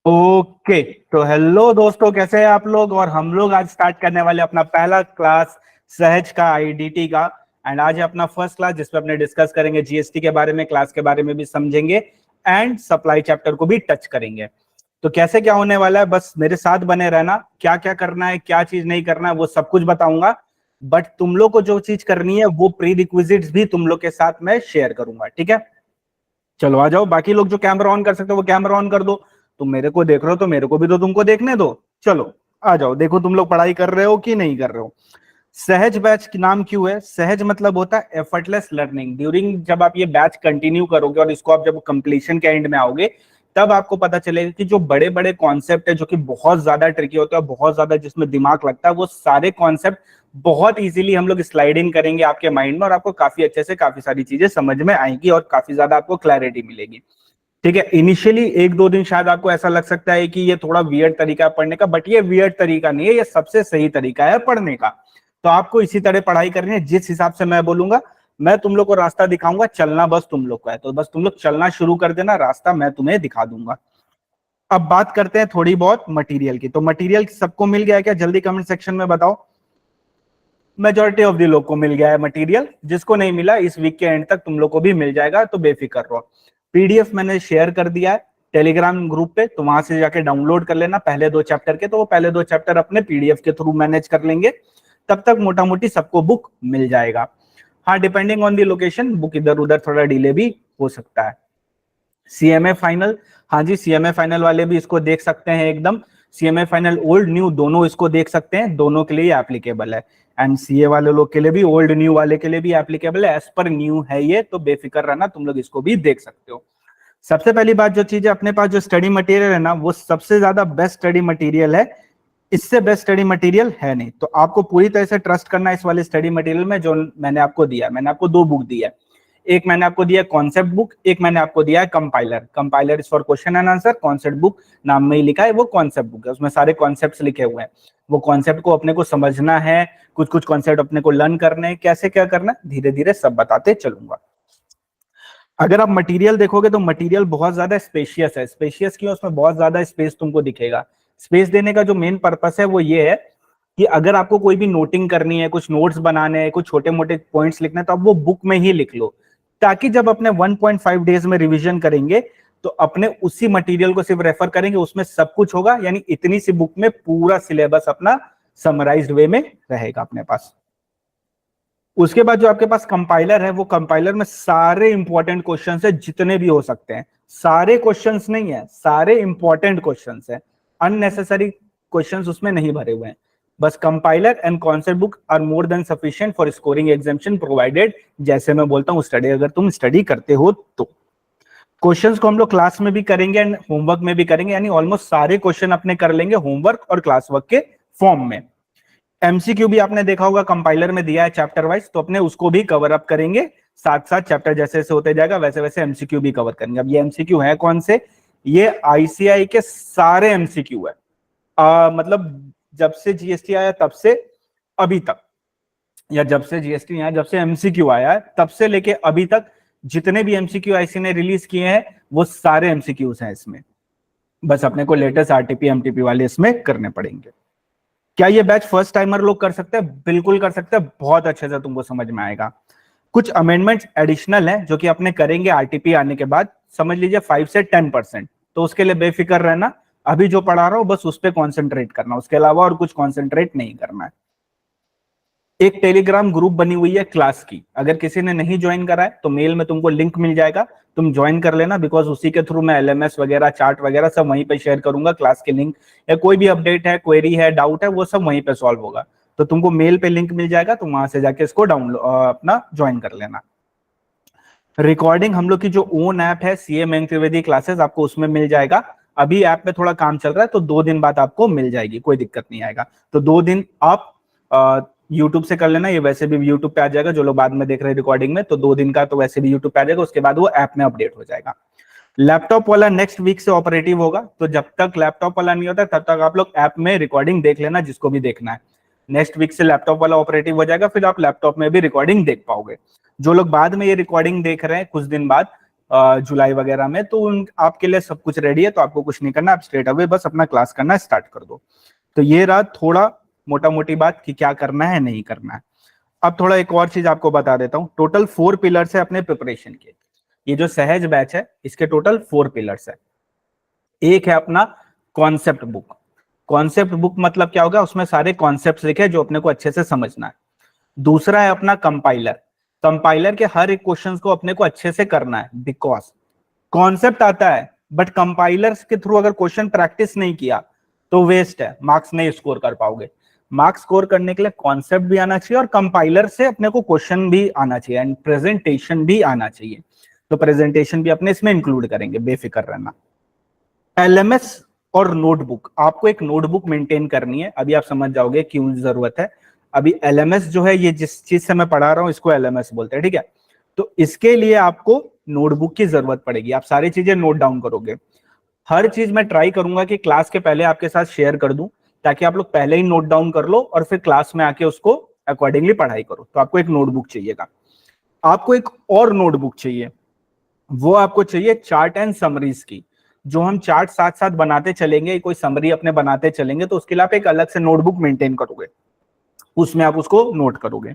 Okay. तो hello दोस्तों, कैसे हैं आप लोग। और हम लोग आज स्टार्ट करने वाले अपना पहला क्लास सहज का, आईडीटी का। एंड आज है अपना फर्स्ट क्लास जिसपे अपने डिस्कस करेंगे जीएसटी के बारे में, क्लास के बारे में भी समझेंगे एंड सप्लाई चैप्टर को भी टच करेंगे। तो कैसे क्या होने वाला है, बस मेरे साथ बने रहना। क्या क्या करना है, क्या चीज नहीं करना है, वो सब कुछ बताऊंगा। बट तुम लोग को जो चीज करनी है वो प्री रिक्विजिट्स भी तुम लोग के साथ मैं शेयर करूंगा, ठीक है। चलो आ जाओ, बाकी लोग जो कैमरा ऑन कर सकते हो वो कैमरा ऑन कर दो। तुम मेरे को देख रहे हो तो मेरे को भी तो तुमको देखने दो। चलो आ जाओ, देखो तुम लोग पढ़ाई कर रहे हो कि नहीं कर रहे हो। सहज बैच की नाम क्यों है? सहज मतलब होता है एफर्टलेस लर्निंग। ड्यूरिंग जब आप ये बैच कंटिन्यू करोगे और इसको आप जब कंप्लीशन के एंड में आओगे, तब आपको पता चलेगा कि जो बड़े बड़े कॉन्सेप्ट है जो कि बहुत ज्यादा ट्रिकी होता है, बहुत ज्यादा जिसमें दिमाग लगता है, वो सारे कॉन्सेप्ट बहुत इजीली हम लोग स्लाइड इन करेंगे आपके माइंड में, और आपको काफी अच्छे से काफी सारी चीजें समझ में आएंगी और काफी ज्यादा आपको क्लैरिटी मिलेगी। ठीक है, इनिशियली एक दो दिन शायद आपको ऐसा लग सकता है कि ये थोड़ा वियर्ड तरीका है पढ़ने का, बट ये वियर्ड तरीका नहीं है, ये सबसे सही तरीका है पढ़ने का। तो आपको इसी तरह पढ़ाई करनी है जिस हिसाब से मैं बोलूंगा। मैं तुम लोग को रास्ता दिखाऊंगा, चलना बस तुम लोग का है। तो बस तुम लोग चलना शुरू कर देना, रास्ता मैं तुम्हें दिखा दूंगा। अब बात करते हैं थोड़ी बहुत मटेरियल की। तो मटेरियल सबको मिल गया है क्या? जल्दी कमेंट सेक्शन में बताओ। मेजोरिटी ऑफ द लोग को मिल गया है मटेरियल। जिसको नहीं मिला, इस वीक के एंड तक तुम लोग को भी मिल जाएगा, तो बेफिक्र रहो। पीडीएफ मैंने शेयर कर दिया है टेलीग्राम ग्रुप पे, तो वहां से जाके डाउनलोड कर लेना पहले दो चैप्टर के। तो वो पहले दो चैप्टर अपने पीडीएफ के थ्रू मैनेज कर लेंगे, तब तक मोटा मोटी सबको बुक मिल जाएगा। हाँ, depending on the location book इधर उधर थोड़ा डिले भी हो सकता है। सीएमए फाइनल, हाँ जी, सीएमए फाइनल वाले भी इसको देख सकते हैं एकदम। सीएमए फाइनल ओल्ड न्यू दोनों इसको देख सकते हैं, दोनों के लिए एप्लीकेबल है। एंड सीए वाले लोग के लिए भी, ओल्ड न्यू वाले के लिए भी एप्लीकेबल है। एज पर न्यू है ये, तो बेफिक्र रहना, तुम लोग इसको भी देख सकते हो। सबसे पहली बात, जो चीज है अपने पास जो स्टडी मटेरियल है ना, वो सबसे ज्यादा बेस्ट स्टडी मटेरियल है। इससे बेस्ट स्टडी मटेरियल है नहीं। तो आपको पूरी तरह से ट्रस्ट करना है इस वाले स्टडी मटेरियल में जो मैंने आपको दिया। मैंने आपको दो बुक दी है, एक मैंने आपको दिया कॉन्सेप्ट बुक, एक मैंने आपको दिया है compiler. Compiler is for question and answer, concept book नाम में ही लिखा है, वो कॉन्सेप्ट बुक है, उसमें सारे कॉन्सेप्ट्स लिखे हुए हैं। वो कॉन्सेप्ट को अपने को समझना है, कुछ कुछ कॉन्सेप्ट अपने को लर्न करने हैं, कैसे क्या करना है धीरे धीरे सब बताते चलूंगा। अगर आप मटेरियल देखोगे तो मटेरियल बहुत ज्यादा स्पेशियस है। स्पेशियस क्यों? उसमें बहुत ज्यादा स्पेस तुमको दिखेगा। स्पेस देने का जो मेन पर्पस है वो ये है कि अगर आपको कोई भी नोटिंग करनी है, कुछ नोट्स बनाने हैं, कुछ छोटे मोटे पॉइंट्स लिखने हैं, तो आप वो बुक में ही लिख लो, ताकि जब अपने 1.5 डेज में रिवीजन करेंगे तो अपने उसी मटेरियल को सिर्फ रेफर करेंगे, उसमें सब कुछ होगा। यानी इतनी सी बुक में पूरा सिलेबस अपना समराइज्ड वे में रहेगा अपने पास। उसके बाद जो आपके पास कंपाइलर है, वो कंपाइलर में सारे इंपॉर्टेंट क्वेश्चंस है जितने भी हो सकते हैं। सारे क्वेश्चंस नहीं है, सारे इंपॉर्टेंट क्वेश्चंस है, अननेसेसरी क्वेश्चंस उसमें नहीं भरे हुए हैं। बस compiler and concept book are more than sufficient for scoring examination provided, जैसे मैं बोलता हूँ स्टडी, अगर तुम स्टडी करते हो तो। क्वेश्चंस को हम लोग क्लास में भी करेंगे एंड होमवर्क में भी करेंगे, यानी ऑलमोस्ट सारे क्वेश्चन अपने कर लेंगे होमवर्क और क्लास वर्क के फॉर्म में। एमसीक्यू भी आपने देखा होगा कंपाइलर में दिया है चैप्टर वाइज, तो अपने उसको भी कवर अप करेंगे। साथ साथ चैप्टर जैसे जैसे होते जाएगा वैसे वैसे एमसीक्यू भी कवर करेंगे। अब ये एमसीक्यू है कौन से? ये आईसीआई के सारे एमसीक्यू है। मतलब जब से जीएसटी आया तब से अभी तक, या जब से जीएसटी आया, जब से एमसीक्यू आया है तब से लेके अभी तक जितने भी एमसीक्यू आईसी ने रिलीज किए हैं वो सारे एमसीक्यूज हैं इसमें। बस अपने को लेटेस्ट आरटीपी एमटीपी वाले इसमें करने पड़ेंगे। क्या ये बैच फर्स्ट टाइमर लोग कर सकते हैं? बिल्कुल कर सकते हैं, बहुत अच्छे से तुमको समझ में आएगा। कुछ अमेंडमेंट्स एडिशनल है जो कि अपने करेंगे आरटीपी आने के बाद, समझ लीजिए 5 से 10%। तो उसके लिए बेफिक्र रहना, अभी जो पढ़ा रहा हूं बस उस पर कॉन्सेंट्रेट करना, उसके अलावा और कुछ कॉन्सेंट्रेट नहीं करना है। एक टेलीग्राम ग्रुप बनी हुई है क्लास की, अगर किसी ने नहीं ज्वाइन करा है तो मेल में तुमको लिंक मिल जाएगा, तुम ज्वाइन कर लेना। बिकॉज उसी के थ्रू मैं एलएमएस वगैरह, चार्ट वगैरह सब वहीं पे शेयर करूंगा। क्लास के लिंक या कोई भी अपडेट है, क्वेरी है, डाउट है, वो सब वहीं पे सॉल्व होगा। तो तुमको मेल पे लिंक मिल जाएगा, तुम वहां से जाके इसको डाउनलोड अपना ज्वाइन कर लेना। रिकॉर्डिंग हम लोग की जो ओन ऐप है सीए मयंक त्रिवेदी क्लासेस, आपको उसमें मिल जाएगा। अभी ऐप पे थोड़ा काम चल रहा है, तो 2 दिन बाद आपको मिल जाएगी, कोई दिक्कत नहीं आएगा। तो 2 दिन आप यूट्यूब से कर लेना, ये वैसे भी यूट्यूब पे आ जाएगा, जो लोग बाद में देख रहे हैं रिकॉर्डिंग में, तो 2 दिन का तो वैसे भी यूट्यूब पे आ जाएगा, उसके बाद वो ऐप में अपडेट हो जाएगा। लैपटॉप वाला नेक्स्ट वीक से ऑपरेटिव होगा, तो जब तक लैपटॉप वाला नहीं होता तब तक आप लोग ऐप में रिकॉर्डिंग देख लेना जिसको भी देखना है। नेक्स्ट वीक से लैपटॉप वाला ऑपरेटिव हो जाएगा, फिर आप लैपटॉप में भी रिकॉर्डिंग देख पाओगे। जो लोग बाद में ये रिकॉर्डिंग देख रहे हैं कुछ दिन बाद, जुलाई वगैरह में, तो आपके लिए सब कुछ रेडी है, तो आपको कुछ नहीं करना, आप स्ट्रेट अवे बस अपना क्लास करना स्टार्ट कर दो। तो ये रहा थोड़ा मोटा मोटी बात कि क्या करना है नहीं करना है। अब थोड़ा एक और चीज आपको बता देता हूँ। टोटल 4 पिलर्स है अपने प्रिपरेशन के। ये जो सहज बैच है इसके टोटल 4 पिलर्स है। एक है अपना कॉन्सेप्ट बुक। कॉन्सेप्ट बुक मतलब क्या होगा, उसमें सारे कॉन्सेप्ट लिखे जो अपने को अच्छे से समझना है। दूसरा है अपना कंपाइलर। कंपाइलर के हर एक क्वेश्चन को अपने को अच्छे से करना है, बिकॉज कॉन्सेप्ट आता है बट कंपाइलर के थ्रू अगर क्वेश्चन प्रैक्टिस नहीं किया तो वेस्ट है, मार्क्स नहीं स्कोर कर पाओगे। मार्क्स स्कोर करने के लिए कॉन्सेप्ट भी आना चाहिए और कंपाइलर से अपने को क्वेश्चन भी आना चाहिए एंड प्रेजेंटेशन भी आना चाहिए। तो प्रेजेंटेशन भी अपने इसमें इंक्लूड करेंगे, बेफिक्र रहना। एलएमएस और नोटबुक, आपको एक नोटबुक मेंटेन करनी है। अभी आप समझ जाओगे क्यों जरूरत है। अभी एलएमएस जो है, ये जिस चीज से मैं पढ़ा रहा हूं इसको एलएमएस बोलते हैं, ठीक है। तो इसके लिए आपको नोटबुक की जरूरत पड़ेगी। आप सारी चीजें नोट डाउन करोगे। हर चीज मैं ट्राई करूंगा कि क्लास के पहले आपके साथ शेयर कर दूं, ताकि आप लोग पहले ही नोट डाउन कर लो और फिर क्लास में आके उसको अकॉर्डिंगली पढ़ाई करो। तो आपको एक नोटबुक चाहिएगा। आपको एक और नोटबुक चाहिए, वो आपको चाहिए चार्ट एंड समरीज की। जो हम चार्ट साथ साथ बनाते चलेंगे, कोई समरी अपने बनाते चलेंगे, तो उसके लिए आप एक अलग से नोटबुक मेंटेन करोगे, उसमें आप उसको नोट करोगे।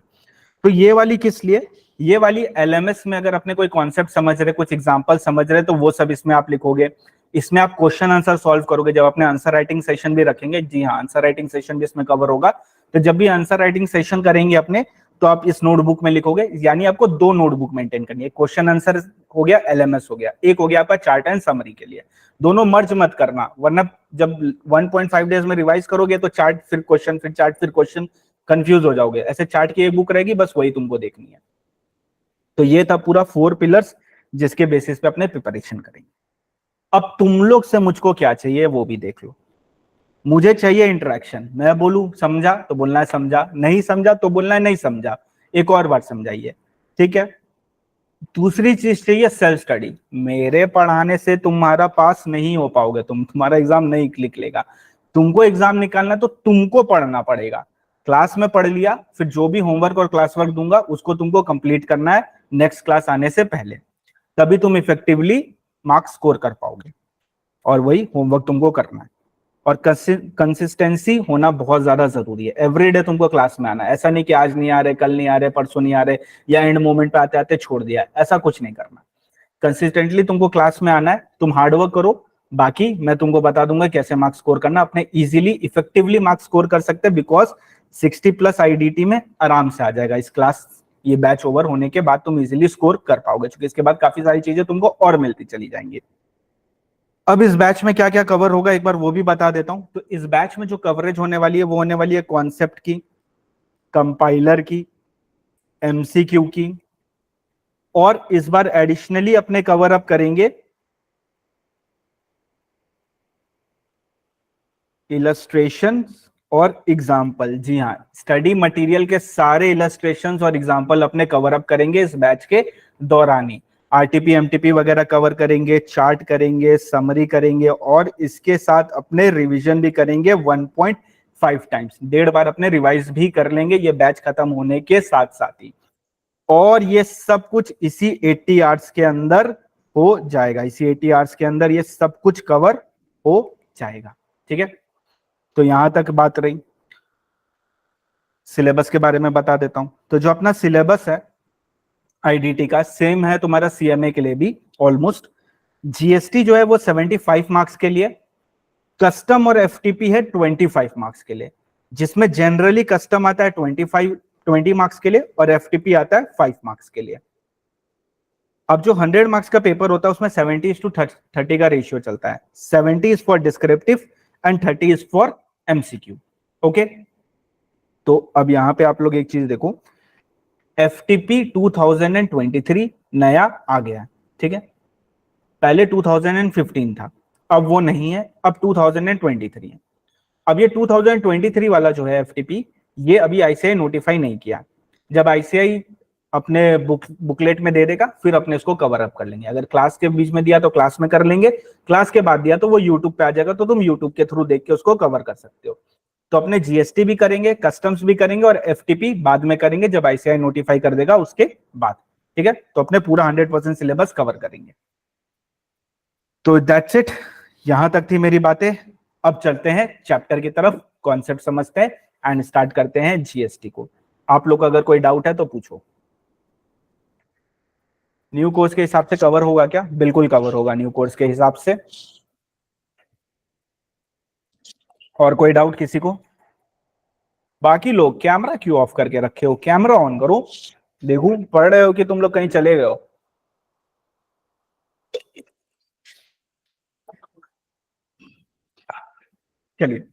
तो ये वाली किस लिए, ये वाली एलएमएस में अगर अपने कोई कॉन्सेप्ट समझ रहे, कुछ एग्जांपल समझ रहे, तो वो सब इसमें आप लिखोगे। इसमें आप क्वेश्चन आंसर सॉल्व करोगे। जब अपने आंसर राइटिंग सेशन भी रखेंगे, जी हाँ, आंसर राइटिंग सेशन भी इसमें कवर होगा। तो जब भी आंसर राइटिंग सेशन करेंगे अपने, तो आप इस नोटबुक में लिखोगे। यानी आपको 2 नोटबुक मेंटेन करनी है। क्वेश्चन आंसर हो गया, एलएमएस हो गया, एक हो गया आपका चार्ट एंड समरी के लिए। दोनों मर्ज मत करना, वरना जब 1.5 डेज में रिवाइज करोगे तो चार्ट फिर क्वेश्चन, फिर चार्ट फिर क्वेश्चन, कंफ्यूज हो जाओगे। ऐसे चार्ट की एक बुक रहेगी, बस वही तुमको देखनी है। तो ये था पूरा 4 पिलर्स जिसके बेसिस पे अपने प्रिपरेशन करेंगे। अब तुम लोग से मुझको क्या चाहिए वो भी देख लो। मुझे चाहिए इंटरेक्शन। मैं बोलूं समझा तो बोलना है समझा, नहीं समझा तो बोलना है नहीं समझा, एक और बार समझाइए, ठीक है। दूसरी चीज चाहिए सेल्फ स्टडी। मेरे पढ़ाने से तुम्हारा पास नहीं हो पाओगे, तुम्हारा एग्जाम नहीं निकलेगा। तुमको एग्जाम निकालना तो तुमको पढ़ना पड़ेगा। क्लास में पढ़ लिया, फिर जो भी होमवर्क और क्लास वर्क दूंगा उसको तुमको कंप्लीट करना है नेक्स्ट क्लास आने से पहले, तभी तुम इफेक्टिवली मार्क्स स्कोर कर पाओगे। और वही होमवर्क तुमको करना है। और कंसिस्टेंसी होना बहुत ज्यादा जरूरी है। एवरीडे तुमको क्लास में आना है। ऐसा नहीं कि आज नहीं आ रहे, कल नहीं आ रहे, परसों नहीं आ रहे, या एंड मोमेंट पे आते आते छोड़ दिया, ऐसा कुछ नहीं करना। कंसिस्टेंटली तुमको क्लास में आना है, तुम हार्डवर्क करो। बाकी मैं तुमको बता दूंगा कैसे मार्क्स स्कोर करना। अपने इजीली इफेक्टिवली मार्क्स स्कोर कर सकते हैं, बिकॉज 60+ आईडीटी में आराम से आ जाएगा। इस क्लास, ये बैच ओवर होने के बाद तुम इजीली स्कोर कर पाओगे, क्योंकि इसके बाद काफी सारी चीजें तुमको और मिलती चली जाएंगी। अब इस बैच में क्या क्या कवर होगा एक बार वो भी बता देता हूं। तो इस बैच में जो कवरेज होने वाली है वो होने वाली है कॉन्सेप्ट की, कंपाइलर की, एमसीक्यू की, और इस बार एडिशनली अपने कवर अप करेंगे इलस्ट्रेशंस और एग्जाम्पल। जी हाँ, स्टडी मटेरियल के सारे इलस्ट्रेशंस और एग्जाम्पल अपने कवर अप करेंगे इस बैच के दौरान ही। आरटीपी एमटीपी वगैरह कवर करेंगे, चार्ट करेंगे, समरी करेंगे, और इसके साथ अपने रिवीजन भी करेंगे 1.5 टाइम्स। 1.5 बार अपने रिवाइज भी कर लेंगे ये बैच खत्म होने के साथ साथ ही। और ये सब कुछ इसी 80 आवर्स के अंदर हो जाएगा। इसी 80 आवर्स के अंदर ये सब कुछ कवर हो जाएगा, ठीक है। तो यहां तक बात रही। सिलेबस के बारे में बता देता हूं। तो जो अपना सिलेबस है आईडीटी का, सेम है तुम्हारा सीएमए के लिए भी ऑलमोस्ट। जीएसटी जो है वो 75 मार्क्स के लिए, कस्टम और एफटीपी है 25 मार्क्स के लिए, जिसमें जनरली कस्टम आता है 20 मार्क्स के लिए और एफटीपी आता है 5 मार्क्स के लिए। अब जो 100 मार्क्स का पेपर होता है उसमें 70:30 का रेशियो चलता है। 70 is for descriptive and 30 is for MCQ, okay. तो अब यहां पे आप लोग एक चीज देखो, एफटीपी 2023 नया आ गया, ठीक है। पहले 2015 था, अब वो नहीं है, अब 2023 है। अब ये 2023 वाला जो है एफटीपी, ये अभी आईसीआई नोटिफाई नहीं किया। जब आईसीआई अपने बुकलेट में दे देगा फिर अपने इसको कवर अप कर लेंगे। अगर क्लास के बीच में दिया तो क्लास में कर लेंगे, क्लास के बाद दिया तो वो यूट्यूब पे आ जाएगा, तो तुम यूट्यूब के थ्रू देख के उसको कवर कर सकते हो। तो अपने जीएसटी भी करेंगे, कस्टम्स भी करेंगे और एफटीपी बाद में करेंगे जब आईसीआई नोटिफाई कर देगा उसके बाद, ठीक है, तो अपने पूरा 100% सिलेबस कवर करेंगे। तो दैट्स इट, यहां तक थी मेरी बातें। अब चलते हैं चैप्टर की तरफ, कॉन्सेप्ट समझते हैं एंड स्टार्ट करते हैं जीएसटी को। आप लोग अगर कोई डाउट है तो पूछो। न्यू कोर्स के हिसाब से कवर होगा क्या? बिल्कुल कवर होगा न्यू कोर्स के हिसाब से। और कोई डाउट किसी को? बाकी लोग कैमरा क्यों ऑफ करके रखे हो? कैमरा ऑन करो, देखो पढ़ रहे हो कि तुम लोग कहीं चले गए हो। चलिए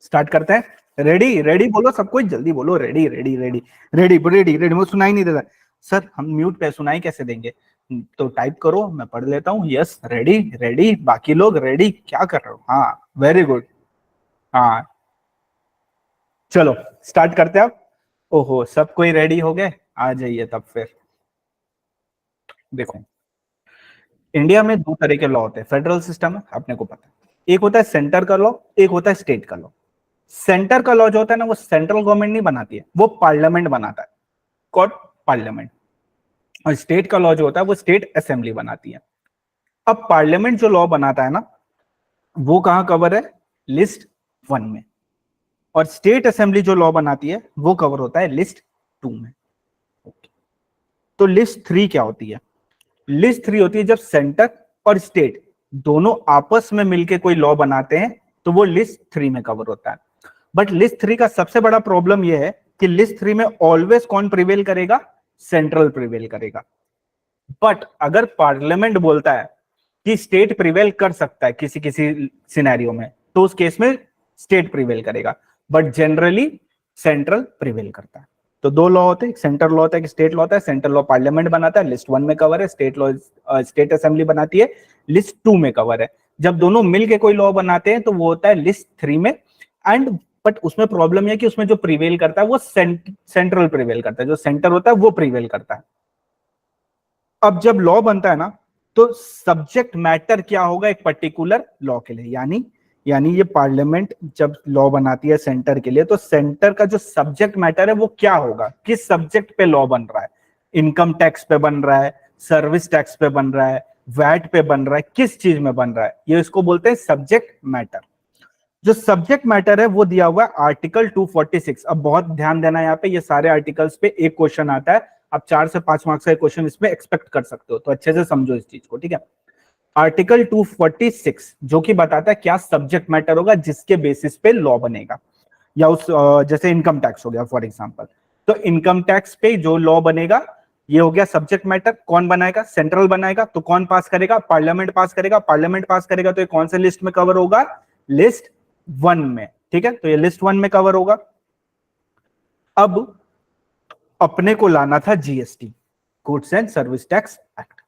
स्टार्ट करते हैं। रेडी रेडी बोलो सब कोई, जल्दी बोलो, ready ready ready ready ready ready. मुझे सुनाई नहीं देता सर, हम म्यूट पे सुनाई कैसे देंगे? तो टाइप करो, मैं पढ़ लेता हूँ। यस रेडी रेडी, बाकी लोग रेडी? क्या कर रहे हो? हाँ वेरी गुड। हाँ चलो स्टार्ट करते हैं अब। ओहो सब कोई रेडी हो गए, आ जाइए तब फिर। देखो इंडिया में दो तरह के लॉ होते हैं, फेडरल सिस्टम है अपने को पता है। एक होता है सेंटर का लॉ, एक होता है स्टेट का लॉ। सेंटर का लॉ जो होता है ना, वो सेंट्रल गवर्नमेंट नहीं बनाती है, वो पार्लियामेंट बनाता है, कॉट पार्लियामेंट। और स्टेट का लॉ जो होता है वो स्टेट असेंबली बनाती है। अब पार्लियामेंट जो लॉ बनाता है ना, वो कहां कवर है? लिस्ट 1 में। और स्टेट असेंबली जो लॉ बनाती है वो कवर होता है लिस्ट 2 में। तो लिस्ट 3 क्या होती है? लिस्ट 3 होती है जब सेंटर और स्टेट दोनों आपस में मिलकर कोई लॉ बनाते हैं, तो वो लिस्ट 3 में कवर होता है। बट लिस्ट 3 का सबसे बड़ा प्रॉब्लम यह है कि लिस्ट 3 में ऑलवेज कौन प्रिवेल करेगा? सेंट्रल प्रिवेल करेगा। बट अगर पार्लियामेंट बोलता है कि स्टेट प्रिवेल कर सकता है किसी किसी सिनेरियो में, तो उस केस में स्टेट प्रिवेल करेगा, बट जनरली सेंट्रल प्रिवेल करता है। तो दो लॉ होते हैं, एक सेंट्रल लॉ होता है, एक स्टेट लॉ होता है। सेंट्रल लॉ पार्लियामेंट बनाता है, लिस्ट 1 में कवर है। स्टेट लॉ स्टेट असेंबली बनाती है, लिस्ट 2 में कवर है। जब दोनों मिलके कोई लॉ बनाते हैं तो वो होता है लिस्ट 3 में। एंड बट उसमें प्रॉब्लम यह कि उसमें जो प्रिवेल करता है वो सेंट्रल प्रिवेल करता है, जो सेंटर होता है वो प्रिवेल करता है। अब जब लॉ बनता है ना, तो सब्जेक्ट मैटर क्या होगा एक पर्टिकुलर लॉ के लिए? यानी ये पार्लियामेंट जब लॉ बनाती है सेंटर के लिए, तो सेंटर का जो सब्जेक्ट मैटर है वो क्या होगा? किस सब्जेक्ट पे लॉ बन रहा है? इनकम टैक्स पे बन रहा है, सर्विस टैक्स पे बन रहा है, वैट पे बन रहा है, किस चीज में बन रहा है? ये इसको बोलते हैं सब्जेक्ट मैटर। जो सब्जेक्ट मैटर है वो दिया हुआ है आर्टिकल 246। अब बहुत ध्यान देना यहाँ पे, ये सारे आर्टिकल्स पे एक क्वेश्चन आता है। आप 4 से 5 मार्क्स का क्वेश्चन इसमें एक्सपेक्ट कर सकते हो, तो अच्छे से समझो इस चीज को, ठीक है। आर्टिकल 246 जो कि बताता है क्या सब्जेक्ट मैटर होगा जिसके बेसिस पे लॉ बनेगा, या उस जैसे इनकम टैक्स हो गया फॉर एग्जांपल, तो इनकम टैक्स पे जो लॉ बनेगा ये हो गया सब्जेक्ट मैटर। कौन बनाएगा? सेंट्रल बनाएगा। तो कौन पास करेगा? पार्लियामेंट पास करेगा। पार्लियामेंट पास करेगा तो ये कौन से लिस्ट में कवर होगा? लिस्ट 1 में, ठीक है। तो ये लिस्ट 1 में कवर होगा। अब अपने को लाना था GST, goods and service tax act.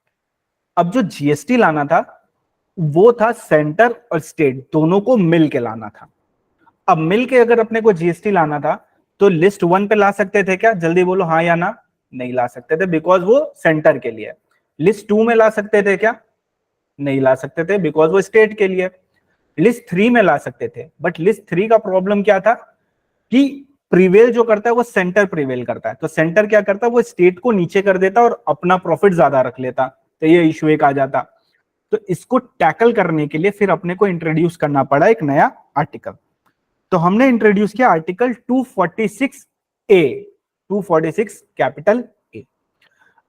अब जो जीएसटी लाना था वो था सेंटर और स्टेट दोनों को मिल के लाना था। अब मिल के अगर अपने को जीएसटी लाना था तो लिस्ट 1 पे ला सकते थे क्या? जल्दी बोलो हाँ या ना। नहीं ला सकते थे, बिकॉज वो सेंटर के लिए। लिस्ट 2 में ला सकते थे क्या? नहीं ला सकते थे, बिकॉज वो स्टेट के लिए। लिस्ट 3 में ला सकते थे, बट लिस्ट 3 का प्रॉब्लम क्या था कि प्रिवेल जो करता है वो सेंटर प्रिवेल करता है। तो सेंटर क्या करता है? वो स्टेट को नीचे कर देता और अपना प्रॉफिट ज्यादा रख लेता। तो ये इश्यू एक आ जाता। तो इसको टैकल करने के लिए फिर अपने को इंट्रोड्यूस करना पड़ा एक नया आर्टिकल। तो हमने इंट्रोड्यूस किया आर्टिकल 246 ए, 246 कैपिटल ए।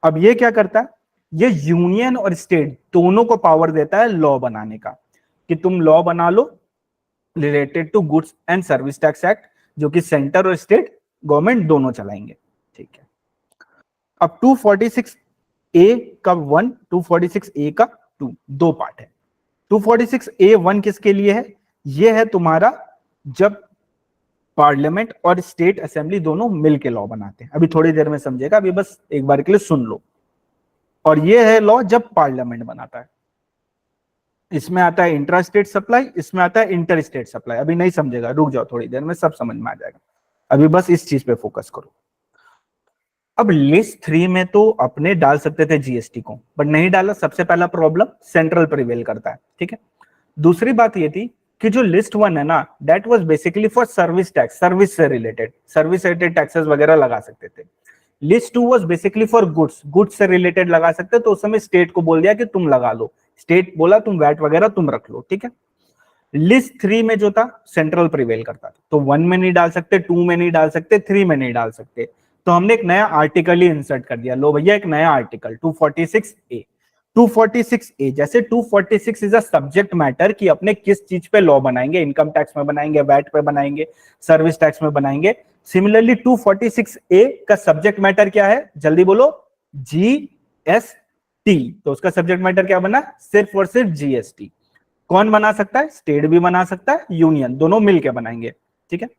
अब ये क्या करता है? ये यूनियन और स्टेट दोनों को पावर देता है लॉ बनाने का, कि तुम लॉ बना लो related to goods and service tax act, जो कि सेंटर और स्टेट गवर्नमेंट दोनों चलाएंगे, ठीक है। अब 246 ए का 1, 246 ए का 2, दो पार्ट है। 246 ए 1 किसके लिए है? यह है तुम्हारा जब पार्लियामेंट और स्टेट असेंबली दोनों मिलकर लॉ बनाते हैं। अभी थोड़ी देर में समझेगा, अभी बस एक बार के लिए सुन लो। और यह है लॉ जब पार्लियामेंट बनाता है। इसमें आता है इंट्रा स्टेट सप्लाई, इसमें आता है इंटर स्टेट सप्लाई। अभी नहीं समझेगा, रुक जाओ, थोड़ी देर में सब समझ में आ जाएगा। अभी बस इस चीज पे फोकस करो। अब लिस्ट 3 में तो अपने डाल सकते थे जीएसटी को, बट नहीं डाला। सबसे पहला प्रॉब्लम सेंट्रल प्रिवेल करता है, ठीक है। दूसरी बात ये थी कि जो लिस्ट 1 है ना, that was basically for service tax, service से रिलेटेड टैक्सेस वगैरह लगा सकते थे। List 2 was basically for goods, goods से रिलेटेड लगा सकते, तो उस समय स्टेट को बोल दिया कि तुम लगा लो, स्टेट बोला तुम वैट वगैरह तुम रख लो, ठीक है। लिस्ट 3 में जो था सेंट्रल प्रिवेल करता था, तो 1 में नहीं डाल सकते, 2 में नहीं डाल सकते, 3 में नहीं डाल सकते, तो हमने एक नया आर्टिकल ही इंसर्ट कर दिया। लो भैया एक नया आर्टिकल 246A। 246A जैसे 246 इज अ सब्जेक्ट मैटर कि अपने किस चीज पे लॉ बनाएंगे, इनकम टैक्स में बनाएंगे, वैट पे बनाएंगे, सर्विस टैक्स में बनाएंगे। सिमिलरली 246A का सब्जेक्ट मैटर क्या है, जल्दी बोलो, जीएसटी। तो उसका सब्जेक्ट मैटर क्या बना, सिर्फ और सिर्फ जीएसटी। कौन बना सकता है, स्टेट भी बना सकता है, यूनियन, दोनों मिलकर बनाएंगे, ठीक है।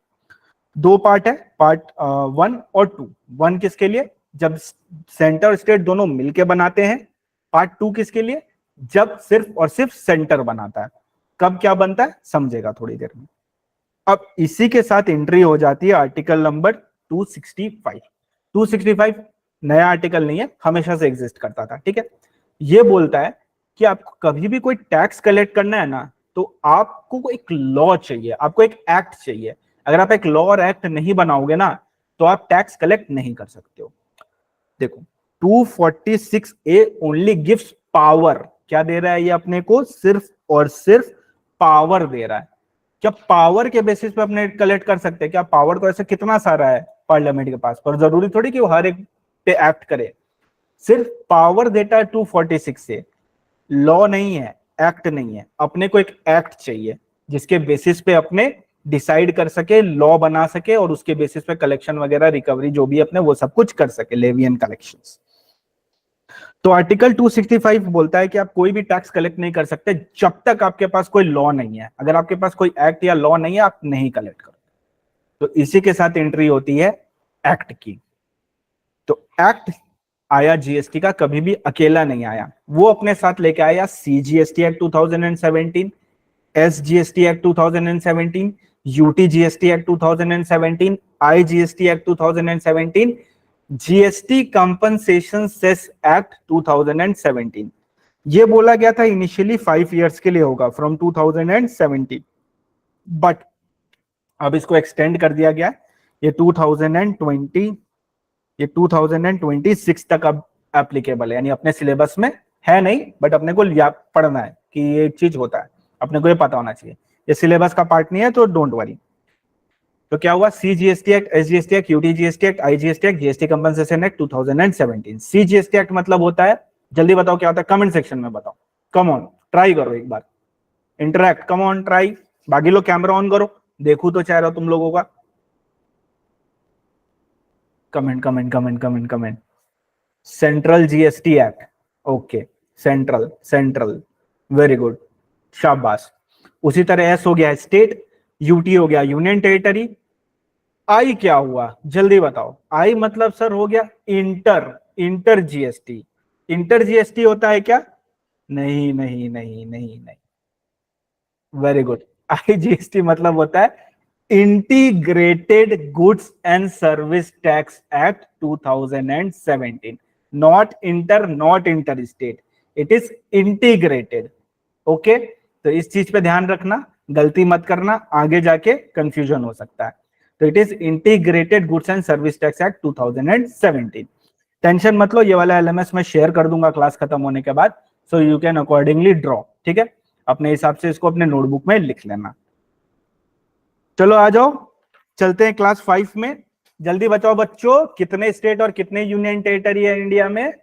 दो पार्ट है, पार्ट 1 और 2। 1 किसके लिए, जब सेंटर और स्टेट दोनों मिलके बनाते हैं। पार्ट 2 किसके लिए, जब सिर्फ और सिर्फ सेंटर बनाता है। कब क्या बनता है समझेगा थोड़ी देर में। अब इसी के साथ एंट्री हो जाती है आर्टिकल नंबर 265। 265 नया आर्टिकल नहीं है, हमेशा से एग्जिस्ट करता था, ठीक है। ये बोलता है कि आपको कभी भी कोई टैक्स कलेक्ट करना है ना, तो आपको एक लॉ चाहिए, आपको एक एक्ट चाहिए। अगर आप एक लॉ और एक्ट नहीं बनाओगे ना, तो आप टैक्स कलेक्ट नहीं कर सकते हो। देखो 246A ओनली गिव्स पावर, क्या दे रहा है ये अपने को, सिर्फ और सिर्फ पावर दे रहा है। क्या पावर के बेसिस पे अपने कलेक्ट कर सकते हैं क्या, पावर तो ऐसे कितना सारा है पार्लियामेंट के पास, पर जरूरी थोड़ी कि वो हर एक पे एक्ट करे। सिर्फ पावर देता है 246 से, लॉ नहीं है, एक्ट नहीं है। अपने को एक एक्ट चाहिए जिसके बेसिस पे अपने डिसाइड कर सके, लॉ बना सके, और उसके बेसिस पे कलेक्शन वगैरह रिकवरी जो भी अपने वो सब कुछ कर सके, लेवियन कलेक्शंस। तो आर्टिकल 265 बोलता है कि आप कोई भी टैक्स कलेक्ट नहीं कर सकते जब तक आपके पास कोई लॉ नहीं है। अगर आपके पास कोई एक्ट या लॉ नहीं है, आप नहीं कलेक्ट करो। तो इसी के साथ एंट्री होती है एक्ट की। तो एक्ट आया जीएसटी का, कभी भी अकेला नहीं आया, वो अपने साथ लेके आया CGST act 2017, SGST act 2017, UTGST act 2017, IGST act 2017, GST compensation cess act 2017। ये बोला गया था इनिशियली 5 इयर्स के लिए होगा, फ्रॉम 2017, बट अब इसको एक्सटेंड कर दिया गया। ये 2026 तक अब एप्लीकेबल है, यानी अपने सिलेबस में है नहीं, बट अपने को पढ़ना है कि ये चीज होता है, अपने को ये पता होना चाहिए। ये सिलेबस का पार्ट नहीं है, तो डोंट वरी। तो क्या हुआ, CGST act, SGST act, UTGST act, IGST act, GST compensation act 2017। CGST act मतलब होता है, जल्दी बताओ क्या होता है, कमेंट सेक्शन में बताओ, कम ऑन ट्राई करो एक बार, इंटरैक्ट, कम ऑन ट्राई। बाकी लोग कैमरा ऑन करो, देखू तो चेहरा तुम लोगों का। Comment comment comment comment comment. Central GST act, okay, central central, very good, शाबाश। उसी तरह एस हो गया स्टेट, यूटी हो गया यूनियन टेरिटरी। आई क्या हुआ जल्दी बताओ, आई मतलब सर हो गया inter, inter GST. Inter GST होता है क्या, नहीं नहीं नहीं नहीं नहीं, वेरी गुड। आईजीएसटी मतलब होता है integrated goods and service tax act 2017, not inter, not inter state, it is integrated. Okay, तो इस चीज पे ध्यान रखना, गलती मत करना, आगे जाके कंफ्यूजन हो सकता है। तो it is integrated goods and service tax act 2017। Tension मत लो, ये वाला एलएमएस मैं शेयर कर दूंगा क्लास खत्म होने के बाद, so you can accordingly draw, ठीक है। अपने हिसाब से इसको अपने नोटबुक में लिख लेना। चलो आ जाओ, चलते हैं क्लास 5 में। जल्दी बताओ बच्चों, कितने स्टेट और कितने यूनियन टेरिटरी है इंडिया में।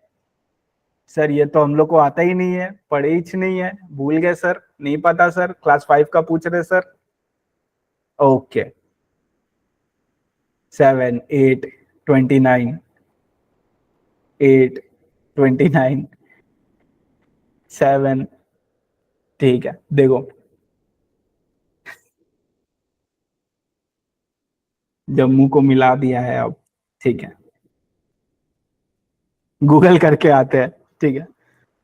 सर ये तो हम लोग को आता ही नहीं है, पढ़े ही नहीं है, भूल गए सर, नहीं पता सर, क्लास 5 का पूछ रहे सर। ओके, 7, 8, 29, 8, 29, 7, ठीक है। देखो जम्मू को मिला दिया है अब, ठीक है, गूगल करके आते हैं, ठीक है।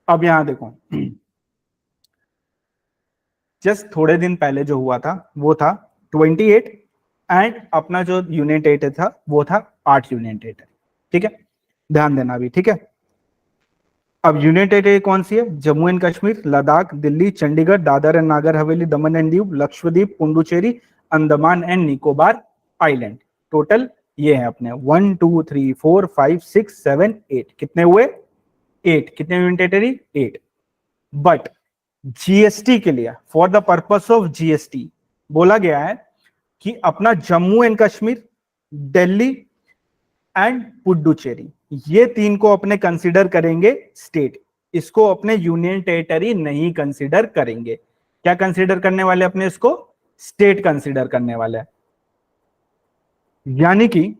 अब यहां देखो, जस्ट थोड़े दिन पहले जो हुआ था वो था 28, एंड अपना जो यूनियन टेरिटरी था वो था 8 यूनियन टेरिटरी, ठीक है, ध्यान देना अभी, ठीक है। अब यूनियन टेरिटरी कौन सी है, Jammu and Kashmir, Ladakh, Delhi, Chandigarh, Dadar and Nagar Haveli, Daman and Diu, Lakshadweep, Puducherry, Andaman and Nicobar island, total ये है अपने 1 2 3 4 5 6 7 8, कितने हुए 8, कितने यूनियन टेरिटरी 8। बट जीएसटी के लिए, for the purpose of GST बोला गया है कि अपना जम्मू एंड कश्मीर, दिल्ली एंड पुडुचेरी, ये तीन को अपने कंसीडर करेंगे स्टेट, इसको अपने यूनियन टेरिटरी नहीं कंसीडर करेंगे। क्या कंसीडर करने वाले अपने इसको, स्टेट कंसीडर करने वाले। यानी कि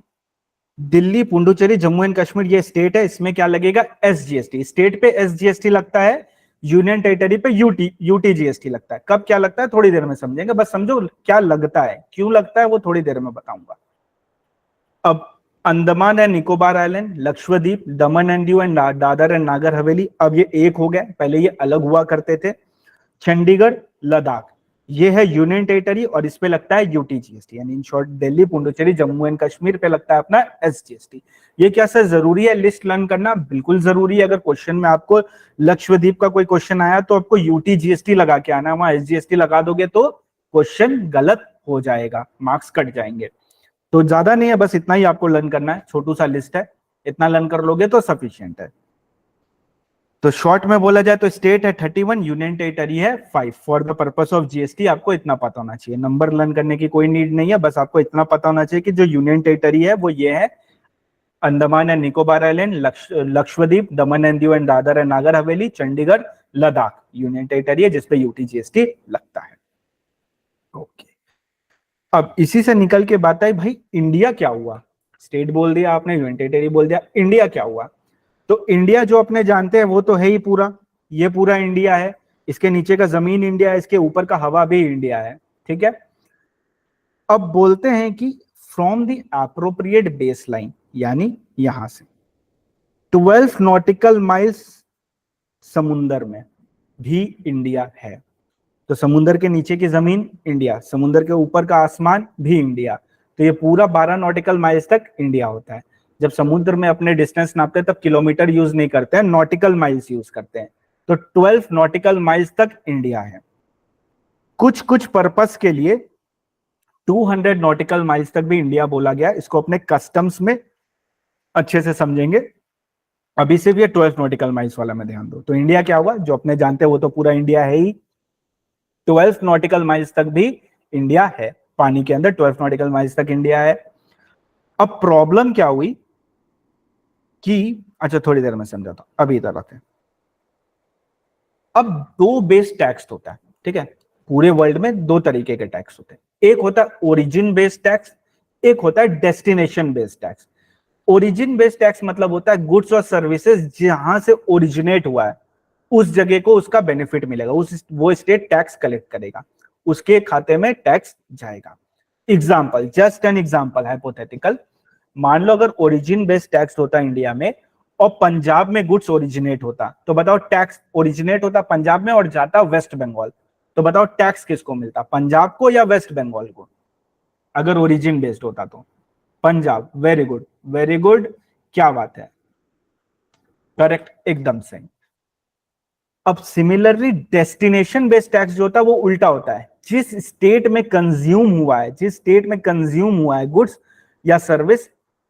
दिल्ली, पुडुचेरी, जम्मू एंड कश्मीर ये स्टेट है, इसमें क्या लगेगा एसजीएसटी, स्टेट पे एसजीएसटी लगता है, यूनियन टेरिटरी पे यूटी जीएसटी लगता है। कब क्या लगता है थोड़ी देर में समझेंगे, बस समझो क्या लगता है, क्यों लगता है वो थोड़ी देर में बताऊंगा। अब Andaman and Nicobar island, Lakshadweep, Daman and Diu and Dadar and Nagar Haveli, अब ये एक हो गया, पहले ये अलग हुआ करते थे। चंडीगढ़, लद्दाख, ये है यूनियन टेरिटरी और इस पे लगता है यूटी जीएसटी, यानी in short Delhi, Puducherry, Jammu and Kashmir पे लगता है अपना एसजीएसटी। ये क्या सर जरूरी है लिस्ट लर्न करना? बिल्कुल जरूरी है। अगर क्वेश्चन में आपको लक्षद्वीप का कोई क्वेश्चन आया तो आपको यूटी जीएसटी लगा के आना, वहां एसजीएसटी लगा दोगे तो क्वेश्चन गलत हो जाएगा, मार्क्स कट जाएंगे। तो ज्यादा नहीं है, बस इतना ही आपको लर्न करना है, छोटू सा लिस्ट है, इतना लर्न कर लोगे तो सफिशिएंट है। तो शॉर्ट में बोला जाए तो स्टेट है 31, यूनियन टेरिटरी है 5। For the purpose of GST आपको इतना पता होना चाहिए, नंबर लर्न करने की कोई नीड नहीं है, बस आपको इतना पता होना चाहिए कि जो यूनियन टेरिटरी है वो ये है Andaman and Nicobar island, Lakshadweep, Daman and Diu and Dadar and Nagar Haveli, Chandigarh, Ladakh union territory है जिसपे यूटी जीएसटी लगता है। ओके, अब इसी से निकल के बात आई भाई इंडिया क्या हुआ। स्टेट बोल दिया आपने, यूनियन टेरिटरी बोल दिया, इंडिया क्या हुआ? तो इंडिया जो अपने जानते हैं वो तो है ही पूरा, ये पूरा इंडिया है, इसके नीचे का जमीन इंडिया है, इसके ऊपर का हवा भी इंडिया है, ठीक है। अब बोलते हैं कि from the appropriate base line, यानी यहां से 12 नॉटिकल माइल्स समुंदर में भी इंडिया है। तो समुंदर के नीचे की जमीन इंडिया, समुंदर के ऊपर का आसमान भी इंडिया, तो ये पूरा 12 नॉटिकल माइल्स तक इंडिया होता है। जब समुद्र में अपने डिस्टेंस नापते हैं तब किलोमीटर यूज नहीं करते हैं, नॉटिकल माइल्स यूज करते हैं। तो 12 नॉटिकल माइल्स तक इंडिया है। कुछ कुछ पर्पस के लिए 200 नॉटिकल माइल्स तक भी इंडिया बोला गया, इसको अपने कस्टम्स में अच्छे से समझेंगे। अभी सिर्फ ये 12 नॉटिकल माइल्स वाला में ध्यान दो। तो इंडिया क्या हुआ, जो अपने जानते हैं वो तो पूरा इंडिया है ही, 12 नॉटिकल माइल्स तक भी इंडिया है, पानी के अंदर 12 नॉटिकल माइल्स तक इंडिया है। अब प्रॉब्लम क्या हुई कि, अच्छा थोड़ी देर में समझाता हूं, अभी इधर आते हैं। अब दो बेस टैक्स होता है, ठीक है, पूरे वर्ल्ड में दो तरीके के टैक्स होते हैं, एक होता है ओरिजिन बेस्ड टैक्स, एक होता है destination based tax. Origin based tax मतलब होता है गुड्स और सर्विसेज जहां से ओरिजिनेट हुआ है उस जगह को उसका बेनिफिट मिलेगा, वो स्टेट टैक्स कलेक्ट करेगा, उसके खाते में टैक्स जाएगा। Example, just an example, hypothetical, मान लो अगर ओरिजिन बेस्ड टैक्स होता इंडिया में और पंजाब में गुड्स ओरिजिनेट होता, तो बताओ टैक्स ओरिजिनेट होता पंजाब में और जाता वेस्ट बंगाल, तो बताओ टैक्स किसको मिलता, पंजाब को या वेस्ट बंगाल को? अगर ओरिजिन बेस्ड होता तो Punjab. Very good, very good, क्या बात है, करेक्ट, एकदम सही। अब सिमिलरली डेस्टिनेशन बेस्ड टैक्स जो होता है वो उल्टा होता है, जिस स्टेट में कंज्यूम हुआ है, जिस स्टेट में कंज्यूम हुआ है गुड्स या सर्विस,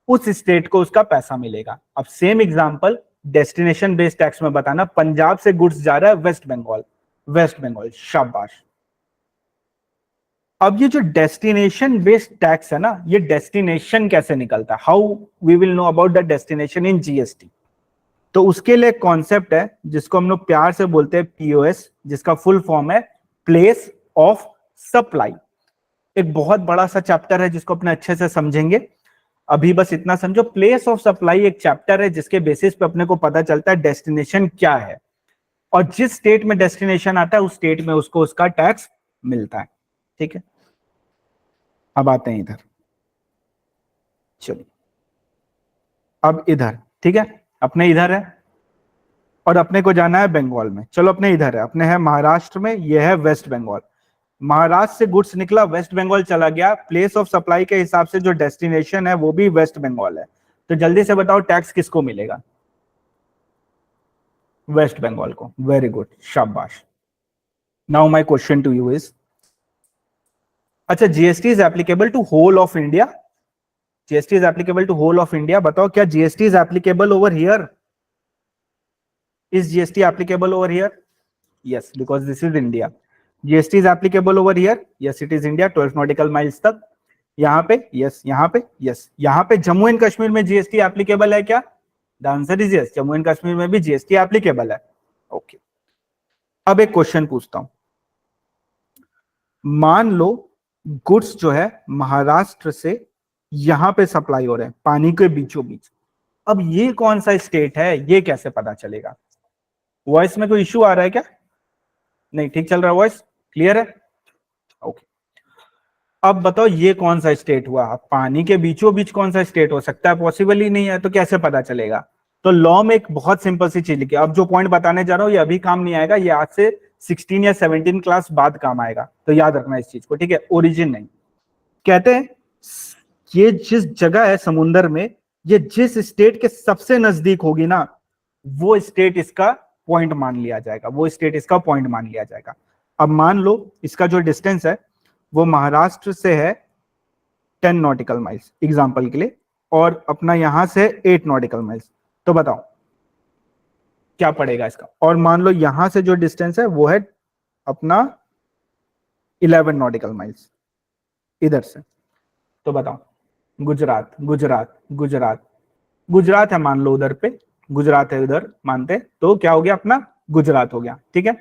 उस स्टेट को उसका पैसा मिलेगा। अब same example destination based tax में बताना, पंजाब से गुड्स जा रहा है वेस्ट बंगाल, वेस्ट बंगाल, शाबाश। अब ये जो डेस्टिनेशन बेस्ड टैक्स है ना, ये डेस्टिनेशन कैसे निकलता है, how we will know about the destination in GST? तो उसके लिए कॉन्सेप्ट है जिसको हम लोग प्यार से बोलते हैं पीओएस, जिसका फुल फॉर्म है प्लेस ऑफ सप्लाई। एक बहुत बड़ा सा चैप्टर है जिसको अपने अच्छे से समझेंगे, अभी बस इतना समझो, प्लेस ऑफ सप्लाई एक चैप्टर है जिसके बेसिस पे अपने को पता चलता है डेस्टिनेशन क्या है, और जिस स्टेट में डेस्टिनेशन आता है उस स्टेट में उसको उसका टैक्स मिलता है, ठीक है। अब आते हैं इधर, चलिए अब इधर, ठीक है, अपने इधर है और अपने को जाना है बंगाल में। चलो अपने इधर है, अपने है महाराष्ट्र में, ये है वेस्ट बंगाल। महाराष्ट्र से गुड्स निकला वेस्ट बंगाल चला गया, प्लेस ऑफ सप्लाई के हिसाब से जो डेस्टिनेशन है वो भी वेस्ट बंगाल है, तो जल्दी से बताओ टैक्स किसको मिलेगा? वेस्ट बंगाल को। वेरी गुड, शाबाश। Now my question to you is, अच्छा GST is applicable to whole of India? GST is applicable to whole of India. बताओ क्या GST is applicable over here? Is GST applicable over here? Yes, because this is India. GST is applicable over here? Yes it is India, 12 nautical miles तक। यहाँ पे yes, यहाँ पे yes, यहाँ पे Jammu and Kashmir में जीएसटी एप्लीकेबल है क्या? The answer is yes, Jammu and Kashmir में भी जीएसटी एप्लीकेबल है। ओके, अब एक क्वेश्चन पूछता हूं। मान लो गुड्स जो है महाराष्ट्र से यहां पे सप्लाई हो रहे हैं पानी के बीचों बीच। अब ये कौन सा स्टेट है, ये कैसे पता चलेगा? वॉइस में कोई इश्यू आ रहा है क्या? नहीं, ठीक चल रहा है, वॉइस क्लियर है? ओके, अब बताओ ये कौन सा स्टेट हुआ? पानी के बीचों बीच कौन सा स्टेट हो सकता है? पॉसिबल ही नहीं है, तो कैसे पता चलेगा? तो लॉ में एक बहुत सिंपल सी चीज लिखी है। अब जो पॉइंट बताने जा रहा हूं ये अभी काम नहीं आएगा, ये आज से 16 या 17 क्लास बाद काम आएगा, तो याद रखना इस चीज को, ठीक है? ओरिजिन नहीं, कहते हैं ये जिस जगह है समुंदर में, ये जिस स्टेट के सबसे नजदीक होगी ना, वो स्टेट इसका पॉइंट मान लिया जाएगा, वो स्टेट इसका पॉइंट मान लिया जाएगा। अब मान लो इसका जो डिस्टेंस है वो महाराष्ट्र से है 10 नॉटिकल माइल्स एग्जांपल के लिए, और अपना यहां से 8 नॉटिकल माइल्स। तो बताओ क्या पड़ेगा इसका? और मान लो यहां से जो डिस्टेंस है वो है अपना 11 नॉटिकल माइल्स इधर से। तो बताओ, गुजरात गुजरात गुजरात गुजरात है मान लो, उधर पे गुजरात है, उधर मानते, तो क्या हो गया? अपना गुजरात हो गया, ठीक है?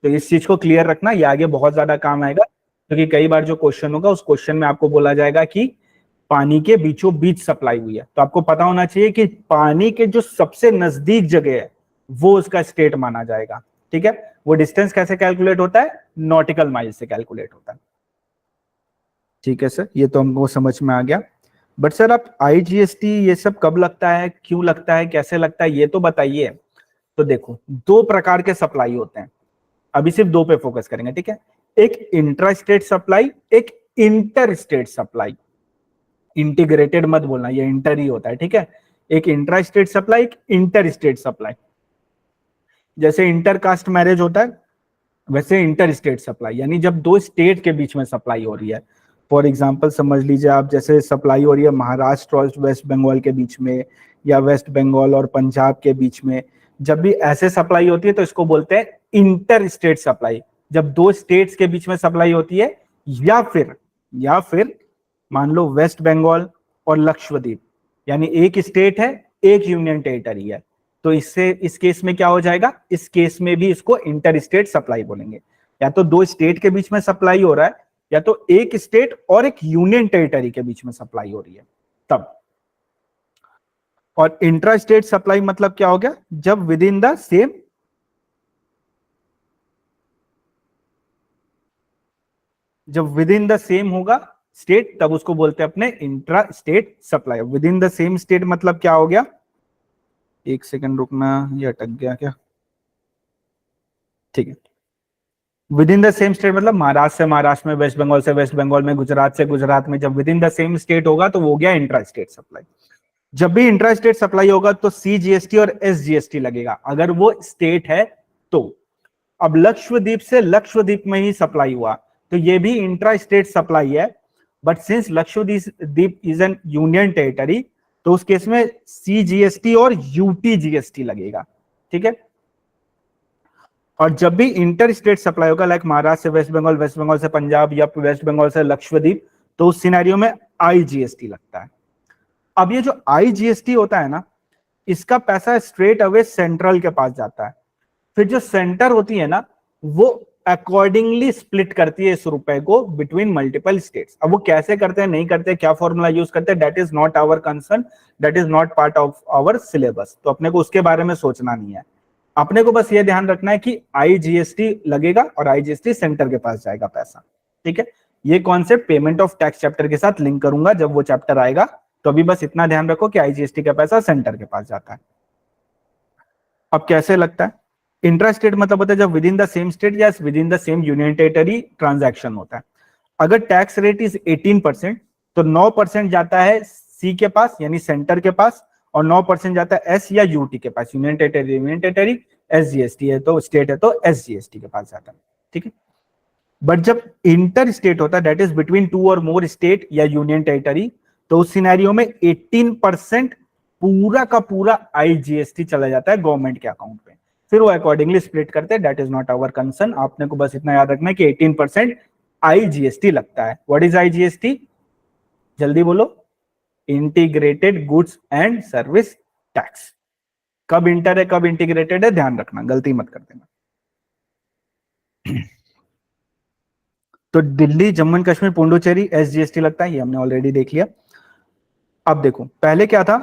तो इस चीज को क्लियर रखना, ये आगे बहुत ज्यादा काम आएगा, क्योंकि कई बार जो क्वेश्चन होगा उस क्वेश्चन में आपको बोला जाएगा कि पानी के बीचों बीच सप्लाई हुई है, तो आपको पता होना चाहिए कि पानी के जो सबसे नजदीक जगह है वो उसका स्टेट माना जाएगा, ठीक है? वो डिस्टेंस कैसे कैलकुलेट होता है? नॉटिकल माइल से कैलकुलेट होता है, ठीक है सर? ये तो हमको समझ में आ गया। बट सर आप आईजीएसटी ये सब कब लगता है, क्यों लगता है, कैसे लगता है, ये तो बताइए। तो देखो, दो प्रकार के सप्लाई होते हैं, अभी सिर्फ दो पे फोकस करेंगे, ठीक है? एक इंट्रा स्टेट सप्लाई, एक इंटर स्टेट सप्लाई। इंटीग्रेटेड मत बोलना, ये इंटर ही होता है, ठीक है? एक इंट्रा स्टेट सप्लाई, एक इंटर स्टेट सप्लाई। जैसे इंटर कास्ट मैरिज होता है वैसे इंटर स्टेट सप्लाई, यानी जब दो स्टेट के बीच में सप्लाई हो रही है। फॉर एग्जांपल समझ लीजिए आप, जैसे सप्लाई हो रही है महाराष्ट्र और वेस्ट बंगाल के बीच में, या वेस्ट बंगाल और पंजाब के बीच में, जब भी ऐसे सप्लाई होती है तो इसको बोलते हैं इंटर स्टेट सप्लाई, जब दो स्टेट्स के बीच में सप्लाई होती है। या फिर मान लो वेस्ट बंगाल और लक्षद्वीप, यानी एक स्टेट है एक यूनियन टेरिटरी है, तो इससे इस केस में क्या हो जाएगा? इस केस में भी इसको इंटर स्टेट सप्लाई बोलेंगे। या तो दो स्टेट के बीच में सप्लाई हो रहा है, या तो एक स्टेट और एक यूनियन टेरिटरी के बीच में सप्लाई हो रही है, तब। और इंट्रा स्टेट सप्लाई मतलब क्या हो गया? जब विद इन द सेम, जब विद इन द सेम होगा स्टेट, तब उसको बोलते हैं अपने intra state supply. With in the same state मतलब क्या हो गया? एक सेकंड रुकना, ये अटक गया क्या? ठीक है, with in the same state मतलब महाराष्ट्र से महाराष्ट्र में, वेस्ट बंगाल से वेस्ट बंगाल में, गुजरात से गुजरात में, जब within the same state होगा तो वो हो गया इंट्रा स्टेट सप्लाई। जब भी इंट्रा स्टेट सप्लाई होगा तो सीजीएसटी और एसजीएसटी लगेगा, अगर वो स्टेट है तो। अब लक्षद्वीप से लक्षद्वीप में ही सप्लाई हुआ तो ये भी इंट्रा स्टेट सप्लाई है, but since Lakshadweep is an union territory तो उस केस में सीजीएसटी और यूटीजीएसटी लगेगा, ठीक है? और जब भी इंटर स्टेट सप्लाई होगा, लाइक महाराष्ट्र से वेस्ट बंगाल से पंजाब, या वेस्ट बंगाल से लक्षद्वीप, तो उस सिनेरियो में आईजीएसटी लगता है। अब ये जो आईजीएसटी होता है ना, इसका पैसा स्ट्रेट अवे सेंट्रल के पास जाता है, फिर जो सेंटर होती है ना वो अकॉर्डिंगली स्प्लिट करती है इस रुपए को बिटवीन मल्टीपल स्टेट्स। अब वो कैसे करते हैं, नहीं करते, क्या फॉर्मूला यूज करते हैं, that is not our concern, that is not part of our syllabus, तो अपने को उसके बारे में सोचना नहीं है। अपने को बस ये ध्यान रखना है कि आईजीएसटी लगेगा और आईजीएसटी सेंटर के पास जाएगा पैसा, ठीक है? ये concept payment of tax chapter के साथ लिंक करूंगा जब वो चैप्टर आएगा, तो अभी बस इतना ध्यान रखो कि आईजीएसटी का पैसा सेंटर के पास जाता है। अब कैसे लगता है? इंट्रा स्टेट मतलब होता है जब within the same state या within the same union territory transaction होता है। अगर टैक्स रेट इज 18% तो 9% जाता है सी के पास यानी सेंटर के पास, और 9% जाता है एस या यूटी के पास, यूनियन टेरिटरी, एसजीएसटी है तो स्टेट है तो एसजीएसटी के पास जाता है, ठीक है? बट जब इंटर स्टेट होता है, दैट इज बिटवीन टू और मोर स्टेट या यूनियन टेरिटरी, तो उस सिनेरियो में 18% पूरा का पूरा आईजीएसटी चला जाता है गवर्नमेंट के अकाउंट पे, फिर वो अकॉर्डिंगली स्प्लिट करते हैं। That is not our concern, आपने को बस इतना याद रखना है कि 18% आईजीएसटी लगता है। What is IGST? जल्दी बोलो। Integrated goods and service tax. कब इंटर है कब इंटीग्रेटेड है ध्यान रखना, गलती मत कर देना। तो दिल्ली, जम्मू एंड कश्मीर, पुडुचेरी एसजीएसटी लगता है, ये हमने ऑलरेडी देख लिया। अब देखो पहले क्या था,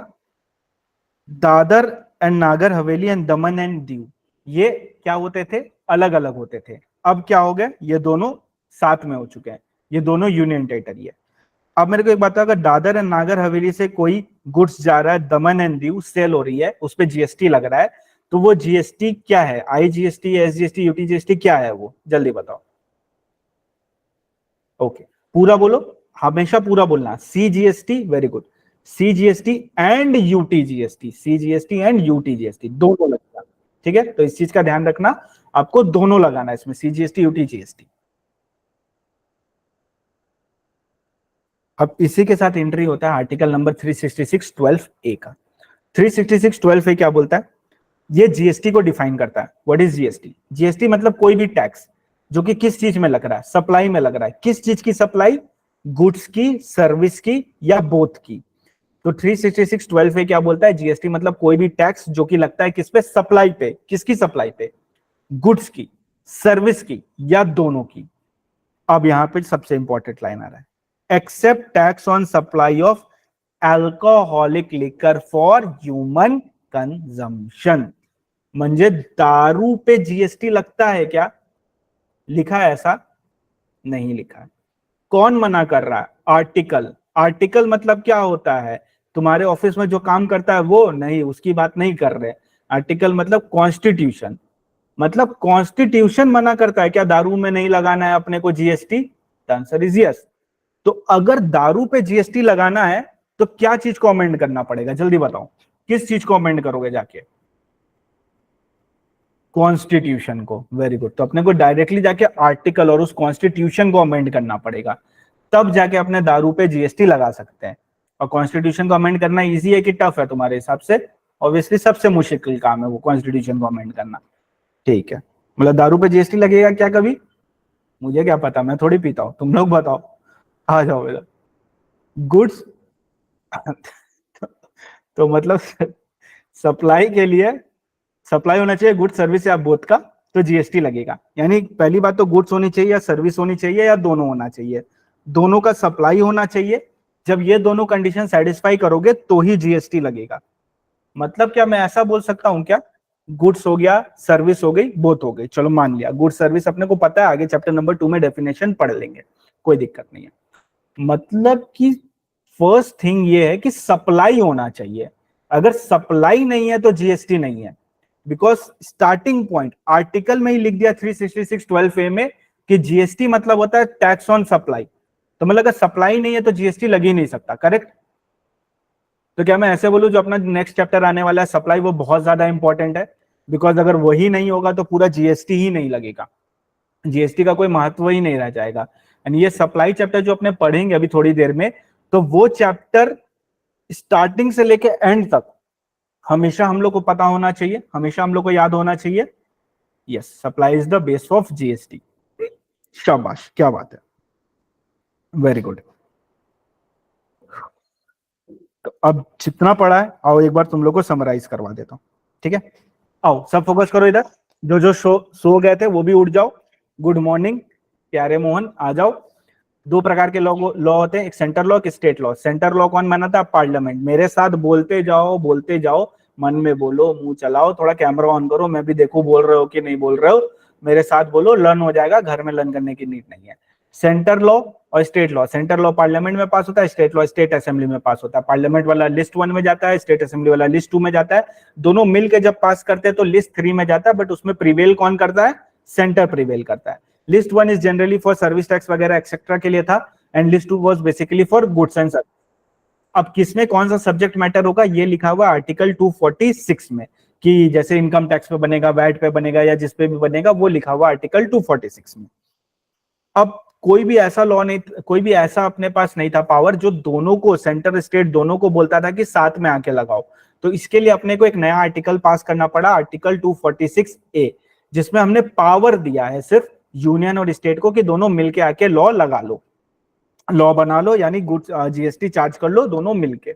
Dadar and Nagar Haveli and Daman and Diu, ये क्या होते थे? अलग अलग होते थे। अब क्या हो गया, ये दोनों साथ में हो चुके हैं, ये दोनों यूनियन टेरिटरी है। अब मेरे को एक बात, अगर दादर एंड नागर हवेली से कोई गुड्स जा रहा है, दमन एंड दीव सेल हो रही है, उस पर जीएसटी लग रहा है, तो वो जीएसटी क्या है? आईजीएसटी, एसजीएसटी, यूटीजीएसटी क्या है वो? जल्दी बताओ। ओके पूरा बोलो, हमेशा पूरा बोलना। CGST, very good. CGST and UTGST, CGST and UTGST दोनों लगता है, ठीक है? तो इस चीज का ध्यान रखना, आपको दोनों लगाना है इसमें, सीजीएसटी यूटीजीएसटी। अब इसी के साथ एंट्री होता है आर्टिकल नंबर 366(12)(a) का। 366(12)(a) क्या बोलता है? ये जीएसटी को डिफाइन करता है। What is GST? जीएसटी मतलब कोई भी टैक्स जो कि किस चीज में लग रहा है? सप्लाई में लग रहा है। किस चीज की सप्लाई? गुड्स की, सर्विस की, या बोथ की। तो 366(12)(a) क्या बोलता है? जीएसटी मतलब कोई भी टैक्स जो कि लगता है किस पे? सप्लाई पे। किसकी सप्लाई पे? गुड्स की, सर्विस की, या दोनों की। अब यहां पे सबसे इंपॉर्टेंट लाइन आ रहा है, except tax on supply of alcoholic liquor for human consumption. म्हणजे दारू पे जीएसटी लगता है क्या? लिखा है ऐसा? नहीं लिखा है। कौन मना कर रहा है? आर्टिकल। आर्टिकल मतलब क्या होता है? तुम्हारे ऑफिस में जो काम करता है वो नहीं, उसकी बात नहीं कर रहे। आर्टिकल मतलब कॉन्स्टिट्यूशन, मतलब कॉन्स्टिट्यूशन मना करता है क्या दारू में नहीं लगाना है अपने को GST? The answer is yes. तो अगर दारू पे जीएसटी लगाना है तो क्या चीज को अमेंड करना पड़ेगा? जल्दी बताओ, किस चीज को अमेंड करोगे जाके? कॉन्स्टिट्यूशन को। Very good. तो अपने को डायरेक्टली जाके आर्टिकल और उस कॉन्स्टिट्यूशन को अमेंड करना पड़ेगा, तब जाके अपने दारू पे जीएसटी लगा सकते हैं। और कॉन्स्टिट्यूशन को अमेंड करना इजी है कि टफ है तुम्हारे हिसाब से? ऑब्वियसली सबसे मुश्किल काम है वो कॉन्स्टिट्यूशन को अमेंड करना, ठीक है? मतलब दारू पे जीएसटी लगेगा क्या कभी? मुझे क्या पता, मैं थोड़ी पीता हूं, तुम लोग बताओ। आ जाओ बेटा। गुड्स तो मतलब सप्लाई के लिए सप्लाई होना चाहिए, गुड्स सर्विस या बोथ का, तो जीएसटी लगेगा। यानी पहली बात तो गुड्स होनी चाहिए या सर्विस होनी चाहिए या दोनों होना चाहिए, दोनों का सप्लाई होना चाहिए। जब ये दोनों कंडीशन सेटिस्फाई करोगे तो ही जीएसटी लगेगा। मतलब क्या मैं ऐसा बोल सकता हूं क्या? गुड्स हो गया, सर्विस हो गई, बोथ हो गई, चलो मान लिया। गुड्स सर्विस अपने को पता है, आगे चैप्टर नंबर 2 में डेफिनेशन पढ़ लेंगे, कोई दिक्कत नहीं है। मतलब कि फर्स्ट थिंग ये है कि सप्लाई होना चाहिए। अगर सप्लाई नहीं है तो जीएसटी नहीं है, बिकॉज स्टार्टिंग पॉइंट आर्टिकल में ही लिख दिया 366(12)(a) में कि जीएसटी मतलब होता है टैक्स ऑन सप्लाई। तो मतलब अगर सप्लाई नहीं है तो जीएसटी लग ही नहीं सकता, करेक्ट? तो क्या मैं ऐसे बोलूं जो अपना नेक्स्ट चैप्टर आने वाला है सप्लाई, वो बहुत ज्यादा इंपॉर्टेंट है, बिकॉज अगर वही नहीं होगा तो पूरा जीएसटी ही नहीं लगेगा, जीएसटी का कोई महत्व ही नहीं रह जाएगा। एंड ये सप्लाई चैप्टर जो अपने पढ़ेंगे अभी थोड़ी देर में, तो वो चैप्टर स्टार्टिंग से लेके एंड तक हमेशा हम लोग को पता होना चाहिए, हमेशा हम लोग को याद होना चाहिए। Yes, supply is the base of GST. शाबाश, क्या बात है, वेरी गुड। तो अब जितना पढ़ा है आओ एक बार तुम लोग को समराइज करवा देता हूं, ठीक है? आओ सब फोकस करो इधर, जो जो सो गए थे वो भी उठ जाओ। गुड मॉर्निंग प्यारे मोहन, आ जाओ। दो प्रकार के लॉ होते हैं, एक सेंटर लॉ, एक स्टेट लॉ। सेंटर लॉ कौन बनाता है? पार्लियामेंट। मेरे साथ बोलते जाओ, मन में बोलो, मुंह चलाओ, थोड़ा कैमरा ऑन करो, मैं भी देखो बोल रहे हो कि नहीं बोल रहे हो। मेरे साथ बोलो, लर्न हो जाएगा, घर में लर्न करने की नीड नहीं है। सेंटर लॉ और state law. Centre law parliament में पास होता है, स्टेट लॉ स्टेट असेंबली में पास होता है। पार्लियामेंट वाला लिस्ट 1 में जाता है, स्टेट असेंबली वाला लिस्ट 2 में जाता है। दोनों मिलकर जब पास करते हैं तो लिस्ट 3 में जाता है, बट उसमें प्रिवेल कौन करता है? सेंटर प्रिवेल करता है। List 1 is generally for service tax वगैरह एक्सेट्रा के लिए था, and list 2 was basically for goods and service. अब किसमें कौन सा सब्जेक्ट मैटर होगा ये लिखा हुआ आर्टिकल 246 में, कि जैसे इनकम टैक्स पे बनेगा, वैट पे बनेगा, या जिस पे भी बनेगा वो लिखा हुआ आर्टिकल 246 में। अब कोई भी ऐसा लॉ नहीं, कोई भी ऐसा अपने पास नहीं था पावर जो दोनों को, सेंटर स्टेट दोनों को बोलता था कि साथ में आके लगाओ। तो इसके लिए अपने को एक नया आर्टिकल पास करना पड़ा, आर्टिकल 246A, जिसमें हमने पावर दिया है सिर्फ यूनियन और स्टेट को कि दोनों मिलके आके लॉ लगा लो, लॉ बना लो, यानी गुड्स जीएसटी चार्ज कर लो दोनों मिलके।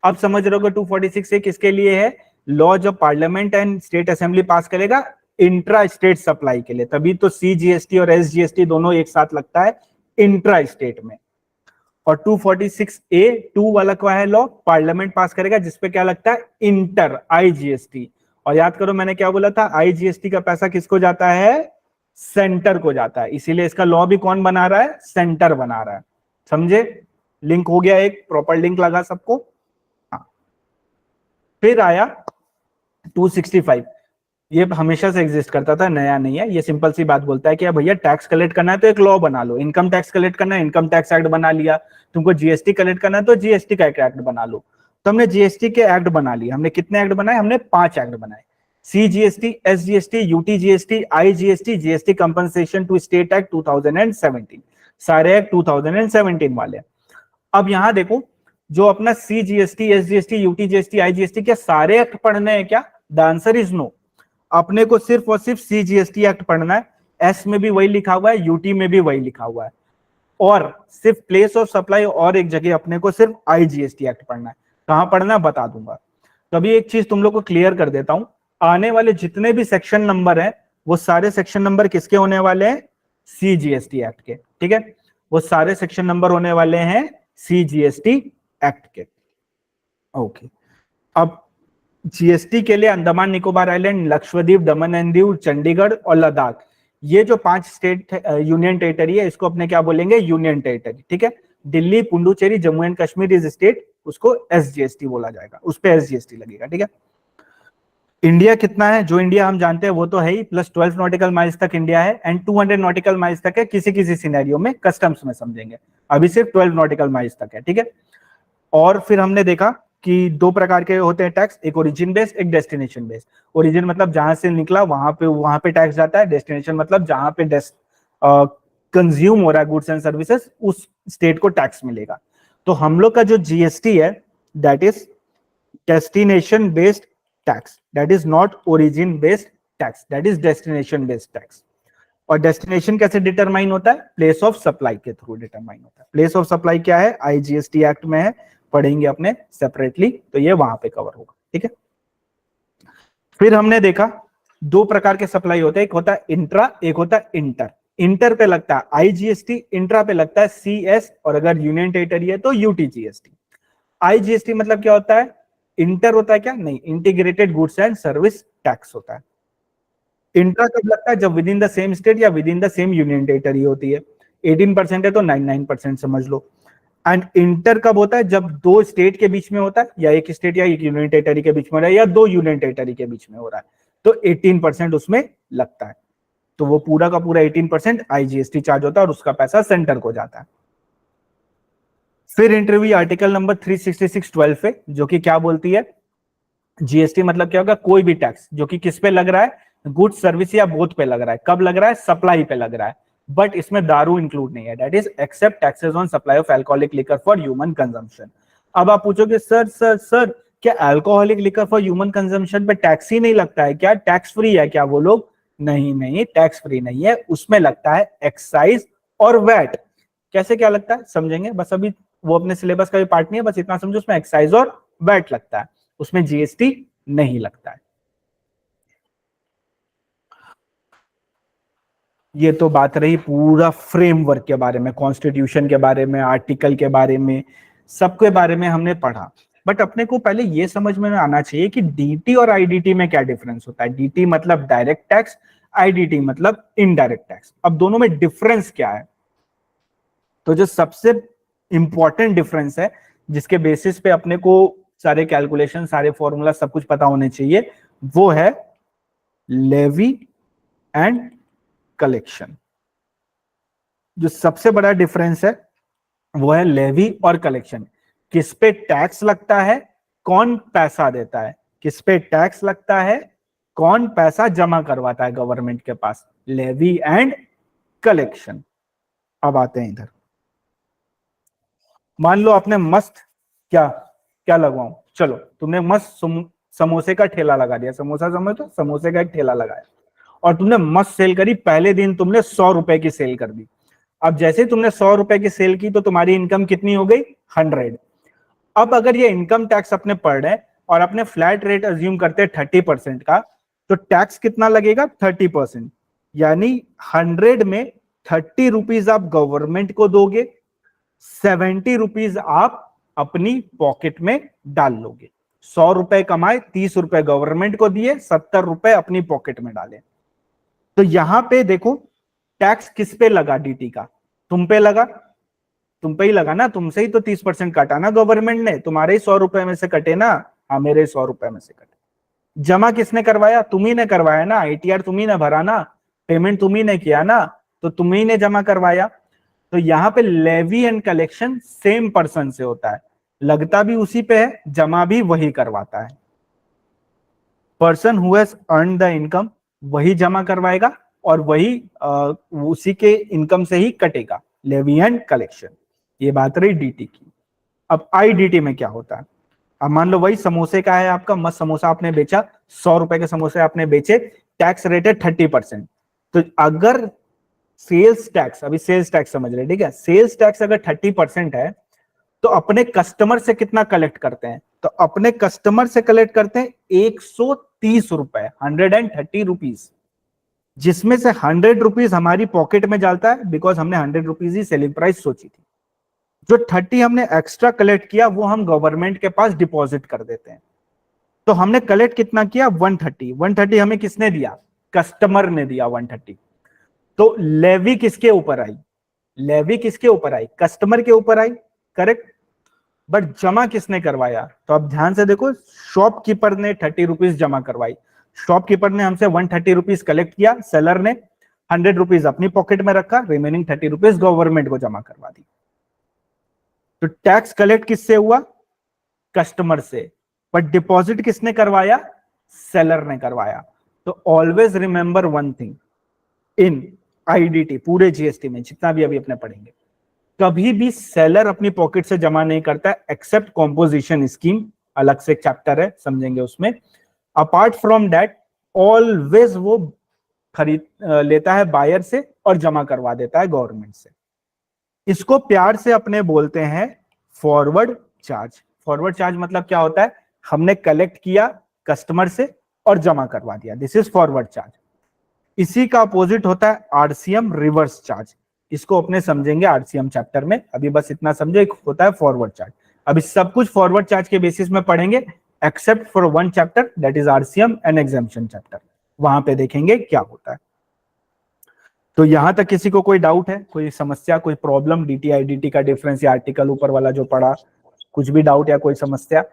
अब समझ रहे हो 246A किसके लिए है? लॉ जब पार्लियामेंट एंड स्टेट असेंबली पास करेगा इंट्रा स्टेट सप्लाई के लिए, तभी तो CGST और SGST दोनों एक साथ लगता है इंट्रा स्टेट में। और 246A2 वाला क्या है? लॉ पार्लियामेंट पास करेगा जिसपे क्या लगता है? Inter, IGST। और याद करो मैंने क्या बोला था, IGST का पैसा किसको जाता है? सेंटर को जाता है। इसीलिए इसका लॉ भी कौन बना रहा है? सेंटर बना रहा है। समझे? लिंक हो गया, एक प्रॉपर लिंक लगा सबको। हाँ। फिर आया 265, ये हमेशा से एग्जिस्ट करता था, नया नहीं है। ये सिंपल सी बात बोलता है कि भैया टैक्स कलेक्ट करना है तो एक लॉ बना लो, इनकम टैक्स कलेक्ट करना है इनकम टैक्स एक्ट बना लिया, तुमको जीएसटी कलेक्ट करना है तो जीएसटी का एक एक्ट बना लो। तो हमने जीएसटी के एक्ट बना लिए। हमने कितने एक्ट बनाए? हमने 5 एक्ट बनाए। CGST, SGST, UTGST, IGST, GST compensation to state act 2017, सारे एक्ट 2017 वाले। अब यहां देखो, जो अपना CGST, SGST, UTGST, IGST के सारे एक्ट पढ़ने हैं क्या? The answer is no. अपने को सिर्फ और सिर्फ CGST एक्ट पढ़ना है। एस में भी वही लिखा हुआ है, यूटी में भी वही लिखा हुआ है। और सिर्फ प्लेस ऑफ सप्लाई और एक जगह अपने को सिर्फ IGST एक्ट पढ़ना है। कहां पढ़ना है बता दूंगा। तो अभी एक चीज तुम लोग को क्लियर कर देता हूं, आने वाले जितने भी सेक्शन नंबर हैं वो सारे सेक्शन नंबर किसके होने वाले हैं? CGST एक्ट के। ठीक है, वो सारे सेक्शन नंबर होने वाले हैं CGST एक्ट के। ओके, अब जीएसटी के लिए Andaman Nicobar island, Lakshadweep, Daman and Diu, Chandigarh और लद्दाख, ये जो 5 स्टेट यूनियन टेरिटरी है, इसको अपने क्या बोलेंगे? Union territory. ठीक है, Delhi, Puducherry, Jammu and Kashmir is state, उसको SGST बोला जाएगा, उस पे SGST लगेगा। ठीक है, इंडिया कितना है? जो इंडिया हम जानते हैं वो तो है ही, प्लस 12 नॉटिकल माइल्स तक इंडिया है, एंड 200 नॉटिकल माइल्स तक है किसी किसी सिनेरियो में, कस्टम्स में समझेंगे। अभी सिर्फ 12 नॉटिकल माइल्स तक है। ठीक है, और फिर हमने देखा कि 2 प्रकार के होते हैं टैक्स, एक ओरिजिन बेस्ड, एक डेस्टिनेशन बेस्ड। ओरिजिन मतलब जहां से निकला वहां पे टैक्स जाता है। डेस्टिनेशन मतलब जहां पे कंज्यूम हो रहा है गुड्स एंड सर्विसेज, उस स्टेट को टैक्स मिलेगा। तो हम लोग का जो जीएसटी है that is destination based tax, that is not origin based tax, that is destination based tax. और डेस्टिनेशन कैसे डिटरमाइन होता है? प्लेस ऑफ सप्लाई के थ्रू डिटरमाइन होता है। प्लेस ऑफ सप्लाई क्या है? IGST एक्ट में है, पढ़ेंगे अपने सेपरेटली, तो ये वहां पे कवर होगा। ठीक है, फिर हमने देखा 2 प्रकार के सप्लाई होते हैं, एक होता है इंट्रा, एक होता है इंटर। इंटर पे लगता है IGST, इंट्रा पे लगता है CS, और अगर यूनियन टेरिटरी है तो UTGST। IGST मतलब क्या होता है? इंटर होता है क्या? नहीं, integrated goods and service tax होता है। इंट्रा कब लगता है? जब within the same state या within the same union territory होती है। 18% है तो 99% समझ लो। एंड इंटर कब होता है? जब 2 स्टेट के बीच में होता है, या एक स्टेट या एक यूनियन टेरिटरी के बीच में हो रहा है, या 2 यूनियन टेरिटरी के बीच में हो रहा है, तो 18% उसमें लगता है। तो वो पूरा का पूरा 18% IGST चार्ज होता है और उसका पैसा सेंटर को जाता है। फिर इंटरव्यू आर्टिकल नंबर 366(12) पे, जो कि क्या बोलती है? जीएसटी मतलब क्या होगा? कोई भी टैक्स जो कि किस पे लग रहा है? गुड सर्विस या बोथ पे लग रहा है। कब लग रहा है? सप्लाई पे लग रहा है, बट इसमें दारू इंक्लूड नहीं है। That is except taxes on supply of alcoholic liquor for human consumption. अब आप पूछोगे सर सर सर क्या alcoholic liquor for human consumption पे टैक्स ही नहीं लगता है क्या? टैक्स फ्री है क्या वो लोग? नहीं नहीं, टैक्स फ्री नहीं है, उसमें लगता है एक्साइज और वैट। कैसे क्या लगता है समझेंगे, बस अभी वो अपने सिलेबस का भी पार्ट नहीं है, बस इतना समझो, उसमें एक्साइज और वैट लगता है, उसमें जीएसटी नहीं लगता है। ये तो बात रही पूरा फ्रेमवर्क के बारे में, कॉन्स्टिट्यूशन के बारे में, आर्टिकल के बारे में, सबके बारे में हमने पढ़ा। बट अपने को पहले ये समझ में आना चाहिए कि डीटी और आईडीटी में क्या डिफरेंस होता है। डीटी मतलब डायरेक्ट टैक्स, आईडीटी मतलब इनडायरेक्ट टैक्स। अब दोनों में डिफरेंस क्या है? तो जो सबसे इंपॉर्टेंट डिफरेंस है, जिसके बेसिस पे अपने को सारे कैलकुलेशन, सारे फॉर्मूला, सब कुछ पता होने चाहिए, वो है लेवी एंड कलेक्शन। जो सबसे बड़ा डिफरेंस है वो है लेवी और कलेक्शन। किस पे टैक्स लगता है, कौन पैसा देता है? किस पे टैक्स लगता है, कौन पैसा जमा करवाता है गवर्नमेंट के पास? Levy and collection. अब आते हैं इधर, मान लो आपने मस्त क्या क्या लगवाऊं, चलो तुमने मस्त समोसे का ठेला लगा दिया, समोसा समझ तो, समोसे का एक ठेला लगाया और तुमने मस्त सेल करी, पहले दिन तुमने 100 रुपए की सेल कर दी। अब जैसे ही तुमने 100 रुपए की सेल की तो तुम्हारी इनकम कितनी हो गई, 100। अब अगर ये इनकम टैक्स अपने पढ़ रहे हैं और अपने फ्लैट रेट अज्यूम करते हैं 30% का, तो टैक्स कितना लगेगा, 30%। यानी 100 में 30 रुपीज आप गवर्नमेंट को दोगे, 70 रुपीज आप अपनी पॉकेट में डाल लोगे। 100 रुपए कमाए, 30 रुपए गवर्नमेंट को दिए, 70 रुपए अपनी पॉकेट में डाले। तो यहां पे देखो टैक्स किस पे लगा, डीटी का तुम पे लगा, तुम पे ही लगा ना, तुमसे ही तो 30% काटा ना गवर्नमेंट ने, तुम्हारे ही 100 रुपए में से कटे ना, हाँ मेरे 100 रुपए में से कटे। जमा किसने करवाया, तुम ही ने करवाया ना, आईटीआर तुम ही ने भरा ना, पेमेंट तुम ही ने किया ना, तो तुम ही ने जमा करवाया। तो यहाँ पे levy and collection same person से होता है, लगता भी उसी पे है, जमा भी वही करवाता है। Person who has earn the income वही जमा करवाएगा और वही उसी के इनकम से ही कटेगा, लेवी एंड कलेक्शन। ये बात रही डीटी की। अब आईडीटी में क्या होता है, अब मान लो वही समोसे का है आपका, मस्त समोसा आपने बेचा, 100 रुपए के समोसे आपने बेचे, टैक्स रेट है 30%। तो अगर सेल्स टैक्स, अभी सेल्स टैक्स समझ रहे, ठीक है, सेल्स टैक्स अगर 30% है तो अपने कस्टमर से कितना कलेक्ट करते हैं, तो अपने कस्टमर से कलेक्ट करते हैं 130 रुपए, 130 रुपीज, जिसमें से 100 रुपीज हमारी पॉकेट में जाता है, बिकॉज हमने 100 रुपीज ही सेलिंग प्राइस सोची थी। जो 30 हमने एक्स्ट्रा कलेक्ट किया वो हम गवर्नमेंट के पास डिपॉजिट कर देते हैं। तो हमने कलेक्ट कितना किया, 130। 130 हमें किसने दिया, कस्टमर ने दिया 130। तो लेवी किसके ऊपर आई, लेवी किसके ऊपर आई, कस्टमर के ऊपर आई, करेक्ट। बट जमा किसने करवाया, तो अब ध्यान से देखो, शॉपकीपर ने 30 रुपीज जमा करवाई, शॉपकीपर ने हमसे 130 रुपीज कलेक्ट किया, सेलर ने 100 रुपीज अपनी पॉकेट में रखा, रिमेनिंग 30 रुपीज गवर्नमेंट को जमा करवा दी। तो टैक्स कलेक्ट किससे हुआ, कस्टमर से, बट डिपॉजिट किसने करवाया, सेलर ने करवाया। तो ऑलवेज रिमेंबर वन थिंग, इन आईडीटी पूरे जीएसटी में जितना भी अभी अपने पढ़ेंगे, कभी भी सेलर अपनी पॉकेट से जमा नहीं करता है, एक्सेप्ट कॉम्पोजिशन स्कीम, अलग से एक चैप्टर है समझेंगे उसमें। अपार्ट फ्रॉम दैट ऑलवेज वो खरीद लेता है बायर से और जमा करवा देता है गवर्नमेंट से। इसको प्यार से अपने बोलते हैं फॉरवर्ड चार्ज। फॉरवर्ड चार्ज मतलब क्या होता है, हमने कलेक्ट किया कस्टमर से और जमा करवा दिया, दिस इज फॉरवर्ड चार्ज। इसी का अपोजिट होता है आरसीएम, रिवर्स चार्ज। इसको अपने समझेंगे आरसीएम चैप्टर में, अभी बस इतना समझो, एक होता है फॉरवर्ड चार्ज। अभी सब कुछ फॉरवर्ड चार्ज के बेसिस में पढ़ेंगे, except for one chapter, that is RCM and exemption chapter, वहां पे देखेंगे क्या होता है। तो यहां तक किसी को कोई डाउट है, कोई समस्या, कोई प्रॉब्लम, डीटीआई डीटी का डिफरेंस या आर्टिकल ऊपर वाला जो पढ़ा, कुछ भी डाउट या कोई समस्या?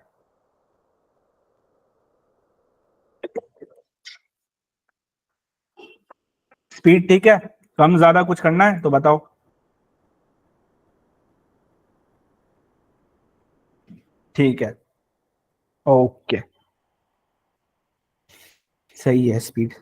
स्पीड ठीक है, कम ज्यादा कुछ करना है तो बताओ। ठीक है, ओके, सही है स्पीड।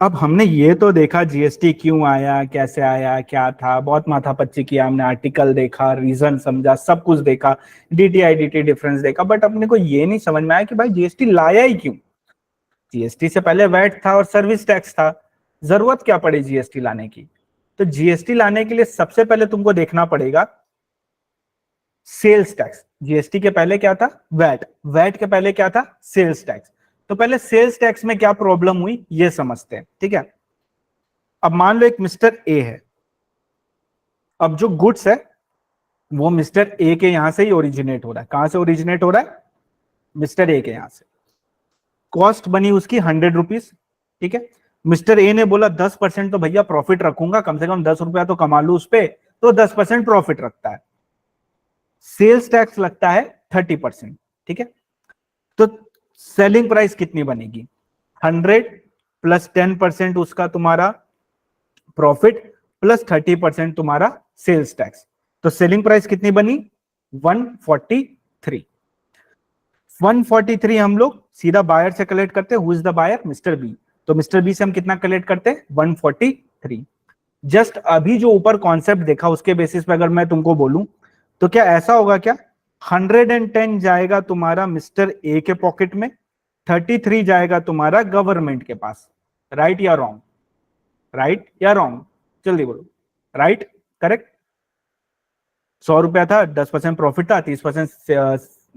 अब हमने ये तो देखा जीएसटी क्यों आया, कैसे आया, क्या था, बहुत माथापच्ची किया हमने, आर्टिकल देखा, रीजन समझा, सब कुछ देखा, डीटीआई डीटी डिफरेंस देखा, बट अपने को ये नहीं समझ में आया कि भाई जीएसटी लाया ही क्यों। जीएसटी से पहले वैट था और सर्विस टैक्स था, जरूरत क्या पड़ी जीएसटी लाने की। तो जीएसटी लाने के लिए सबसे पहले तुमको देखना पड़ेगा सेल्स टैक्स। जीएसटी के पहले क्या था, वैट, वैट के पहले क्या था, सेल्स टैक्स। तो पहले सेल्स टैक्स में क्या प्रॉब्लम हुई ये समझते हैं, ठीक है। अब मान लो एक मिस्टर ए है, अब जो गुड्स है वो मिस्टर ए के यहां से ही ओरिजिनेट हो रहा है। कहां से ओरिजिनेट हो रहा है, मिस्टर ए के यहां से। कॉस्ट बनी उसकी 100 रुपीज, ठीक है। मिस्टर ए ने बोला 10% तो भैया प्रॉफिट रखूंगा, कम से कम 10 रुपया तो कमा लू उस पे, तो 10% प्रॉफिट रखता है। सेल्स टैक्स लगता है 30%, ठीक है। तो सेलिंग प्राइस कितनी बनेगी, 100 प्लस 10% उसका तुम्हारा प्रॉफिट प्लस 30% तुम्हारा सेल्स टैक्स। तो सेलिंग प्राइस कितनी बनी, 143। 143 हम लोग सीधा बायर से कलेक्ट करते हैं, who is the buyer, mister B. तो मिस्टर बी से हम कितना कलेक्ट करते हैं, 143। जस्ट अभी जो ऊपर कॉन्सेप्ट देखा उसके बेसिस पे अगर मैं तुमको बोलूं तो क्या ऐसा होगा क्या, 110 जाएगा तुम्हारा मिस्टर ए के पॉकेट में, 33 जाएगा तुम्हारा गवर्नमेंट के पास, राइट या रॉन्ग? राइट या रॉन्ग, जल्दी बोलो, राइट, करेक्ट। 100 रुपया था, 10% प्रॉफिट था, 30%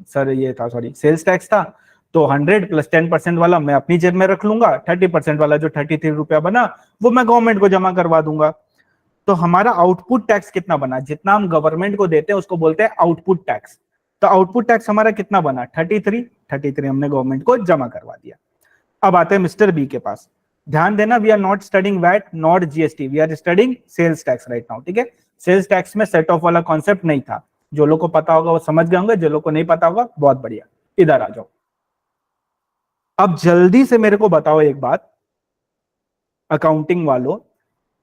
सर ये था, सॉरी सेल्स टैक्स था, तो 100 प्लस 10% वाला मैं अपनी जेब में रख लूंगा, 30% वाला जो 33 रुपया बना वो मैं गवर्नमेंट को जमा करवा दूंगा। तो हमारा आउटपुट टैक्स कितना बना, जितना हम गवर्नमेंट को देते हैं उसको बोलते हैं आउटपुट टैक्स। तो आउटपुट टैक्स हमारा कितना बना, 33 हमने गवर्नमेंट को जमा करवा दिया। अब आते हैं मिस्टर बी के पास। ध्यान देना, we are not studying VAT not GST, we are studying sales tax right now, ठीक है। सेल्स टैक्स में सेट ऑफ वाला कॉन्सेप्ट नहीं था, जो लोग को पता होगा वो समझ गए होंगे, जो लोग को नहीं पता होगा बहुत बढ़िया, इधर आ जाओ। अब जल्दी से मेरे को बताओ एक बात अकाउंटिंग वालों,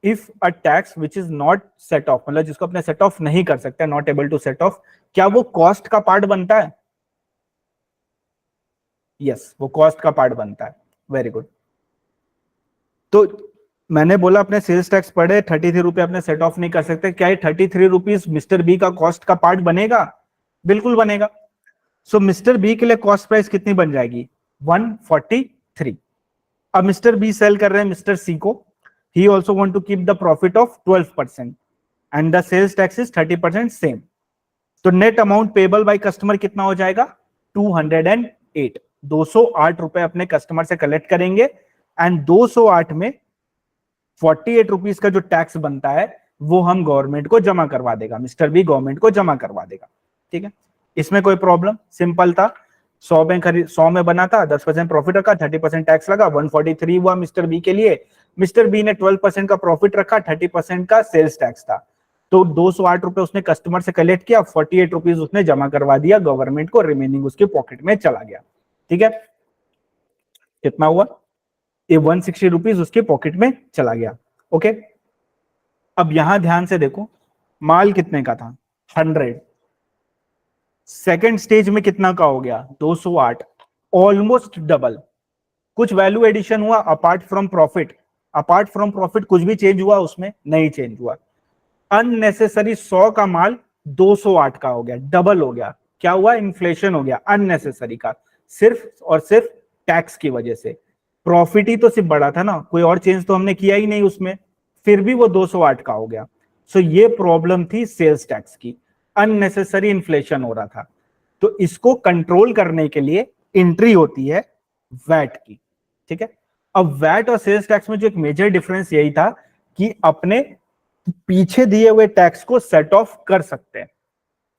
if a tax which is not set off, मतलब जिसको अपने सेट ऑफ नहीं कर सकते, not able to set off, क्या वो कॉस्ट का पार्ट बनता है? यस, वो कॉस्ट का पार्ट बनता है, वेरी गुड। तो मैंने बोला अपने सेल्स टैक्स पड़े 33 रुपए अपने सेट ऑफ नहीं कर सकते, क्या ये 33 रुपीज मिस्टर बी का कॉस्ट का पार्ट बनेगा? बिल्कुल बनेगा। सो मिस्टर बी के लिए कॉस्ट प्राइस कितनी बन जाएगी, 143। अब मिस्टर बी सेल कर रहे हैं मिस्टर सी को, he also want to keep the profit of 12% and the sales tax is 30% same. तो net amount payable by customer कितना हो जाएगा, 208, 208 रुपए अपने कस्टमर से कलेक्ट करेंगे एंड 208 में 48 रुपीज का जो टैक्स बनता है वो हम गवर्नमेंट को जमा करवा देगा, मिस्टर बी गवर्नमेंट को जमा करवा देगा, ठीक है। इसमें कोई प्रॉब्लम, सिंपल था। 100 में बना था, 10% प्रॉफिट रखा, 30% टैक्स लगा, 143 हुआ मिस्टर बी के लिए। मिस्टर बी ने 12% का प्रॉफिट रखा, 30% का सेल्स टैक्स था, तो 208 रुपए उसने कस्टमर से कलेक्ट किया, 48 रुपीज उसने जमा करवा दिया गवर्नमेंट को, रिमेनिंग उसके पॉकेट में चला गया, ठीक है। कितना हुआ, ये 160 रुपीज उसके पॉकेट में चला गया, ओके। अब यहां ध्यान से देखो, माल कितने का था, 100, सेकेंड स्टेज में कितना का हो गया, 208, ऑलमोस्ट डबल। कुछ वैल्यू एडिशन हुआ apart from profit? Apart from profit कुछ भी चेंज हुआ उसमें? नहीं चेंज हुआ। अननेसेसरी 100 का माल 208 का हो गया, डबल हो गया। क्या हुआ, इन्फ्लेशन हो गया अननेसेसरी का, सिर्फ और सिर्फ टैक्स की वजह से। प्रॉफिट ही तो सिर्फ बढ़ा था ना, कोई और चेंज तो हमने किया ही नहीं उसमें, फिर भी वो 208 का हो गया। सो ये प्रॉब्लम थी सेल्स टैक्स की, अननेसेसरी इन्फ्लेशन हो रहा था। तो इसको कंट्रोल करने के लिए एंट्री होती है वैट की, ठीक है। अब वैट और सेल्स टैक्स में जो एक मेजर डिफरेंस यही था कि अपने पीछे दिए हुए टैक्स को सेट ऑफ कर सकते हैं।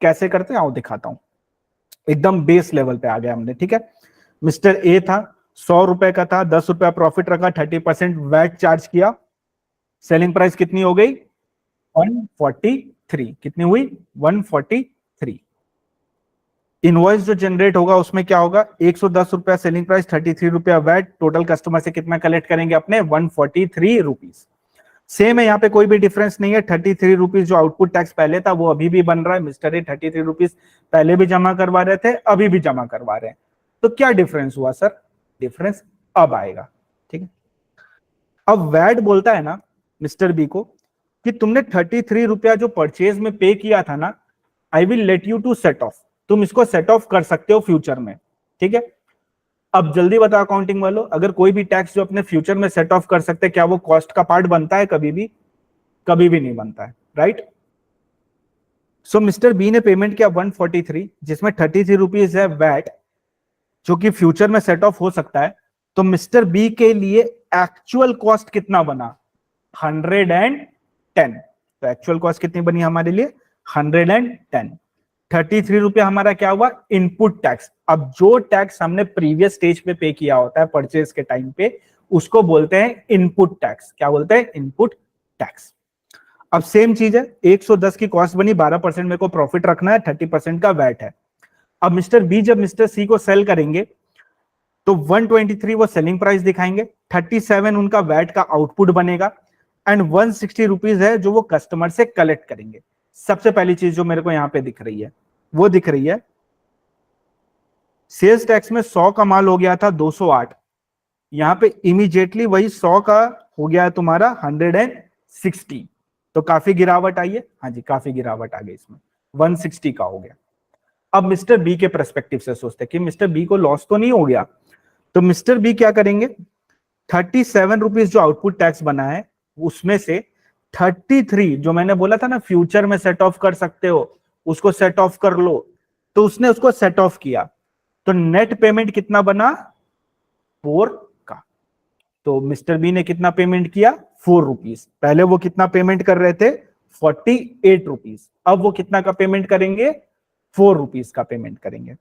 कैसे करते हैं आओ दिखाता हूं, एकदम बेस लेवल पे आ गया हमने, ठीक है। मिस्टर ए था, 100 रुपए का था, 10 रुपया प्रॉफिट रखा, 30% वैट चार्ज किया, सेलिंग प्राइस कितनी हो गई, 143। कितनी हुई, 143। इनवॉइस जो जनरेट होगा उसमें क्या होगा, 110 रुपया सेलिंग प्राइस, 33 रुपया वैट, टोटल कस्टमर से कितना कलेक्ट करेंगे अपने, 143 रुपीज। सेम है, यहाँ पे कोई भी डिफरेंस नहीं है। 33 रुपीज जो आउटपुट टैक्स पहले था वो अभी भी बन रहा है। मिस्टर ए 33 रुपीज पहले भी जमा करवा रहे थे, अभी भी जमा करवा रहे हैं। तो क्या डिफरेंस हुआ सर, डिफरेंस अब आएगा, ठीक है। अब वैट बोलता है ना मिस्टर बी को कि तुमने 33 रुपया जो परचेज में पे किया था ना, I will let you to set off, तुम इसको सेट ऑफ कर सकते हो फ्यूचर में, ठीक है। अब जल्दी बताओ अकाउंटिंग वालों, अगर कोई भी टैक्स जो अपने फ्यूचर में सेट ऑफ कर सकते हैं, क्या वो कॉस्ट का पार्ट बनता है कभी भी? कभी भी नहीं बनता है, राइट। सो मिस्टर बी ने पेमेंट किया 143, जिसमें 33 रुपीज है वैट, जो कि फ्यूचर में सेट ऑफ हो सकता है। तो मिस्टर बी के लिए एक्चुअल कॉस्ट कितना बना, 110। तो एक्चुअल कॉस्ट कितनी बनी हमारे लिए, 110। 33 रुपया हमारा क्या हुआ, इनपुट टैक्स। अब जो टैक्स हमने प्रीवियस स्टेज पे किया होता है परचेज के टाइम पे, उसको बोलते हैं इनपुट टैक्स। क्या बोलते हैं, इनपुट टैक्स। अब सेम चीज है, 110 की कॉस्ट बनी, 12% मेरे को प्रॉफिट रखना है, 30% का वैट है। अब मिस्टर बी जब मिस्टर सी को सेल करेंगे तो 123 वो सेलिंग प्राइस दिखाएंगे, 37 उनका वैट का आउटपुट बनेगा एंड 160 रुपीज है जो वो कस्टमर से कलेक्ट करेंगे। सबसे पहली चीज जो मेरे को यहां पे दिख रही है वो दिख रही है, सेल्स टैक्स में 100 का माल हो गया था 208, यहां पे इमीडिएटली वही 100 का हो गया है तुम्हारा 160। तो काफी गिरावट आई है, हाँ जी काफी गिरावट आ गई इसमें, 160 का हो गया। अब मिस्टर बी के पर्सपेक्टिव से सोचते हैं कि मिस्टर बी को लॉस तो नहीं हो गया, तो मिस्टर बी क्या करेंगे, 37 रुपीज जो आउटपुट टैक्स बना है उसमें से 33 जो मैंने बोला था ना फ्यूचर में सेट ऑफ कर सकते हो, उसको सेट ऑफ कर लो, तो उसने उसको सेट ऑफ किया, तो नेट पेमेंट कितना बना 4 का। तो मिस्टर बी ने कितना पेमेंट किया 4 रुपीज, पहले वो कितना पेमेंट कर रहे थे 48 रुपीज, अब वो कितना का पेमेंट करेंगे 4 रुपीज का पेमेंट करेंगे।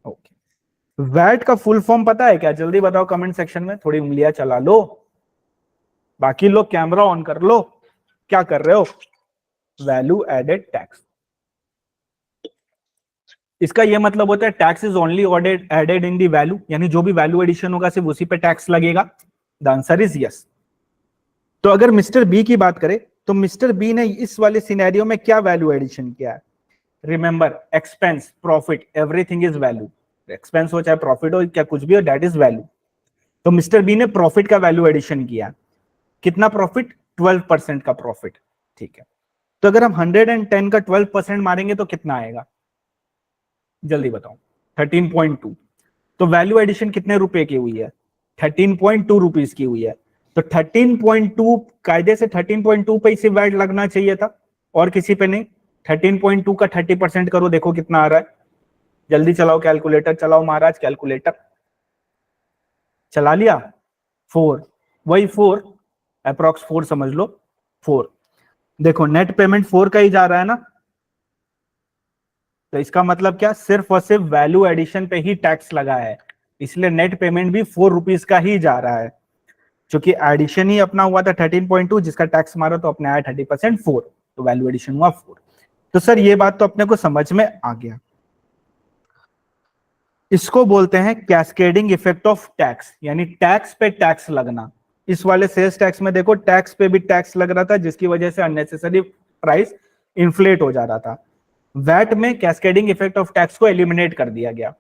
ओके, वैट का फुल फॉर्म पता है क्या, जल्दी बताओ कमेंट सेक्शन में, थोड़ी उंगलियां चला लो, बाकी लोग कैमरा ऑन कर लो, क्या कर रहे हो, वैल्यू एडेड टैक्स। इसका यह मतलब होता है tax is only added in the value, यानी जो भी वैल्यू एडिशन होगा सिर्फ उसी पे टैक्स लगेगा। The answer is yes. तो अगर मिस्टर बी की बात करें तो मिस्टर बी ने इस वाले सिनेरियो में क्या वैल्यू एडिशन किया है, remember expense profit everything is value, expense हो चाहे प्रॉफिट हो क्या कुछ भी हो दैट इज वैल्यू। तो मिस्टर बी ने प्रॉफिट का वैल्यू एडिशन किया, कितना प्रॉफिट 12% का प्रॉफिट, ठीक है। तो अगर हम 110 का 12% मारेंगे तो कितना आएगा, जल्दी बताओ 13.2। तो वैल्यू एडिशन कितने रुपए की हुई है 13.2 रुपीज की हुई है, तो 13.2 कायदे से 13.2 पे इसी वैट लगना चाहिए था और किसी पे नहीं। 13.2 का 30% करो, देखो कितना आ रहा है, जल्दी चलाओ कैलकुलेटर, चलाओ महाराज कैलकुलेटर, चला लिया 4, वही 4 अप्रॉक्स 4 समझ लो 4। देखो नेट पेमेंट 4 का ही जा रहा है ना, तो इसका मतलब क्या, सिर्फ और सिर्फ वैल्यू एडिशन पे ही टैक्स लगा है, इसलिए नेट पेमेंट भी 4 रुपीज का ही जा रहा है, क्योंकि एडिशन ही अपना हुआ था 13.2 जिसका टैक्स मारा तो अपने आया 30% 4, तो वैल्यू एडिशन हुआ 4। तो सर ये बात तो अपने को समझ में आ गया, इसको बोलते हैं कैस्केडिंग इफेक्ट ऑफ टैक्स, यानी टैक्स पे टैक्स लगना। इस वाले सेल्स टैक्स में देखो टैक्स पे भी टैक्स लग रहा था जिसकी वजह से अननेसेसरी प्राइस इन्फ्लेट हो जा रहा था। वैट में कैस्केडिंग इफेक्ट ऑफ टैक्स को एलिमिनेट कर दिया गया।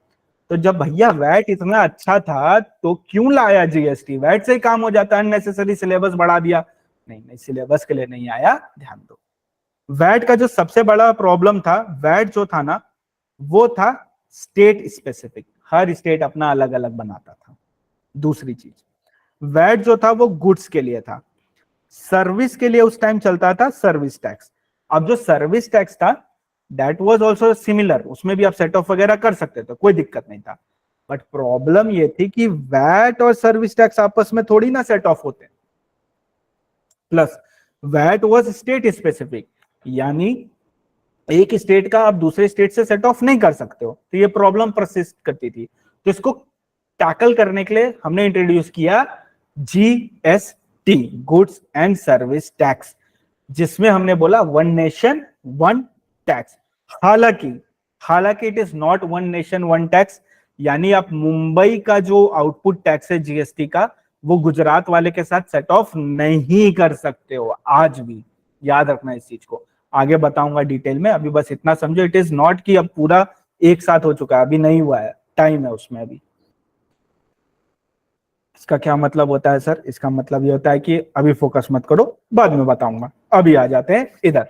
तो जब भैया वैट इतना अच्छा था तो क्यों लाया जीएसटी, वैट से ही काम हो जाता, अननेसेसरी सिलेबस बढ़ा दिया, नहीं नहीं सिलेबस के लिए नहीं आया, ध्यान दो। वैट का जो सबसे बड़ा प्रॉब्लम था, वैट जो था ना वो था स्टेट स्पेसिफिक, हर स्टेट अपना अलग अलग बनाता था। दूसरी चीज वैट जो था वो गुड्स के लिए था, सर्विस के लिए उस टाइम चलता था सर्विस टैक्स। अब जो सर्विस टैक्स था दैट वाज आल्सो सिमिलर, उसमें भी आप सेट ऑफ वगैरह कर सकते थे, कोई दिक्कत नहीं था, बट प्रॉब्लम ये थी कि वैट और सर्विस टैक्स आपस में थोड़ी ना सेट ऑफ होते। Plus VAT was state specific, यानी एक स्टेट का आप दूसरे स्टेट से सेट ऑफ नहीं कर सकते हो, तो ये प्रॉब्लम परसिस्ट करती थी। तो इसको टैकल करने के लिए हमने इंट्रोड्यूस किया GST, goods and service tax, जिसमें हमने बोला वन नेशन वन टैक्स। हालांकि it is not one nation one tax, यानी आप मुंबई का जो आउटपुट टैक्स है जीएसटी का वो गुजरात वाले के साथ सेट ऑफ नहीं कर सकते हो, आज भी याद रखना इस चीज को, आगे बताऊंगा डिटेल में, अभी बस इतना समझो, इट इज नॉट कि अब पूरा एक साथ हो चुका है, अभी नहीं हुआ है, टाइम है उसमें अभी। इसका क्या मतलब होता है सर, इसका मतलब ये होता है कि अभी फोकस मत करो, बाद में बताऊंगा, अभी आ जाते हैं इधर।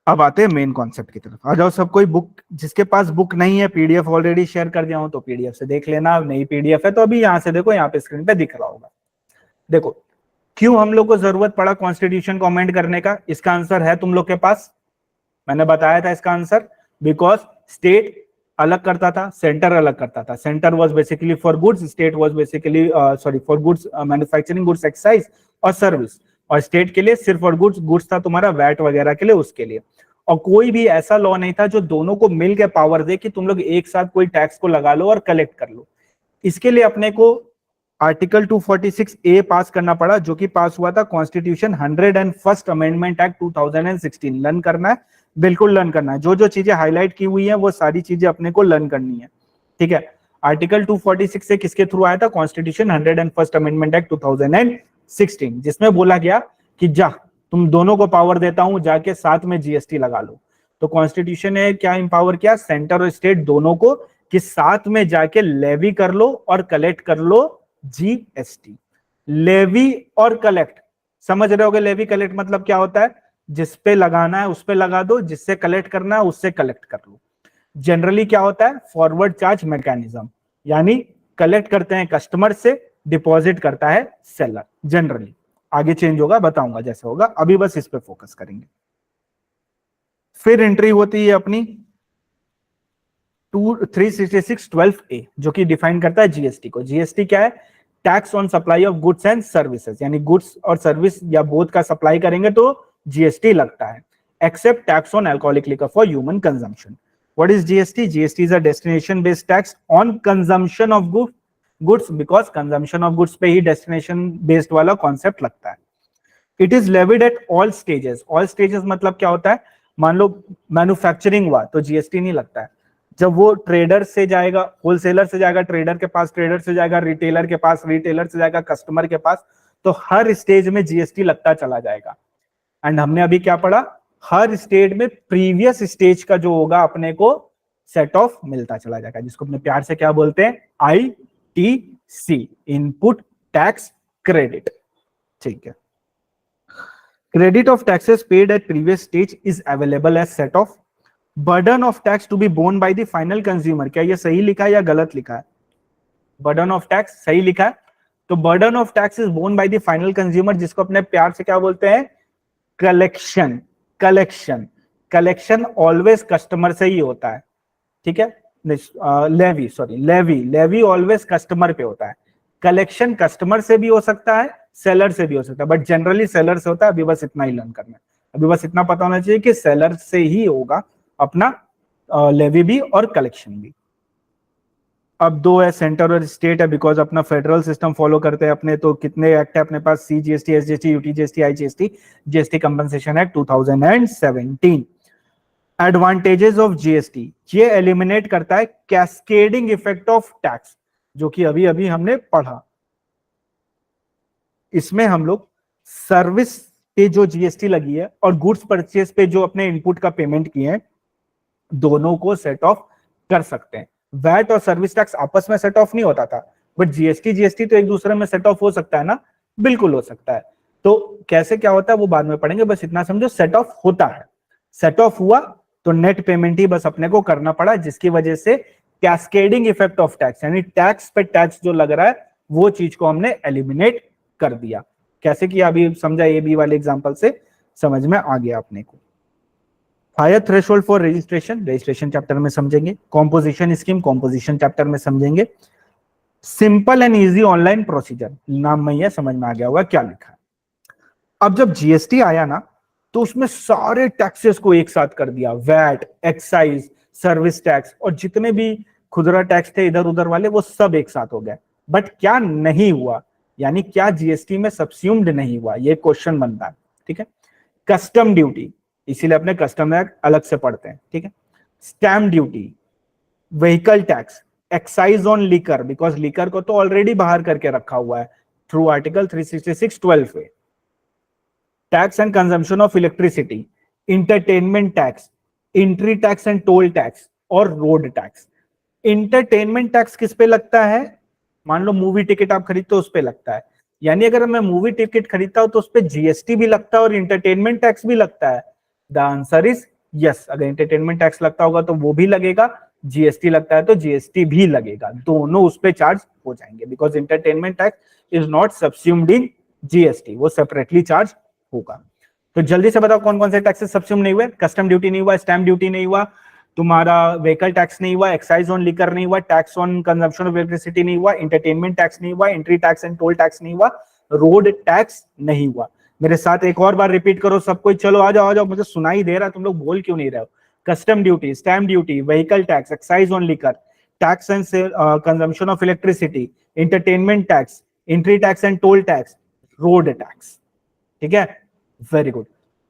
अब आते हैं मेन कॉन्सेप्ट की तरफ, आ जाओ सब कोई, बुक जिसके पास बुक नहीं है पीडीएफ ऑलरेडी शेयर कर दिया हूं तो पीडीएफ से देख लेना, नई पीडीएफ है तो अभी यहां से देखो, यहाँ पे स्क्रीन पे दिख रहा होगा। देखो क्यों हम लोग को जरूरत पड़ा कॉन्स्टिट्यूशन को अमेंड करने का, इसका आंसर है तुम लोग के पास, मैंने बताया था इसका आंसर, बिकॉज स्टेट अलग करता था, सेंटर अलग करता था, centre was basically for goods, state was basically sorry for goods manufacturing, goods excise और सर्विस, और स्टेट के लिए सिर्फ और गुड्स, गुड्स था तुम्हारा वैट वगैरह के लिए, उसके लिए। और कोई भी ऐसा लॉ नहीं था जो दोनों को मिल के पावर दे कि तुम लोग एक साथ कोई टैक्स को लगा लो और कलेक्ट कर लो। इसके लिए अपने को आर्टिकल 246 ए पास करना पड़ा, जो कि पास हुआ था constitution 101st amendment act 2016। Learn करना है, बिल्कुल लर्न करना है, जो जो चीजें हाईलाइट की हुई हैं वो सारी चीजें अपने को लर्न करनी है, ठीक है। आर्टिकल 246 से किसके थ्रू आया था, कॉन्स्टिट्यूशन 101st अमेंडमेंट एक्ट 2016, जिसमें बोला गया कि जा तुम दोनों को पावर देता हूं, जाके साथ में जीएसटी लगा लो। तो कॉन्स्टिट्यूशन ने क्या इंपावर किया, सेंटर और स्टेट दोनों को, कि साथ में जाके लेवी कर लो और कलेक्ट कर लो जीएसटी। लेवी और कलेक्ट समझ रहे होगे लेवी कलेक्ट मतलब क्या होता है, जिस पे लगाना है उस पे लगा दो, जिससे कलेक्ट करना है उससे कलेक्ट कर लो। जनरली क्या होता है, फॉरवर्ड चार्ज मैकेनिज्म, यानी कलेक्ट करते हैं कस्टमर से, डिपॉजिट करता है सेलर जनरली। आगे चेंज होगा, बताऊंगा जैसे होगा, अभी बस इस पे फोकस करेंगे। फिर एंट्री होती है अपनी 366(12)A जो कि डिफाइन करता है जीएसटी को। जीएसटी क्या है, tax on supply of goods and services, यानी गुड्स और सर्विस या बोथ का सप्लाई करेंगे तो जीएसटी लगता है, except tax on alcoholic liquor for human consumption. What is GST? GST is a destination based tax on consumption of goods, because consumption of goods पे ही डेस्टिनेशन बेस्ड वाला concept लगता है। It is levied at all stages. All stages मतलब क्या होता है, मान लो मैन्युफैक्चरिंग हुआ तो जीएसटी नहीं लगता है, जब वो ट्रेडर से जाएगा, होलसेलर से जाएगा ट्रेडर के पास, ट्रेडर से जाएगा रिटेलर के पास, रिटेलर से जाएगा कस्टमर के पास, तो हर स्टेज में जीएसटी लगता चला जाएगा। एंड हमने अभी क्या पढ़ा, हर स्टेज में प्रीवियस स्टेज का जो होगा अपने को सेट ऑफ मिलता चला जाएगा, जिसको अपने प्यार से क्या बोलते हैं, आईटीसी, इनपुट टैक्स क्रेडिट। ठीक है, credit of taxes paid at previous stage is available as set of burden of tax to be borne by the final consumer। क्या ये सही लिखा है या गलत लिखा है? burden of tax सही लिखा है, तो burden of tax is borne by the final consumer, जिसको अपने प्यार से क्या बोलते हैं, collection. Collection, collection always customer से ही होता है, ठीक है, levy, sorry levy, levy always customer पे होता है, कलेक्शन कस्टमर से भी हो सकता है, सेलर से भी हो सकता है, बट जनरली सेलर से होता है। अभी बस इतना ही लर्न करना है, अभी बस इतना पता होना चाहिए कि सेलर से ही होगा अपना लेवी भी और कलेक्शन भी। अब दो है, सेंटर और स्टेट है, बिकॉज अपना फेडरल सिस्टम फॉलो करते हैं अपने, तो कितने एक्ट है अपने पास, CGST, SGST, UTGST, IGST, GST compensation act 2017। Advantages of GST, ये एलिमिनेट करता है कैस्केडिंग इफेक्ट ऑफ टैक्स, जो कि अभी अभी हमने पढ़ा। इसमें हम लोग सर्विस पे जो जीएसटी लगी है और गुड्स परचेज पे जो अपने इनपुट का पेमेंट किए हैं, दोनों को सेट ऑफ कर सकते हैं। वैट और सर्विस टैक्स आपस में सेट ऑफ नहीं होता था, बट जीएसटी तो एक दूसरे में सेट ऑफ हो सकता है ना, बिल्कुल हो सकता है। तो कैसे क्या होता है वो बाद में पढ़ेंगे, बस इतना समझो सेट ऑफ होता है। सेट ऑफ हुआ तो नेट पेमेंट ही बस अपने को करना पड़ा, जिसकी वजह से कैस्केडिंग इफेक्ट ऑफ टैक्स, यानी टैक्स पे टैक्स जो लग रहा है वो चीज को हमने एलिमिनेट कर दिया। कैसे किया अभी समझा, ए बी वाले एग्जांपल से समझ में आ गया अपने को। Higher threshold for registration, registration chapter में समझेंगे। कॉम्पोजिशन स्कीम, कॉम्पोजिशन चैप्टर में समझेंगे। Simple and easy online procedure, नाम में यह समझ में आ गया होगा क्या लिखा है। अब जब जीएसटी आया ना, तो उसमें सारे टैक्सेस को एक साथ कर दिया, वैट, एक्साइज, सर्विस टैक्स और जितने भी खुदरा टैक्स थे इधर उधर वाले, वो सब एक साथ हो गए। बट क्या नहीं हुआ, यानी क्या जीएसटी में सबस्यूम्ड नहीं हुआ, ये क्वेश्चन बनता है, ठीक है। कस्टम ड्यूटी, इसीलिए अपने कस्टम एक्ट अलग से पढ़ते हैं, ठीक है। Stamp duty, vehicle tax, excise on liquor, because liquor को तो ऑलरेडी बाहर करके रखा हुआ है through article 366(12)A। Tax and consumption of electricity, entertainment tax, entry tax and told tax और रोड टैक्स। इंटरटेनमेंट टैक्स किस पे लगता है, मान लो मूवी टिकट आप खरीदते हो उस पे लगता है, यानी अगर मैं मूवी टिकट खरीदता हूं तो उस पे जीएसटी भी लगता है और इंटरटेनमेंट टैक्स भी लगता है। द आंसर इज यस, अगर इंटरटेनमेंट टैक्स लगता होगा तो वो भी लगेगा, जीएसटी लगता है तो जीएसटी भी लगेगा, दोनों उस पे चार्ज हो जाएंगे, because entertainment tax is not subsumed in GST, वो सेपरेटली चार्ज होगा। तो जल्दी से बताओ कौन कौन से टैक्सेस सबस्यूम नहीं हुए। कस्टम ड्यूटी नहीं हुआ, स्टैम्प ड्यूटी नहीं हुआ, तुम्हारा व्हीकल टैक्स नहीं हुआ, एक्साइज ऑन लिकर नहीं हुआ, tax on consumption of electricity नहीं हुआ, इंटरटेनमेंट टैक्स नहीं हुआ, entry tax and told tax नहीं हुआ, रोड टैक्स नहीं हुआ। मेरे साथ एक और बार रिपीट करो सब कोई, चलो आ जाओ आ जाओ, मुझे सुनाई दे रहा है, तुम लोग बोल क्यों नहीं रहे हो। Custom duty, stamp duty, vehicle tax, excise on liquor, tax and consumption of electricity, entertainment tax, entry tax and told tax, road tax, ठीक है, वेरी गुड।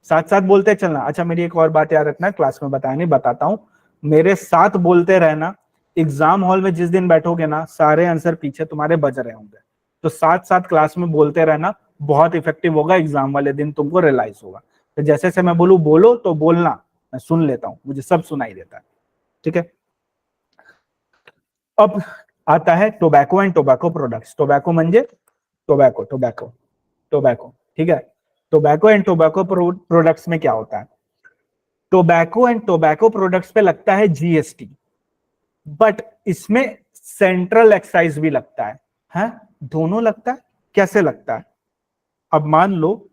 साथ साथ बोलते चलना। अच्छा मेरी एक और बात याद रखना, क्लास में बताया नहीं, बताता हूं, मेरे साथ बोलते रहना। एग्जाम हॉल में जिस दिन बैठोगे ना, सारे आंसर पीछे तुम्हारे बज रहे होंगे, तो साथ साथ क्लास में बोलते रहना, बहुत इफेक्टिव होगा, एग्जाम वाले दिन तुमको रियलाइज होगा। तो जैसे से मैं बोलूं बोलो तो बोलना, मैं सुन लेता हूं, मुझे सब सुनाई देता है, ठीक है। अब आता है tobacco and tobacco products. Tobacco म्हणजे टोबैको, टोबैको, टोबैको, ठीक है। टोबैको एंड टोबैको प्रोडक्ट्स में क्या होता है, टोबैको एंड टोबैको प्रोडक्ट्स पे लगता है जीएसटी, बट इसमें सेंट्रल एक्साइज भी लगता है, दोनों लगता है। कैसे लगता है, अब मान लो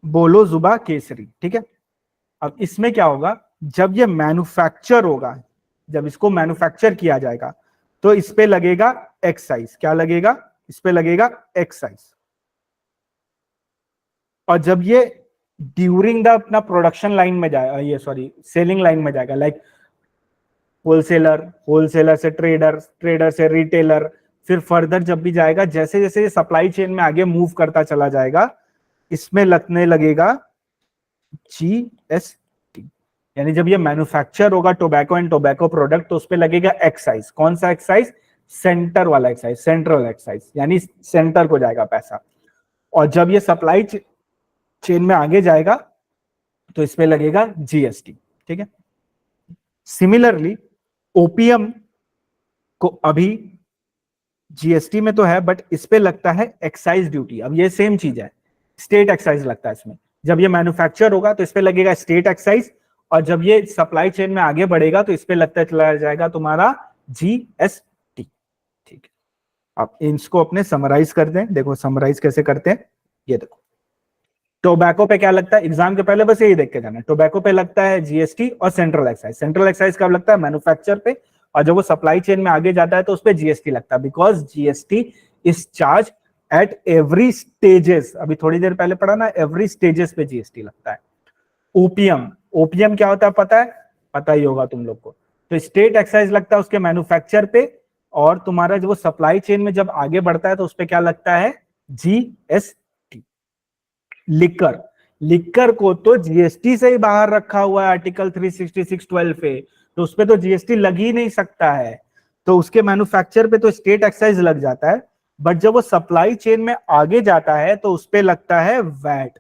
बोलो जुबा केसरी, ठीक है। अब इसमें क्या होगा, जब ये मैन्युफैक्चर होगा, जब इसको मैन्युफैक्चर किया जाएगा तो इस पे लगेगा एक्साइज। क्या लगेगा, इस पे लगेगा एक्साइज। और जब ये ड्यूरिंग द अपना प्रोडक्शन लाइन में जाएगा, ये सॉरी सेलिंग लाइन में जाएगा, लाइक होलसेलर, होलसेलर से ट्रेडर, ट्रेडर से रिटेलर, फिर फर्दर जब भी जाएगा, जैसे जैसे ये सप्लाई चेन में आगे मूव करता चला जाएगा, इसमें लगने लगेगा जीएसटी। यानी जब ये मैन्युफैक्चर होगा टोबैको एंड टोबैको प्रोडक्ट, तो उस पे लगेगा एक्साइज। कौन सा एक्साइज, सेंटर वाला एक्साइज, सेंट्रल एक्साइज, यानी सेंटर को जाएगा पैसा। और जब ये सप्लाई चेन में आगे जाएगा तो इस पे लगेगा जीएसटी, ठीक है। सिमिलरली ओपीएम को अभी जीएसटी में तो है, बट इस पे लगता है एक्साइज ड्यूटी। अब ये सेम चीज है, स्टेट एक्साइज लगता है इसमें। जब ये मैन्युफैक्चर होगा तो इस पे लगेगा स्टेट एक्साइज, और जब ये सप्लाई चेन में आगे बढ़ेगा तो इस पे लगता चला जाएगा तुम्हारा जीएसटी, ठीक है। अब इसको अपने समराइज कर दें, देखो समराइज कैसे करते हैं, ये देखो। टोबैको पे क्या लगता है, एग्जाम के पहले बस यही देख के जाना है। टोबैको पे लगता है जीएसटी और सेंट्रल एक्साइज। सेंट्रल एक्साइज कब लगता है, मैन्युफैक्चर पे, और जब वो सप्लाई चेन में आगे जाता है तो उस पे जीएसटी लगता है, because GST is charge at every stages. अभी थोड़ी देर पहले पढ़ा ना, एवरी स्टेजेस पे जीएसटी लगता है। ओपीएम, ओपीएम क्या होता है पता है, पता ही होगा तुम लोग को। तो स्टेट एक्साइज लगता है उसके मैन्युफैक्चर पे, और तुम्हारा जो सप्लाई चेन में जब आगे बढ़ता है तो उस पे क्या लगता है, जीएसटी। लिकर, लिकर को तो जीएसटी से ही बाहर रखा हुआ है आर्टिकल 366(12) पे, तो उस पे तो जीएसटी लग ही नहीं सकता है। तो उसके मैन्युफैक्चर पे तो स्टेट एक्साइज लग जाता है, बट जब वो सप्लाई चेन में आगे जाता है तो उस पे लगता है वैट।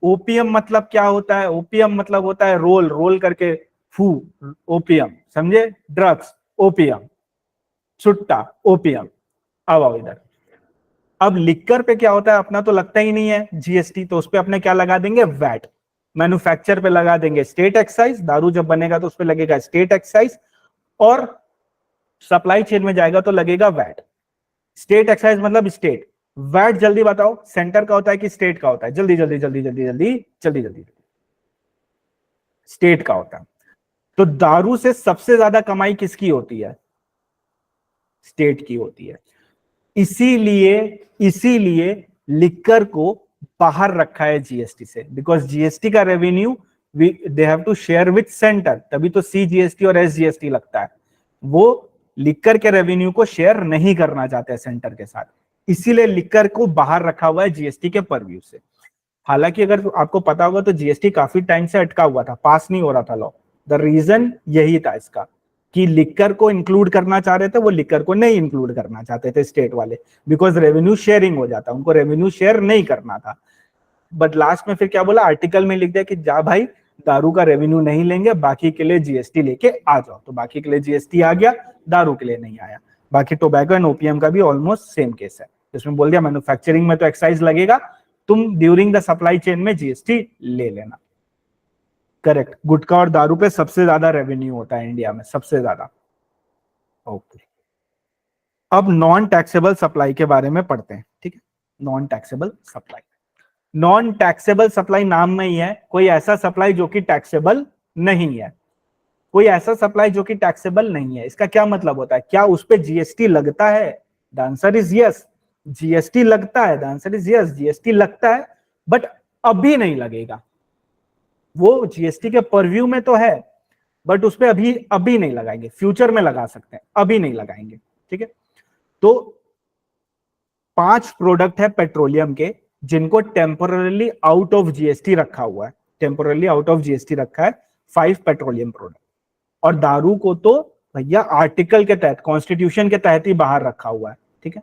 ओपीएम मतलब क्या होता है, ओपीएम मतलब होता है रोल, रोल करके फू, ओपीएम, समझे, ड्रग्स ओपीएम, सुट्टा ओपीएम। अब आओ इधर, अब लिकर पे क्या होता है, अपना तो लगता ही नहीं है जीएसटी, तो उस पे अपने क्या लगा देंगे, वैट। मैन्युफैक्चर पे लगा देंगे स्टेट एक्साइज, दारू जब बनेगा तो उस पे लगेगा स्टेट एक्साइज, और सप्लाई चेन में जाएगा तो लगेगा वैट। स्टेट एक्साइज मतलब स्टेट, वैट जल्दी बताओ सेंटर का होता है कि स्टेट का होता है, जल्दी जल्दी जल्दी जल्दी जल्दी जल्दी जल्दी, स्टेट का होता है। तो दारू से सबसे ज्यादा कमाई किसकी होती है, स्टेट की होती है। इसीलिए इसीलिए लिकर को बाहर रखा है जीएसटी से, बिकॉज जीएसटी का revenue they have to share with centre, तभी तो सीजीएसटी और एसजीएसटी लगता है। वो लिकर के रेवेन्यू को शेयर नहीं करना चाहते सेंटर के साथ, इसीलिए लिकर को बाहर रखा हुआ है जीएसटी के परव्यू से। हालांकि अगर आपको पता होगा तो जीएसटी काफी टाइम से अटका हुआ था, पास नहीं हो रहा था लॉ। द रीजन यही था इसका, कि लिकर को इंक्लूड करना चाह रहे थे, वो लिकर को नहीं इंक्लूड करना चाहते थे स्टेट वाले, बिकॉज रेवेन्यू शेयरिंग हो जाता, उनको रेवेन्यू शेयर नहीं करना था। बट लास्ट में फिर क्या बोला, आर्टिकल में लिख दिया कि जा भाई दारू का रेवेन्यू नहीं लेंगे, बाकी के लिए जीएसटी लेके आ जाओ। तो बाकी के लिए जीएसटी आ गया, दारू के लिए नहीं आया। बाकी टोबैको एंड ओपीएम का भी ऑलमोस्ट सेम केस है, जिसमें बोल दिया मैन्युफैक्चरिंग में तो एक्साइज लगेगा, तुम ड्यूरिंग द सप्लाई चेन में जीएसटी ले लेना। करेक्ट, गुटखा और दारू पे सबसे ज्यादा रेवेन्यू होता है इंडिया में, सबसे ज्यादा। ओके, अब नॉन टैक्सेबल सप्लाई के बारे में पढ़ते हैं, ठीक है। Non taxable supply, non taxable supply नाम में ही है, कोई ऐसा सप्लाई जो कि टैक्सेबल नहीं है, कोई ऐसा सप्लाई जो कि टैक्सेबल नहीं है। इसका क्या मतलब होता है, क्या उस पे जीएसटी लगता है, the answer is yes. GST लगता है, the answer is yes, GST लगता है, बट अभी नहीं लगेगा। वो जीएसटी के परव्यू में तो है, बट उस पर अभी अभी नहीं लगाएंगे, फ्यूचर में लगा सकते हैं, अभी नहीं लगाएंगे, ठीक है। तो 5 प्रोडक्ट है पेट्रोलियम के जिनको टेम्पोरली आउट ऑफ जीएसटी रखा हुआ है, टेम्पोरली आउट ऑफ जीएसटी रखा है 5 पेट्रोलियम प्रोडक्ट। और दारू को तो भैया आर्टिकल के तहत, कॉन्स्टिट्यूशन के तहत ही बाहर रखा हुआ है, ठीक है।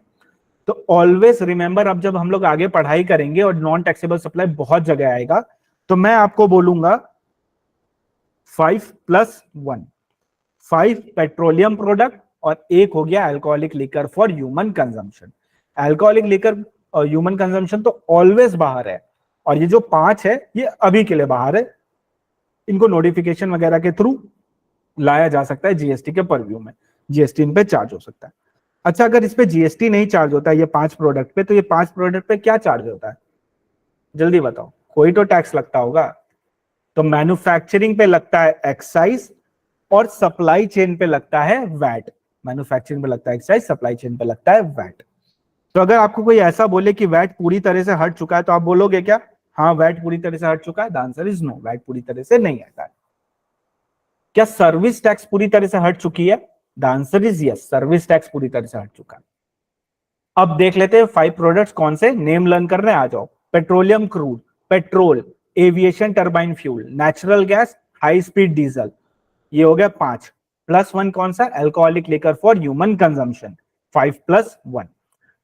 तो ऑलवेज रिमेंबर, अब जब हम लोग आगे पढ़ाई करेंगे और नॉन टैक्सेबल सप्लाई बहुत जगह आएगा, तो मैं आपको बोलूंगा 5+1, 5 पेट्रोलियम प्रोडक्ट और एक हो गया alcoholic liquor for human consumption. Alcoholic liquor और ह्यूमन कंजम्पशन तो ऑलवेज बाहर है, और ये जो 5 है ये अभी के लिए बाहर है, इनको नोटिफिकेशन वगैरह के थ्रू लाया जा सकता है जीएसटी के परव्यू में, जीएसटी इन पे चार्ज हो सकता है। अच्छा, अगर इस पे जीएसटी नहीं चार्ज होता है ये 5 प्रोडक्ट पे, तो ये 5 प्रोडक्ट पे क्या चार्ज होता है, जल्दी बताओ, कोई तो टैक्स लगता होगा। तो मैन्युफैक्चरिंग पे लगता है एक्साइज और सप्लाई चेन पे लगता है वैट। मैन्युफैक्चरिंग पे लगता है एक्साइज, सप्लाई चेन पे लगता है वैट। तो अगर आपको कोई ऐसा बोले कि वैट पूरी तरह से हट चुका है, तो आप बोलोगे क्या, हाँ वैट पूरी तरह से हट चुका है? The answer is no, VAT पूरी तरह से नहीं हटा है। क्या सर्विस टैक्स पूरी तरह से हट चुकी है? The answer is yes, service tax पूरी तरह से हट चुका है। अब देख लेते हैं 5 प्रोडक्ट्स कौन से, नेम लर्न करने आ जाओ। Petroleum crude, petrol, aviation turbine fuel, natural gas, high speed diesel, ये हो गया 5 +1 कौन सा, alcoholic liquor for human consumption, 5 + 1।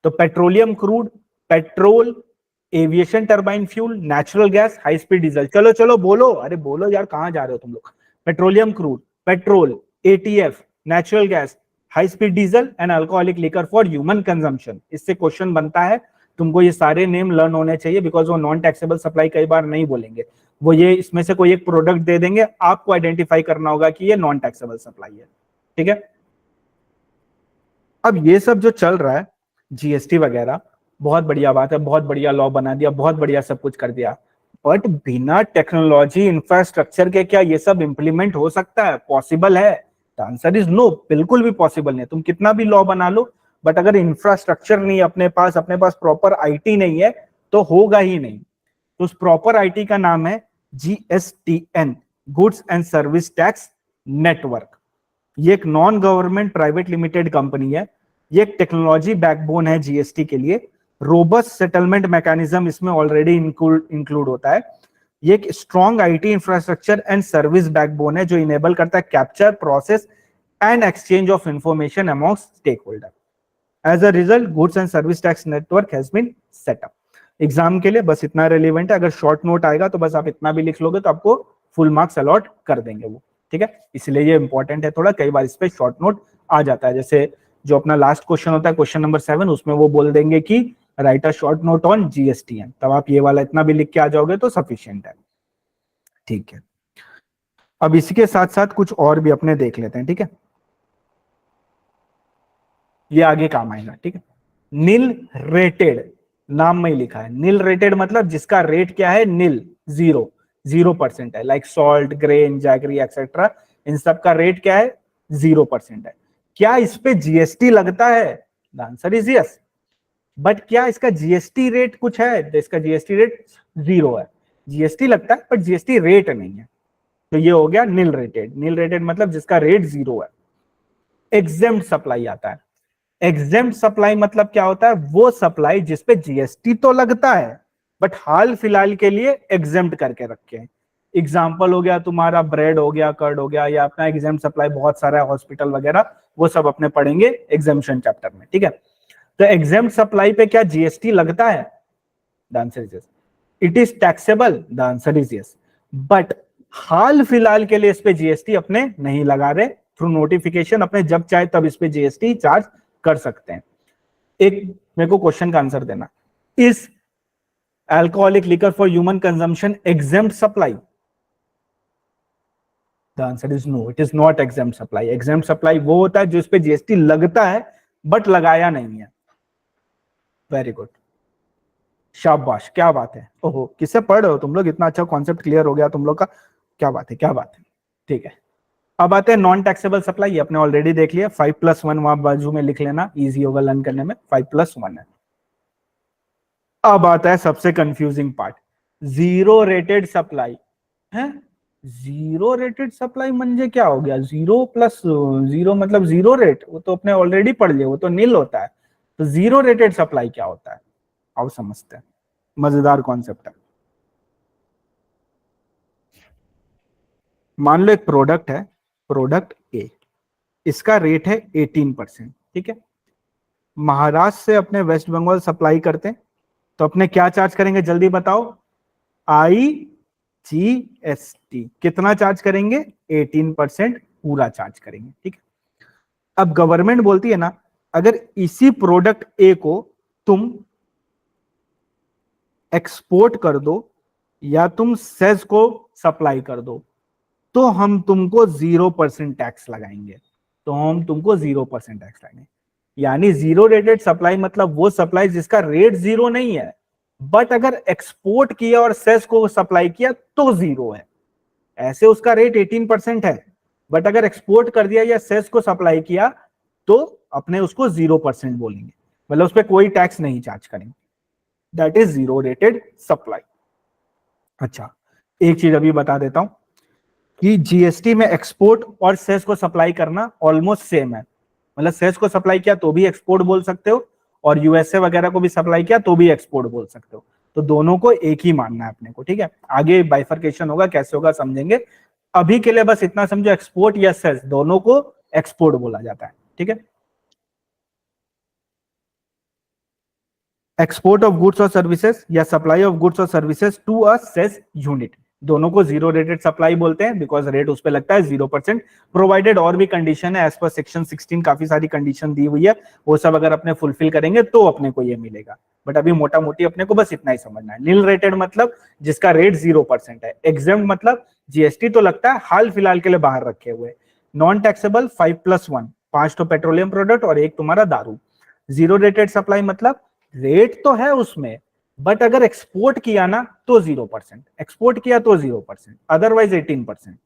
तो petroleum crude, petrol, aviation turbine fuel, natural gas, high speed diesel. चलो चलो बोलो, अरे बोलो यार, कहां जा रहे हो तुम लोग। Petroleum crude, petrol, ETF, natural gas, high speed diesel and alcoholic liquor for human consumption. इससे क्वेश्चन बनता है, तुमको ये सारे नेम लर्न होने चाहिए, बिकॉज वो नॉन टैक्सेबल सप्लाई कई बार नहीं बोलेंगे, वो ये इसमें से कोई एक प्रोडक्ट दे देंगे, आपको आइडेंटिफाई करना होगा कि ये नॉन टैक्सेबल सप्लाई है, ठीक है। अब ये सब जो चल रहा है जीएसटी वगैरह, बहुत बढ़िया बात है, बहुत बढ़िया लॉ बना दिया, बहुत बढ़िया सब कुछ कर दिया, बट बिना टेक्नोलॉजी इंफ्रास्ट्रक्चर के क्या ये सब इंप्लीमेंट हो सकता है, पॉसिबल है? द आंसर इज नो, बिल्कुल भी पॉसिबल नहीं है। तुम कितना भी लॉ बना लो, बट अगर इंफ्रास्ट्रक्चर नहीं अपने पास प्रॉपर आईटी नहीं है, तो होगा ही नहीं। तो उस प्रॉपर आईटी का नाम है GSTN, goods and service tax network. ये एक non government private limited company है, ये एक टेक्नोलॉजी बैकबोन है जीएसटी के लिए। रोबस्ट सेटलमेंट मैकेनिज्म इसमें ऑलरेडी इंक्लूड होता है। ये एक strong IT infrastructure and service backbone है जो इनेबल करता है capture, process and exchange of information among stakeholder. As a result, goods and service tax network has been set up. Exam के लिए बस इतना रेलिवेंट है, अगर शॉर्ट नोट आएगा तो बस आप इतना भी लिख लोगे तो आपको फुल मार्क्स अलॉट कर देंगे वो, ठीक है। इसलिए ये इंपॉर्टेंट है थोड़ा, कई बार इस पे शॉर्ट नोट आ जाता है, जैसे जो अपना लास्ट क्वेश्चन होता है क्वेश्चन नंबर 7, उसमें वो बोल देंगे कि right a short note on GSTN, तब आप ये वाला इतना भी लिख के आ जाओगे तो सफिशिएंट है, ठीक है। अब इसी के साथ साथ कुछ और भी अपने देख लेते हैं, ठीक है, ये आगे काम आएगा, ठीक है। नील रेटेड, नाम में ही लिखा है नील रेटेड, मतलब जिसका रेट क्या है, नील, 0% है, like salt, grain, jaggery etcetera, इन सब का रेट क्या है, 0% है। क्या इस पे जीएसटी लगता है? The answer is yes, but क्या इसका जीएसटी रेट कुछ है? तो इसका जीएसटी रेट 0 है, जीएसटी लगता है बट जीएसटी रेट नहीं है। तो ये हो गया नील रेटेड। नील रेटेड मतलब जिसका रेट 0 है। एग्जेम्प्ट सप्लाई आता है। एग्जेम्प्ट सप्लाई मतलब क्या होता है, वो सप्लाई जिसपे जीएसटी तो लगता है बट हाल फिलहाल के लिए एग्जेम्प्ट करके रखे हैं। एग्जाम्पल हो गया तुम्हारा ब्रेड हो गया, कर्ड हो गया, या अपना एग्जेम्प्ट सप्लाई बहुत सारा है, हॉस्पिटल वगैरह, वो सब अपने पढ़ेंगे एग्जेम्पशन चैप्टर में, ठीक है। तो एग्जेम्प्ट सप्लाई पे क्या जीएसटी लगता है? The answer is yes. It is taxable? The answer is yes, but हाल फिलहाल के लिए इस पे जीएसटी अपने नहीं लगा रहे, थ्रू नोटिफिकेशन अपने जब चाहे तब इस पे जीएसटी चार्ज कर सकते हैं। एक मेरे को क्वेश्चन का आंसर देना, is alcoholic liquor for human consumption exempt supply? The answer is no, it is not exempt supply. Exempt supply वो होता है जो इस पे जीएसटी लगता है बट लगाया नहीं है। वेरी गुड, शाबाश, क्या बात है। ओहो, किससे पढ़ रहे हो तुम लोग, इतना अच्छा कॉन्सेप्ट क्लियर हो गया तुम लोग का, क्या बात है, क्या बात है, ठीक है। अब आते हैं नॉन टैक्सेबल सप्लाई, ये अपने ऑलरेडी देख लिया, 5+1 वहां बाजू में लिख लेना, इजी होगा लर्न करने में, 5+1 है। अब आता है सबसे confusing part, zero rated supply है। जीरो रेटेड सप्लाई म्हणजे क्या हो गया, 0+0 मतलब जीरो रेट, वो तो अपने ऑलरेडी पढ़ लिए, वो तो नील होता है। तो जीरो रेटेड सप्लाई क्या होता है, आओ समझते हैं, मजेदार कॉन्सेप्ट है। मान लो एक प्रोडक्ट है, प्रोडक्ट ए, इसका रेट है 18%, ठीक है। महाराष्ट्र से अपने वेस्ट बंगाल सप्लाई करते हैं, तो अपने क्या चार्ज करेंगे, जल्दी बताओ। IGST कितना चार्ज करेंगे, 18% पूरा चार्ज करेंगे, ठीक है। अब गवर्नमेंट बोलती है ना, अगर इसी प्रोडक्ट ए को तुम एक्सपोर्ट कर दो या तुम सेज को सप्लाई कर दो, तो हम तुमको 0% टैक्स लगाएंगे। तो हम तुमको 0% टैक्स लगाएंगे। यानी जीरो रेटेड सप्लाई मतलब वो सप्लाई जिसका रेट जीरो नहीं है, बट अगर एक्सपोर्ट किया और सेस को सप्लाई किया तो जीरो है। ऐसे उसका रेट 18% है, बट अगर एक्सपोर्ट कर दिया या सेस को सप्लाई किया तो अपने उसको 0% बोलेंगे, मतलब उस पर कोई टैक्स नहीं चार्ज करेंगे। That is zero rated supply. अच्छा, एक चीज अभी बता देता हूं कि जीएसटी में एक्सपोर्ट और सेस को सप्लाई करना ऑलमोस्ट सेम है। मतलब सेस को सप्लाई किया तो भी एक्सपोर्ट बोल सकते हो, और यूएसए वगैरह को भी सप्लाई किया तो भी एक्सपोर्ट बोल सकते हो। तो दोनों को एक ही मानना है अपने को, ठीक है। आगे बाइफर्केशन होगा, कैसे होगा समझेंगे। अभी के लिए बस इतना समझो, एक्सपोर्ट या सेस दोनों को एक्सपोर्ट बोला जाता है, ठीक है। एक्सपोर्ट ऑफ गुड्स और सर्विसेज या सप्लाई ऑफ गुड्स और services to a SEZ unit, दोनों को जीरो रेटेड सप्लाई बोलते हैं, बिकॉज रेट उस पर लगता है 0%, प्रोवाइडेड और भी कंडीशन है एज पर सेक्शन 16, काफी सारी कंडीशन दी हुई है, वो सब अगर अपने फुलफिल करेंगे तो अपने को ये मिलेगा। बट अभी मोटा मोटी अपने को बस इतना ही समझना है। नील रेटेड मतलब जिसका रेट 0% है। एग्जाम मतलब जीएसटी तो लगता है हाल फिलहाल के लिए बाहर रखे हुए। नॉन टैक्सेबल 5+1, 5 तो पेट्रोलियम प्रोडक्ट और एक तुम्हारा दारू। जीरो रेटेड सप्लाई मतलब रेट तो है उसमें, बट अगर एक्सपोर्ट किया ना तो 0%, एक्सपोर्ट किया तो 0%, अदरवाइज 18%।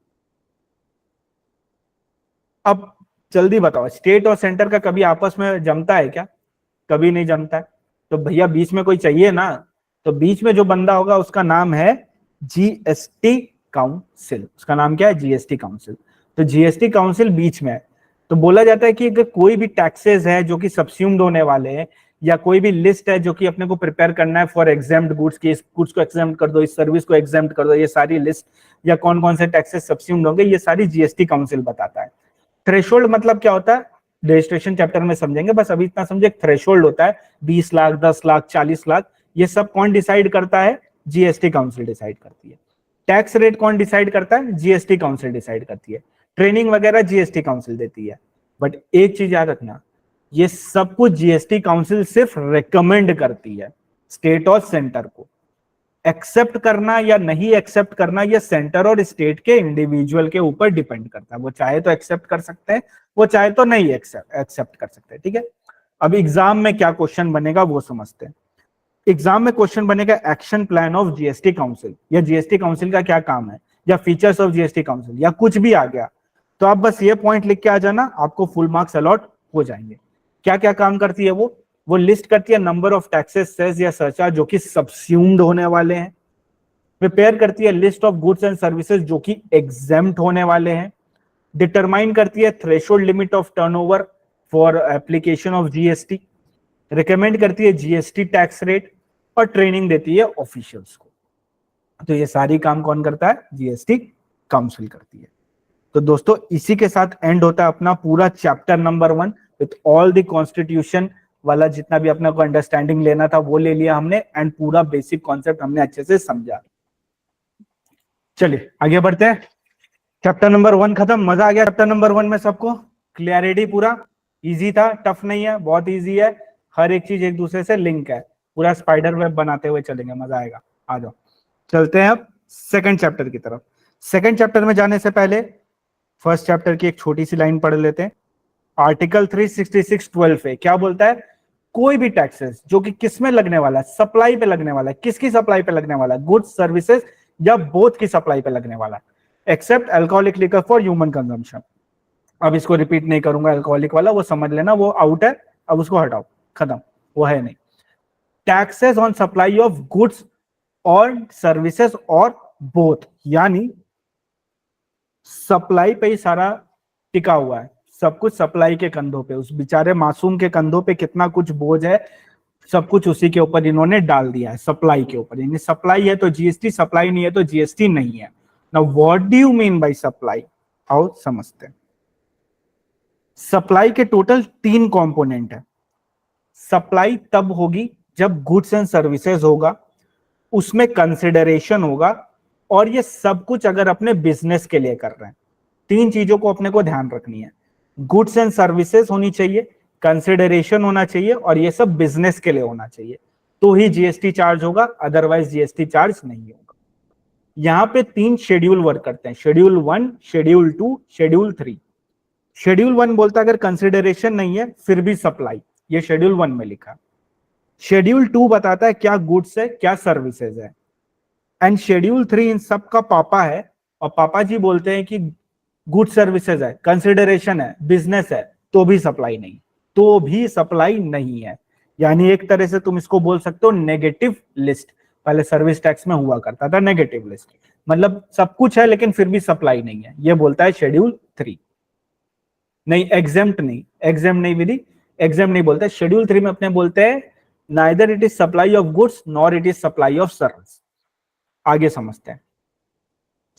अब जल्दी बताओ, स्टेट और सेंटर का कभी आपस में जमता है क्या? कभी नहीं जमता है। तो भैया बीच में कोई चाहिए ना, तो बीच में जो बंदा होगा उसका नाम है जीएसटी काउंसिल। उसका नाम क्या है? GST council. तो जीएसटी काउंसिल बीच में है। तो बोला जाता है कि अगर कोई भी टैक्सेस है जो कि सब्स्यूम्ड होने वाले हैं, या कोई भी लिस्ट है जो कि अपने को प्रिपेयर करना है फॉर एग्जाम्ड गुड्स, की इस गुड्स को एग्जाम्ड कर दो, इस सर्विस को एग्जाम्ड कर दो, ये सारी लिस्ट या कौन कौन से टैक्सेस सब्स्यूम्ड होंगे, ये सारी जीएसटी काउंसिल बताता है। थ्रेशोल्ड मतलब क्या होता है रजिस्ट्रेशन चैप्टर में समझेंगे, बस अभी इतना समझे। थ्रेशोल्ड होता है 20 लाख, 10 लाख, 40 लाख, ये सब कौन डिसाइड करता है? जीएसटी काउंसिल डिसाइड करती है। टैक्स रेट कौन डिसाइड करता है? जीएसटी काउंसिल डिसाइड करती है। ट्रेनिंग वगैरह जीएसटी काउंसिल देती है। बट एक चीज याद रखना, ये सब कुछ जीएसटी काउंसिल सिर्फ रिकमेंड करती है स्टेट और सेंटर को। एक्सेप्ट करना या नहीं एक्सेप्ट करना ये सेंटर और स्टेट के इंडिविजुअल के ऊपर डिपेंड करता है। वो चाहे तो एक्सेप्ट कर सकते हैं, वो चाहे तो नहीं एक्सेप्ट कर सकते, ठीक है। अब एग्जाम में क्या क्वेश्चन बनेगा वो समझते हैं। एग्जाम में क्वेश्चन बनेगा action plan of GST council, या जीएसटी काउंसिल का क्या काम है, या फीचर्स ऑफ जीएसटी काउंसिल, या कुछ भी आ गया तो आप बस ये पॉइंट लिख के आ जाना, आपको फुल मार्क्स अलॉट हो जाएंगे। क्या क्या काम करती है वो लिस्ट करती है नंबर ऑफ टैक्सेस, सेस या सरचार्ज जो कि सब्स्यूम्ड होने वाले हैं। प्रिपेयर करती है list of goods and services जो कि एग्जेम्प्ट होने वाले हैं। डिटरमाइन करती है threshold limit of turnover for application of GST. Recommend करती है जीएसटी टैक्स रेट, और ट्रेनिंग देती है ऑफिशियल्स को। तो ये सारी काम कौन करता है? जीएसटी काउंसिल करती है। तो दोस्तों इसी के साथ एंड होता है अपना पूरा chapter number 1 with all the constitution वाला जितना भी अपना को अंडरस्टैंडिंग लेना था वो ले लिया हमने, एंड पूरा बेसिक कॉन्सेप्ट हमने अच्छे से समझा। चलिए आगे बढ़ते हैं। चैप्टर नंबर 1 खत्म। मजा आ गया चैप्टर नंबर 1 में? सबको क्लियरिटी? पूरा इजी था, टफ नहीं है, बहुत इजी है। हर एक चीज एक दूसरे से लिंक है, पूरा स्पाइडर वेब बनाते हुए चलेंगे, मजा आएगा। आ जाओ चलते हैं अब सेकंड चैप्टर की तरफ। सेकंड चैप्टर में जाने से पहले फर्स्ट चैप्टर की एक छोटी सी लाइन पढ़ लेते हैं। आर्टिकल 366(12) है, क्या बोलता है? कोई भी टैक्सेस जो कि किस में लगने वाला है? सप्लाई पे लगने वाला है। किसकी सप्लाई पे लगने वाला है? गुड्स, सर्विसेज या बोथ की सप्लाई पे लगने वाला है, except alcoholic liquor for human consumption. अब इसको रिपीट नहीं करूंगा, अल्कोहलिक वाला वो समझ लेना, वो आउट है, अब उसको हटाओ, खत्म, वो है नहीं। Taxes on supply of goods और सर्विसेज और बोथ, यानी सप्लाई पे ही सारा टिका हुआ है, सब कुछ सप्लाई के कंधों पे, उस बेचारे मासूम के कंधों पे कितना कुछ बोझ है, सब कुछ उसी के ऊपर इन्होंने डाल दिया है, सप्लाई के ऊपर। यानी सप्लाई है तो जीएसटी, सप्लाई नहीं है तो जीएसटी नहीं है। Now what do you mean bye supply? आओ समझते हैं। सप्लाई के टोटल 3 कंपोनेंट है। सप्लाई तब होगी जब गुड्स एंड सर्विसेज होगा, उसमें कंसिडरेशन होगा, और ये सब कुछ अगर अपने बिजनेस के लिए कर रहे हैं। 3 चीजों को अपने को ध्यान रखनी है, गुड्स एंड सर्विसेज होनी चाहिए, कंसिडरेशन होना चाहिए, और ये सब बिजनेस के लिए होना चाहिए। तो ही जीएसटी चार्ज होगा, अदरवाइज जीएसटी चार्ज नहीं होगा। यहाँ पे 3 शेड्यूल वर्क करते हैं, शेड्यूल 1, शेड्यूल 2, शेड्यूल 3। शेड्यूल 1 बोलता है अगर कंसिडरेशन नहीं है फिर भी सप्लाई, ये शेड्यूल 1 में लिखा। शेड्यूल 2 बताता है क्या गुड्स है क्या सर्विसेज है, एंड शेड्यूल 3 इन सब का पापा है, और पापा जी बोलते हैं कि गुड सर्विसेज है, कंसिडरेशन है, बिजनेस है, तो भी सप्लाई नहीं, तो भी सप्लाई नहीं है। यानी एक तरह से तुम इसको बोल सकते हो नेगेटिव लिस्ट। पहले सर्विस टैक्स में हुआ करता था नेगेटिव लिस्ट, मतलब सब कुछ है लेकिन फिर भी सप्लाई नहीं है, ये बोलता है शेड्यूल 3। नहीं, एग्जेम्प्ट नहीं, एग्जेम्प्ट नहीं विधि, एग्जेम्प्ट नहीं बोलता। शेड्यूल 3 में अपने बोलते हैं neither it is supply of goods nor it is supply of service. आगे समझते हैं।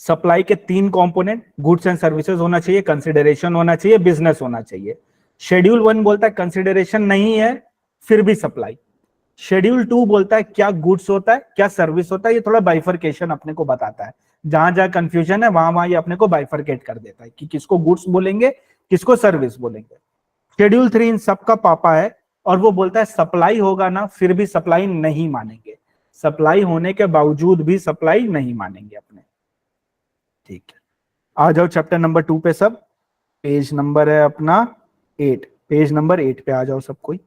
सप्लाई के 3 कंपोनेंट, गुड्स एंड सर्विसेज होना चाहिए, कंसिडरेशन होना चाहिए, बिजनेस होना चाहिए। शेड्यूल 1 बोलता है कंसिडरेशन नहीं है फिर भी सप्लाई। शेड्यूल 2 बोलता है क्या गुड्स होता है क्या सर्विस होता है, ये थोड़ा बाइफरकेशन अपने को बताता है, जहां जहां कंफ्यूजन है वहां वहां ये अपने को बाइफरकेट कर देता है कि किसको गुड्स बोलेंगे किसको सर्विस बोलेंगे। शेड्यूल 3 इन सबका पापा है, और वो बोलता है सप्लाई होगा ना फिर भी सप्लाई नहीं मानेंगे, सप्लाई होने के बावजूद भी सप्लाई नहीं मानेंगे अपने। ठीक है, आ जाओ चैप्टर नंबर 2 पे सब। पेज नंबर है अपना 8, पेज नंबर 8 पे आ जाओ सब कोई।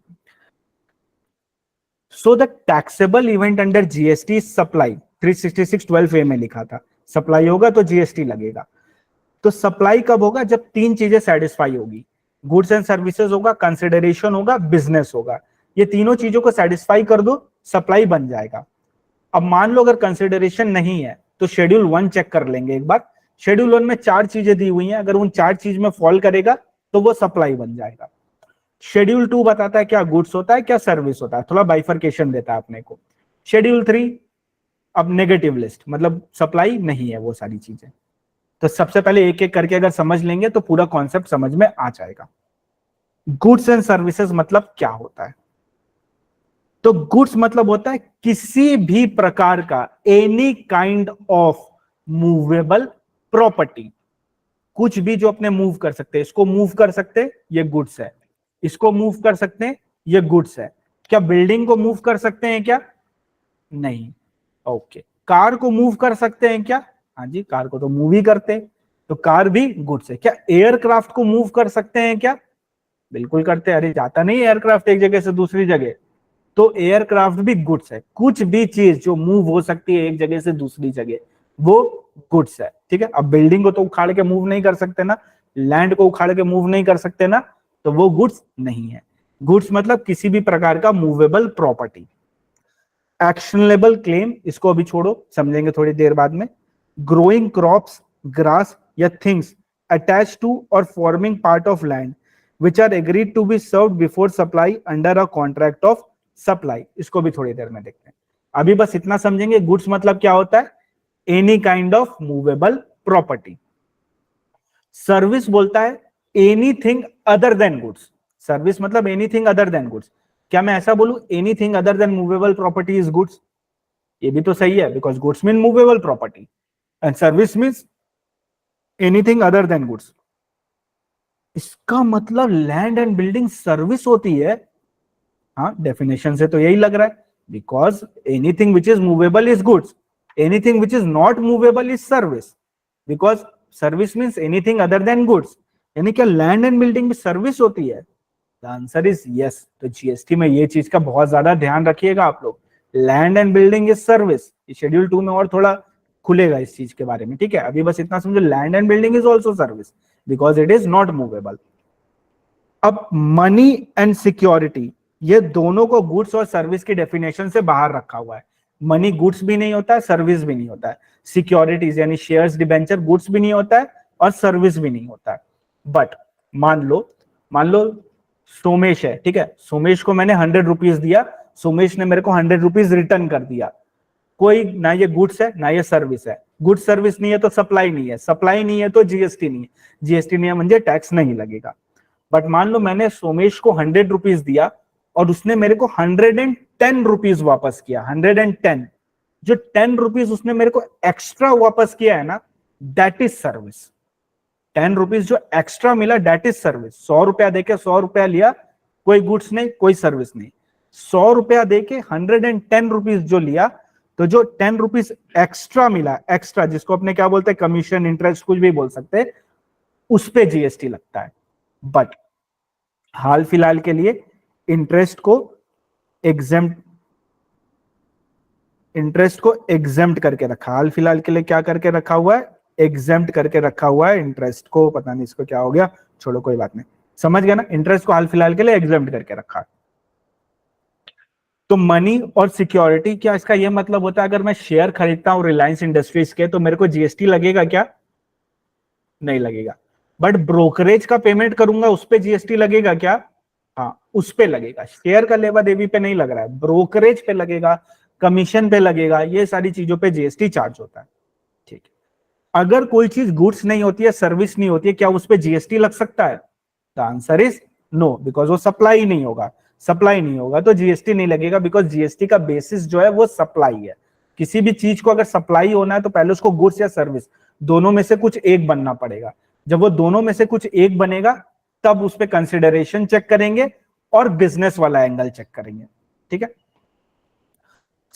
So the taxable event under GST supply, 366(12)A में लिखा था सप्लाई होगा तो जीएसटी लगेगा। तो सप्लाई कब होगा, जब 3 चीजें सेटिस्फाई होगी, गुड्स एंड सर्विसेज होगा, कंसिडरेशन होगा, बिजनेस होगा। ये तीनों चीजों को सेटिस्फाई कर दो, सप्लाई बन जाएगा। अब मान लो अगर कंसिडरेशन नहीं है तो शेड्यूल 1 चेक कर लेंगे एक बार। शेड्यूल 1 में 4 चीजें दी हुई हैं, अगर उन 4 चीज में फॉल करेगा तो वो सप्लाई बन जाएगा। शेड्यूल 2 बताता है क्या गुड्स होता है क्या सर्विस होता है, थोड़ा बाइफरकेशन देता है अपने को। शेड्यूल 3 अब नेगेटिव लिस्ट, मतलब सप्लाई नहीं है वो सारी चीजें। तो सबसे पहले एक एक करके अगर समझ लेंगे तो पूरा कॉन्सेप्ट समझ में आ जाएगा। गुड्स एंड सर्विसेज मतलब क्या होता है, तो गुड्स मतलब होता है किसी भी प्रकार का any kind of movable property, कुछ भी जो अपने मूव कर सकते हैं, इसको मूव कर सकते हैं ये गुड्स है, इसको मूव कर सकते हैं ये गुड्स है। क्या बिल्डिंग को मूव कर सकते हैं क्या, नहीं, ओके। कार को मूव कर सकते हैं क्या, हाँ जी, कार को तो मूव ही करते हैं, तो कार भी गुड्स है। क्या एयरक्राफ्ट को मूव कर सकते हैं क्या, बिल्कुल करते हैं, अरे जाता नहीं एयरक्राफ्ट एक जगह से दूसरी जगह, तो एयरक्राफ्ट भी गुड्स है। कुछ भी चीज जो मूव हो सकती है एक जगह से दूसरी जगह वो गुड्स है, ठीक है। अब बिल्डिंग को तो उखाड़ के मूव नहीं कर सकते ना, लैंड को उखाड़ के मूव नहीं कर सकते ना, तो वो गुड्स नहीं है। गुड्स मतलब किसी भी प्रकार का मूवेबल प्रॉपर्टी। एक्शनेबल क्लेम, इसको अभी छोड़ो, समझेंगे थोड़ी देर बाद में। ग्रोइंग क्रॉप्स, ग्रास या थिंग्स अटैच टू और forming part of land which are agreed to be served before supply under a contract of supply, इसको भी थोड़ी देर में देखते हैं। अभी बस इतना समझेंगे गुड्स मतलब क्या होता है, any kind of movable property. Service बोलता है anything other than goods, service मतलब एनीथिंग अदर देन गुड्स। क्या मैं ऐसा बोलूं anything other then movable property is goods, ये भी तो सही है, because goods mean movable property and service means anything other than goods. इसका मतलब लैंड एंड बिल्डिंग सर्विस होती है, हाँ डेफिनेशन से तो यही लग रहा है, because anything which is movable is goods, anything which is not movable is service, because service means anything other than goods. यानी क्या लैंड एंड बिल्डिंग भी सर्विस होती है, द आंसर इज यस। तो जीएसटी में ये चीज का बहुत ज्यादा ध्यान रखिएगा आप लोग, land and building is service. Schedule 2 में और थोड़ा खुलेगा इस चीज के बारे में, ठीक है। अभी बस इतना समझो, land and building is also service because it is not movable. अब मनी एंड सिक्योरिटी, ये दोनों को गुड्स और सर्विस की डेफिनेशन से बाहर रखा हुआ है। मनी गुड्स भी नहीं होता है, सर्विस भी नहीं होता है। सिक्योरिटीज यानी शेयर्स, डिबेंचर गुड्स भी नहीं होता है और सर्विस भी नहीं होता है। बट मान लो सोमेश है, ठीक है, सोमेश को मैंने 100 रुपीज दिया, सोमेश ने मेरे को 100 रुपीज रिटर्न कर दिया। कोई ना ये गुड्स है ना ये सर्विस है, गुड्स सर्विस नहीं है तो सप्लाई नहीं है, सप्लाई नहीं है तो जीएसटी नहीं है, जीएसटी नहीं है म्हणजे टैक्स नहीं लगेगा। बट मान लो मैंने सोमेश को 100 रुपीज दिया और उसने मेरे को 110 रुपीज वापस किया, 110, जो 10 रुपीज उसने मेरे को एक्स्ट्रा वापस किया है ना, दैट इज सर्विस। 10 रुपीज जो एक्स्ट्रा मिला दैट इज सर्विस। 100 रुपया देके 100 रुपया लिया, कोई गुड्स नहीं कोई सर्विस नहीं। ₹100 दे के 110 रुपीज जो लिया, तो जो 10 रुपीज एक्स्ट्रा मिला, एक्स्ट्रा जिसको अपने क्या बोलते हैं, कमीशन, इंटरेस्ट, कुछ भी बोल सकते हैं, उस पे जीएसटी लगता है। बट हाल फिलहाल के लिए इंटरेस्ट को एग्जेम्प्ट करके रखा, हाल फिलहाल के लिए क्या करके रखा हुआ है, एग्जेम्प्ट करके रखा हुआ है इंटरेस्ट को। पता नहीं इसको क्या हो गया, छोड़ो कोई बात नहीं, समझ गया ना, इंटरेस्ट को हाल फिलहाल के लिए एग्जेम्प्ट करके रखा है। तो मनी और सिक्योरिटी, क्या इसका यह मतलब होता है अगर मैं शेयर खरीदता हूं रिलायंस इंडस्ट्रीज के तो मेरे को जीएसटी लगेगा क्या? नहीं लगेगा। बट ब्रोकरेज का पेमेंट करूंगा उस पे जीएसटी लगेगा क्या? हाँ, उस पे लगेगा। शेयर का लेवा देवी पे नहीं लग रहा है, ब्रोकरेज पे लगेगा, कमीशन पे लगेगा, ये सारी चीजों पे जीएसटी चार्ज होता है। ठीक है, अगर कोई चीज गुड्स नहीं होती है, सर्विस नहीं होती है, क्या उस पे जीएसटी लग सकता है? The answer is no, because वो सप्लाई नहीं होगा। सप्लाई नहीं होगा तो जीएसटी नहीं लगेगा, बिकॉज जीएसटी का बेसिस जो है वो सप्लाई है। किसी भी चीज को अगर सप्लाई होना है तो पहले उसको गुड्स या सर्विस दोनों में से कुछ एक बनना पड़ेगा। जब वो दोनों में से कुछ एक बनेगा तब उस पर कंसिडरेशन चेक करेंगे और बिजनेस वाला एंगल चेक करेंगे। ठीक है,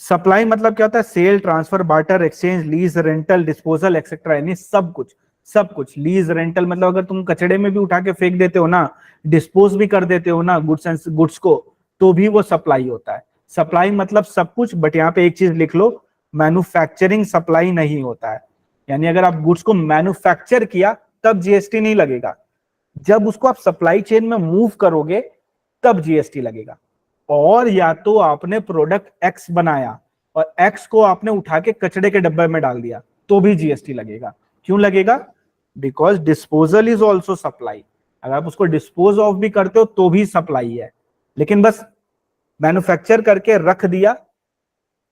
सप्लाई मतलब क्या होता है? Sale, transfer, barter, exchange, lease, rental, disposal etcetera, यानी सब कुछ। सब कुछ। लीज, रेंटल मतलब अगर तुम कचड़े में भी उठा के फेंक देते हो ना, डिस्पोज भी कर देते हो ना गुड्स को, तो भी वो सप्लाई होता है। सप्लाई मतलब सब कुछ। बट यहाँ पे एक चीज लिख लो, मैन्युफैक्चरिंग सप्लाई नहीं होता है। यानी अगर आप गुड्स को मैन्युफैक्चर किया तब जीएसटी नहीं लगेगा, जब उसको आप सप्लाई चेन में मूव करोगे तब जीएसटी लगेगा। और या तो आपने प्रोडक्ट एक्स बनाया और एक्स को आपने उठा के कचड़े के डब्बे में डाल दिया तो भी जीएसटी लगेगा। क्यों लगेगा? Because disposal is also supply. अगर आप उसको डिस्पोज ऑफ भी करते हो तो भी सप्लाई है, लेकिन बस मैन्युफैक्चर करके रख दिया,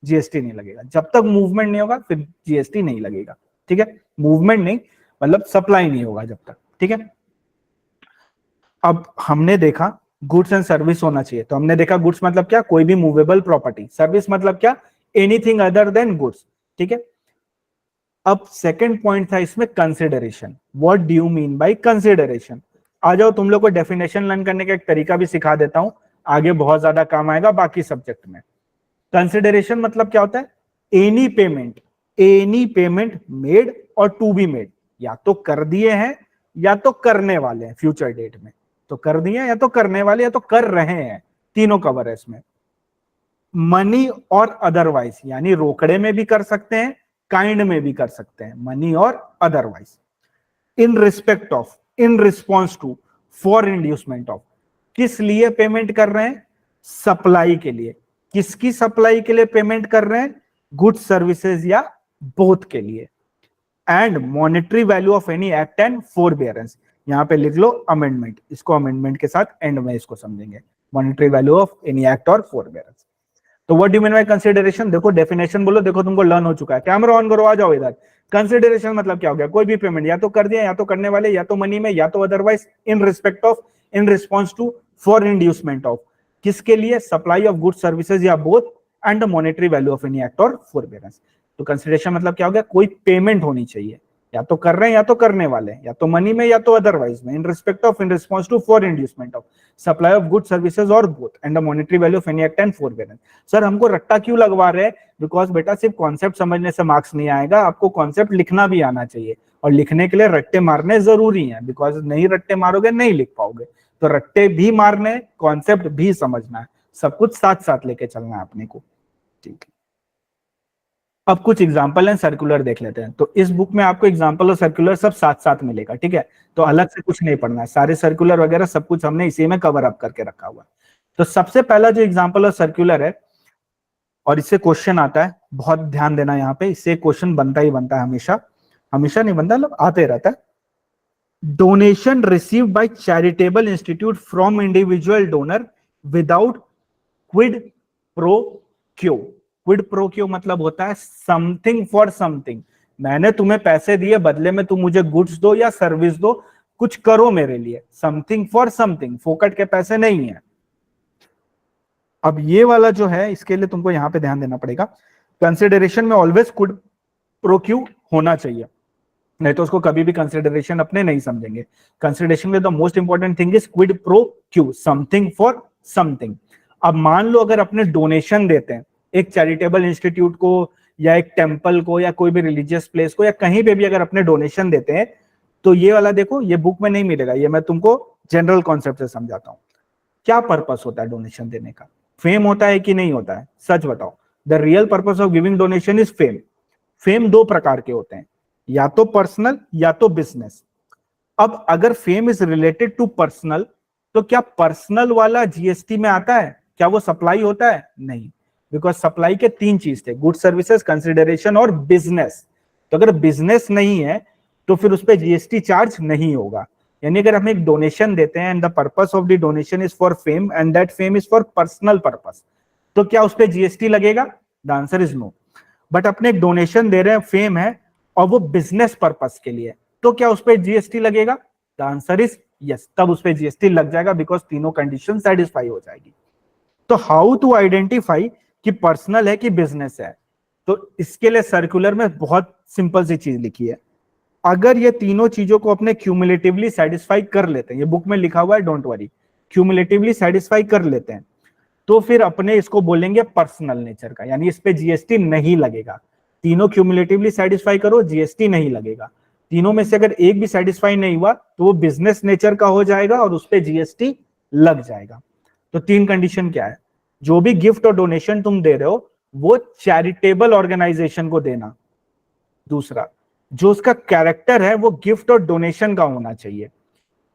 जीएसटी नहीं लगेगा। जब तक मूवमेंट नहीं होगा फिर जीएसटी नहीं लगेगा। ठीक है, मूवमेंट नहीं मतलब सप्लाई नहीं होगा जब तक। ठीक है, अब हमने देखा गुड्स एंड सर्विस होना चाहिए, तो हमने देखा गुड्स मतलब क्या? कोई भी मूवेबल प्रॉपर्टी। सर्विस मतलब क्या? Anything other than goods. ठीक है, अब सेकंड पॉइंट था इसमें consideration. What do you mean by consideration? आ जाओ, तुम लोग को डेफिनेशन लर्न करने का एक तरीका भी सिखा देता हूं, आगे बहुत ज्यादा काम आएगा बाकी सब्जेक्ट में। कंसिडरेशन मतलब क्या होता है? एनी पेमेंट मेड और टू बी मेड, या तो कर दिए हैं या तो करने वाले हैं फ्यूचर डेट में। तो कर दिए या तो करने वाले या तो कर रहे हैं, तीनों कवर है इसमें। मनी और अदरवाइज, यानी रोकड़े में भी कर सकते हैं, काइंड में भी कर सकते हैं, मनी और otherwise. In respect of, in response to, for inducement of, किस लिए पेमेंट कर रहे हैं? सप्लाई के लिए। किसकी सप्लाई के लिए पेमेंट कर रहे हैं? गुड्स, सर्विसेज या बोथ के लिए। And monetary value of any act and forbearance, यहां पे लिख लो अमेंडमेंट, इसको अमेंडमेंट के साथ एंड में इसको समझेंगे। Monetary value of any act or forbearance. तो what do you mean bye consideration? देखो डेफिनेशन बोलो, देखो तुमको लर्न हो चुका है। कैमरा ऑन करो, आ जाओ इधर। कंसीडरेशन मतलब क्या हो गया? कोई भी पेमेंट या तो कर दिया, या तो करने वाले, या तो मनी में, या तो otherwise, in respect of, in response to, for inducement of, किसके लिए? सप्लाई ऑफ गुड्स, सर्विसेज या both, and the monetary value of any act or forbearance. तो कंसीडरेशन मतलब क्या हो गया? कोई पेमेंट होनी चाहिए, या तो कर रहे हैं या तो करने वाले, या तो मनी में या तो अदरवाइज में, in respect of, in response to, for inducement of, supply of good services और both, and the monetary value of any act and forbearance. Sir हमको रट्टा क्यों लगवा रहे हैं? बिकॉज बेटा सिर्फ कॉन्सेप्ट समझने से मार्क्स नहीं आएगा, आपको कॉन्सेप्ट लिखना भी आना चाहिए, और लिखने के लिए रट्टे मारने जरूरी हैं, बिकॉज नहीं रट्टे मारोगे नहीं लिख पाओगे। तो रट्टे भी मारने, कॉन्सेप्ट भी समझना है, सब कुछ साथ साथ लेके चलना है अपने को। ठीक है, अब कुछ एग्जाम्पल एंड सर्कुलर देख लेते हैं। तो इस बुक में आपको एग्जाम्पल और सर्कुलर सब साथ साथ मिलेगा। ठीक है, तो अलग से कुछ नहीं पढ़ना है, सारे सर्कुलर वगैरह सब कुछ हमने इसी में कवर अप करके रखा हुआ है। तो सबसे पहला जो एग्जाम्पल और सर्कुलर है, और इससे क्वेश्चन आता है, बहुत ध्यान देना यहाँ पे, इससे क्वेश्चन बनता ही बनता है, हमेशा हमेशा नहीं बनता, मतलब आते रहता है। Donation received by charitable institute from individual donor without quid pro क्यो। क्विड प्रो क्यो मतलब होता है समथिंग फॉर समथिंग। मैंने तुम्हें पैसे दिए, बदले में तुम मुझे गुड्स दो या सर्विस दो, कुछ करो मेरे लिए, समथिंग फॉर समथिंग, फोकट के पैसे नहीं है। अब ये वाला जो है, इसके लिए तुमको यहां पे ध्यान देना पड़ेगा। कंसिडरेशन में ऑलवेज क्विड प्रो क्यू होना चाहिए, नहीं तो उसको कभी भी कंसिडरेशन अपने नहीं समझेंगे। कंसिडरेशन में the most important thing is quid pro Q, something for something. अब मान लो अगर अपने डोनेशन देते हैं एक चैरिटेबल इंस्टीट्यूट को या एक टेम्पल को या कोई भी रिलीजियस प्लेस को या कहीं पे भी अगर अपने डोनेशन देते हैं, तो ये वाला देखो, ये बुक में नहीं मिलेगा, ये मैं तुमको जनरल कॉन्सेप्ट से समझाता हूँ। क्या पर्पस होता है डोनेशन देने का? फेम होता है कि नहीं होता है? सच बताओ। The real purpose of giving donation is fame. Fame दो प्रकार के होते हैं, या तो पर्सनल या तो बिजनेस। अब अगर fame is related to personal, तो क्या पर्सनल वाला जीएसटी में आता है? क्या वो सप्लाई होता है? नहीं, बिकॉज सप्लाई के तीन चीज थे, गुड सर्विसेज, कंसिडरेशन और बिजनेस। तो अगर बिजनेस नहीं है तो फिर उस पर जीएसटी चार्ज नहीं होगा। यानी अगर हम एक डोनेशन देते हैं and the purpose of the donation is for fame and that fame is for personal purpose, तो क्या उस पर जीएसटी लगेगा? The answer is no. But अपने एक डोनेशन दे रहे हैं, फेम है और वो बिजनेस पर्पस के लिए, तो क्या उस पर जीएसटी लगेगा? द आंसर इज यस, तब उस पर जीएसटी लग जाएगा, बिकॉज तीनों कंडीशन सेटिस्फाई हो जाएगी। तो हाउ टू आइडेंटिफाई कि पर्सनल है कि बिजनेस है? तो इसके लिए सर्कुलर में बहुत सिंपल सी चीज लिखी है। अगर ये तीनों चीजों को अपने क्यूमुलेटिवली सेटिस्फाई कर लेते हैं, ये बुक में लिखा हुआ है, डोंट वरी, क्यूमुलेटिवली सेटिस्फाई कर लेते हैं, तो फिर अपने इसको बोलेंगे पर्सनल नेचर का, यानी इस पे जीएसटी नहीं लगेगा। तीनों क्यूमुलेटिवली सेटिस्फाई करो, जीएसटी नहीं लगेगा। तीनों में से अगर एक भी सेटिस्फाई नहीं हुआ तो वो बिजनेस नेचर का हो जाएगा और उस पर जीएसटी लग जाएगा। तो तीन कंडीशन क्या है? जो भी गिफ्ट और डोनेशन तुम दे रहे हो वो चैरिटेबल ऑर्गेनाइजेशन को देना। दूसरा, जो उसका कैरेक्टर है वो गिफ्ट और डोनेशन का होना चाहिए।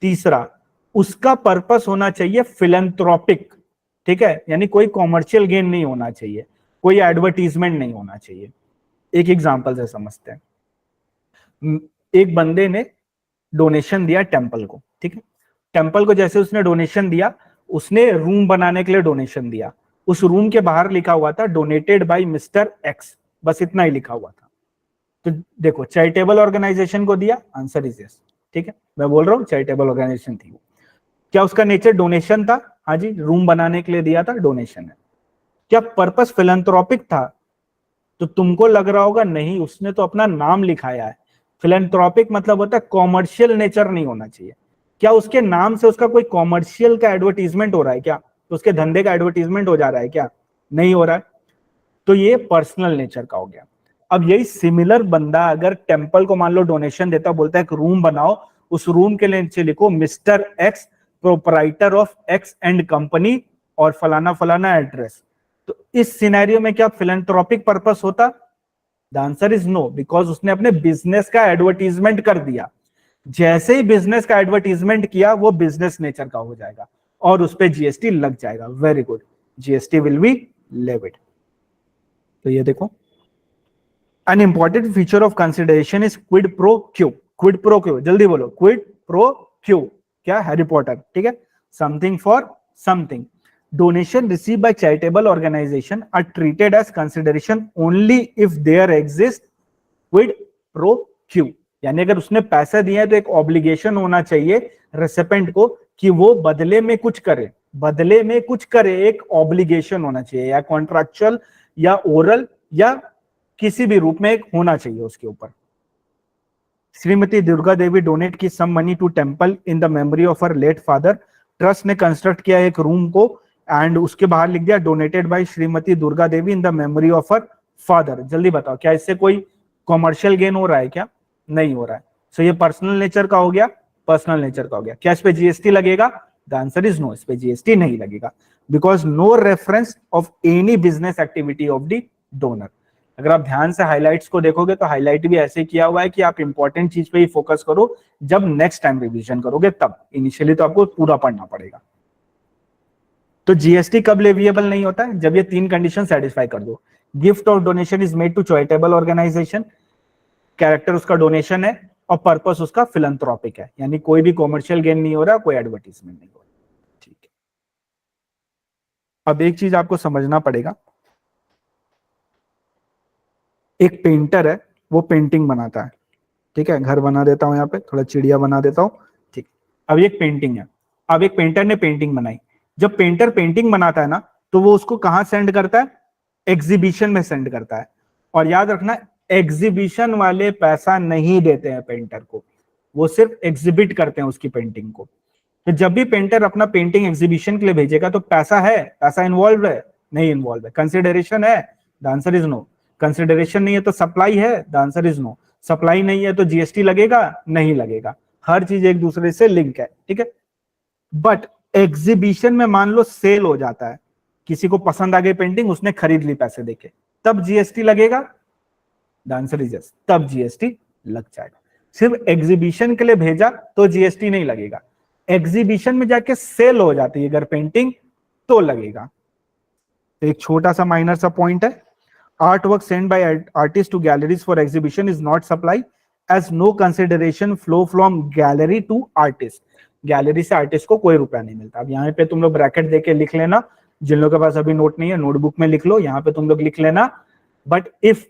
तीसरा, उसका पर्पस होना चाहिए फिलैंथ्रोपिक, ठीक है, यानी कोई कॉमर्शियल गेन नहीं होना चाहिए, कोई एडवर्टीजमेंट नहीं होना चाहिए। एक एग्जांपल से समझते हैं। एक बंदे ने डोनेशन दिया टेंपल को, ठीक है। टेंपल को जैसे उसने डोनेशन दिया, उसने रूम बनाने के लिए डोनेशन दिया। उस रूम के बाहर लिखा हुआ था डोनेटेड बाय मिस्टर एक्स, बस इतना ही लिखा हुआ था। तो देखो, चैरिटेबल ऑर्गेनाइजेशन को दिया, आंसर इज यस, ठीक है। मैं बोल रहा हूँ चैरिटेबल ऑर्गेनाइजेशन थी वो। क्या उसका नेचर डोनेशन था? हाँ जी, रूम बनाने के लिए दिया था, डोनेशन है। क्या पर्पस फिलैंथ्रोपिक था? तो तुमको लग रहा होगा नहीं, उसने तो अपना नाम लिखाया है। फिलैंथ्रोपिक मतलब होता है कॉमर्शियल नेचर नहीं होना चाहिए। क्या उसके नाम से उसका कोई कॉमर्शियल का एडवर्टीजमेंट हो रहा है क्या? तो उसके धंधे का एडवर्टीजमेंट हो जा रहा है क्या? नहीं हो रहा है। तो ये पर्सनल नेचर का हो गया। अब यही सिमिलर बंदा अगर टेंपल को मान लो डोनेशन देता, बोलता है एक रूम बनाओ, उस रूम के नीचे लिखो mister X proprietor of X and company और फलाना फलाना एड्रेस, तो इस सिनेरियो में क्या फिलैंथ्रोपिक पर्पस होता? The answer is no, because उसने अपने बिजनेस का एडवर्टीजमेंट कर दिया। जैसे ही बिजनेस का एडवर्टीजमेंट किया वो बिजनेस नेचर का हो जाएगा और उस पर जीएसटी लग जाएगा। Very good, GST will be levied. तो ये देखो, an important feature of consideration is quid pro quo। quid pro quo, जल्दी बोलो, quid pro quo क्या? हैरी पॉटर, ठीक है। something for something। donation received by charitable organization are treated as consideration only if there exists quid pro quo। यानी अगर उसने पैसा दिया है तो एक ऑब्लिगेशन होना चाहिए रेसिपेंट को कि वो बदले में कुछ करे, बदले में कुछ करे, एक ऑब्लिगेशन होना चाहिए, या कॉन्ट्रैक्चुअल या ओरल या किसी भी रूप में एक होना चाहिए उसके ऊपर। श्रीमती दुर्गा देवी डोनेट की some money to temple in the memory of her late father. Trust ने कंस्ट्रक्ट किया एक रूम को एंड उसके बाहर लिख दिया donated by Shrimati Durga Devi in the memory of her father. जल्दी बताओ, क्या इससे कोई कॉमर्शियल गेन हो रहा है क्या? नहीं हो रहा है। सो ये पर्सनल नेचर का हो गया, पर्सनल नेचर का हो गया। क्या इस पे जीएसटी लगेगा? द आंसर इज नो, इस पे जीएसटी नहीं लगेगा, because no reference of any business activity of the donor. अगर आप ध्यान से हाइलाइट्स को देखोगे तो हाईलाइट भी ऐसे किया हुआ है कि आप इंपॉर्टेंट चीज पे ही फोकस करो, जब नेक्स्ट टाइम रिवीजन करोगे तब। इनिशियली तो आपको पूरा पढ़ना पड़ेगा। तो जीएसटी कब लेविएबल नहीं होता है? जब ये तीन कंडीशन सेटिस्फाई कर दो। गिफ्ट और donation is made to charitable organisation, character उसका डोनेशन है और पर्पस उसका फिलैंथ्रोपिक है, यानी कोई भी कॉमर्शियल गेन नहीं हो रहा, कोई एडवर्टीजमेंट नहीं हो रहा। ठीक है, अब एक चीज आपको समझना पड़ेगा। एक पेंटर है, वो पेंटिंग बनाता है, ठीक है। घर बना देता हूं, यहाँ पे थोड़ा चिड़िया बना देता हूं, ठीक। अब एक पेंटिंग है, अब एक पेंटर ने पेंटिंग बनाई। जब पेंटर पेंटिंग बनाता है ना, तो वो उसको कहां सेंड करता है? एग्जीबिशन में सेंड करता है। और याद रखना, एग्जीबिशन वाले पैसा नहीं देते हैं पेंटर को, वो सिर्फ एग्जिबिट करते हैं उसकी पेंटिंग को। तो जब भी पेंटर अपना पेंटिंग एग्जीबिशन के लिए भेजेगा तो पैसा है, पैसा इन्वॉल्व है, नहीं इन्वॉल्व है। कंसिडरेशन है, the answer is no. Consideration नहीं है तो सप्लाई है, the answer is no. Supply नहीं है तो जीएसटी लगेगा, नहीं लगेगा। हर चीज एक दूसरे से लिंक है, ठीक है। बट एग्जीबिशन में मान लो सेल हो जाता है, किसी को पसंद आ गई पेंटिंग, उसने खरीद ली पैसे देके, तब जीएसटी लगेगा, द आंसर इज यस, तब जीएसटी लग जाएगा। सिर्फ एग्जीबिशन के लिए भेजा तो जीएसटी नहीं लगेगा, एग्जीबिशन में जाके सेल हो जाती है अगर पेंटिंग तो लगेगा। तो एक छोटा सा माइनर सा पॉइंट है, art work send by artist to galleries for exhibition is not supply as no consideration flow from gallery to artist. Gallery से आर्टिस्ट को कोई रुपया नहीं मिलता। अब यहाँ पे तुम लोग ब्रैकेट देके लिख लेना, जिन लोगों के पास अभी नोट नहीं है नोटबुक में लिख लो, यहाँ पे तुम लोग लिख लेना, but if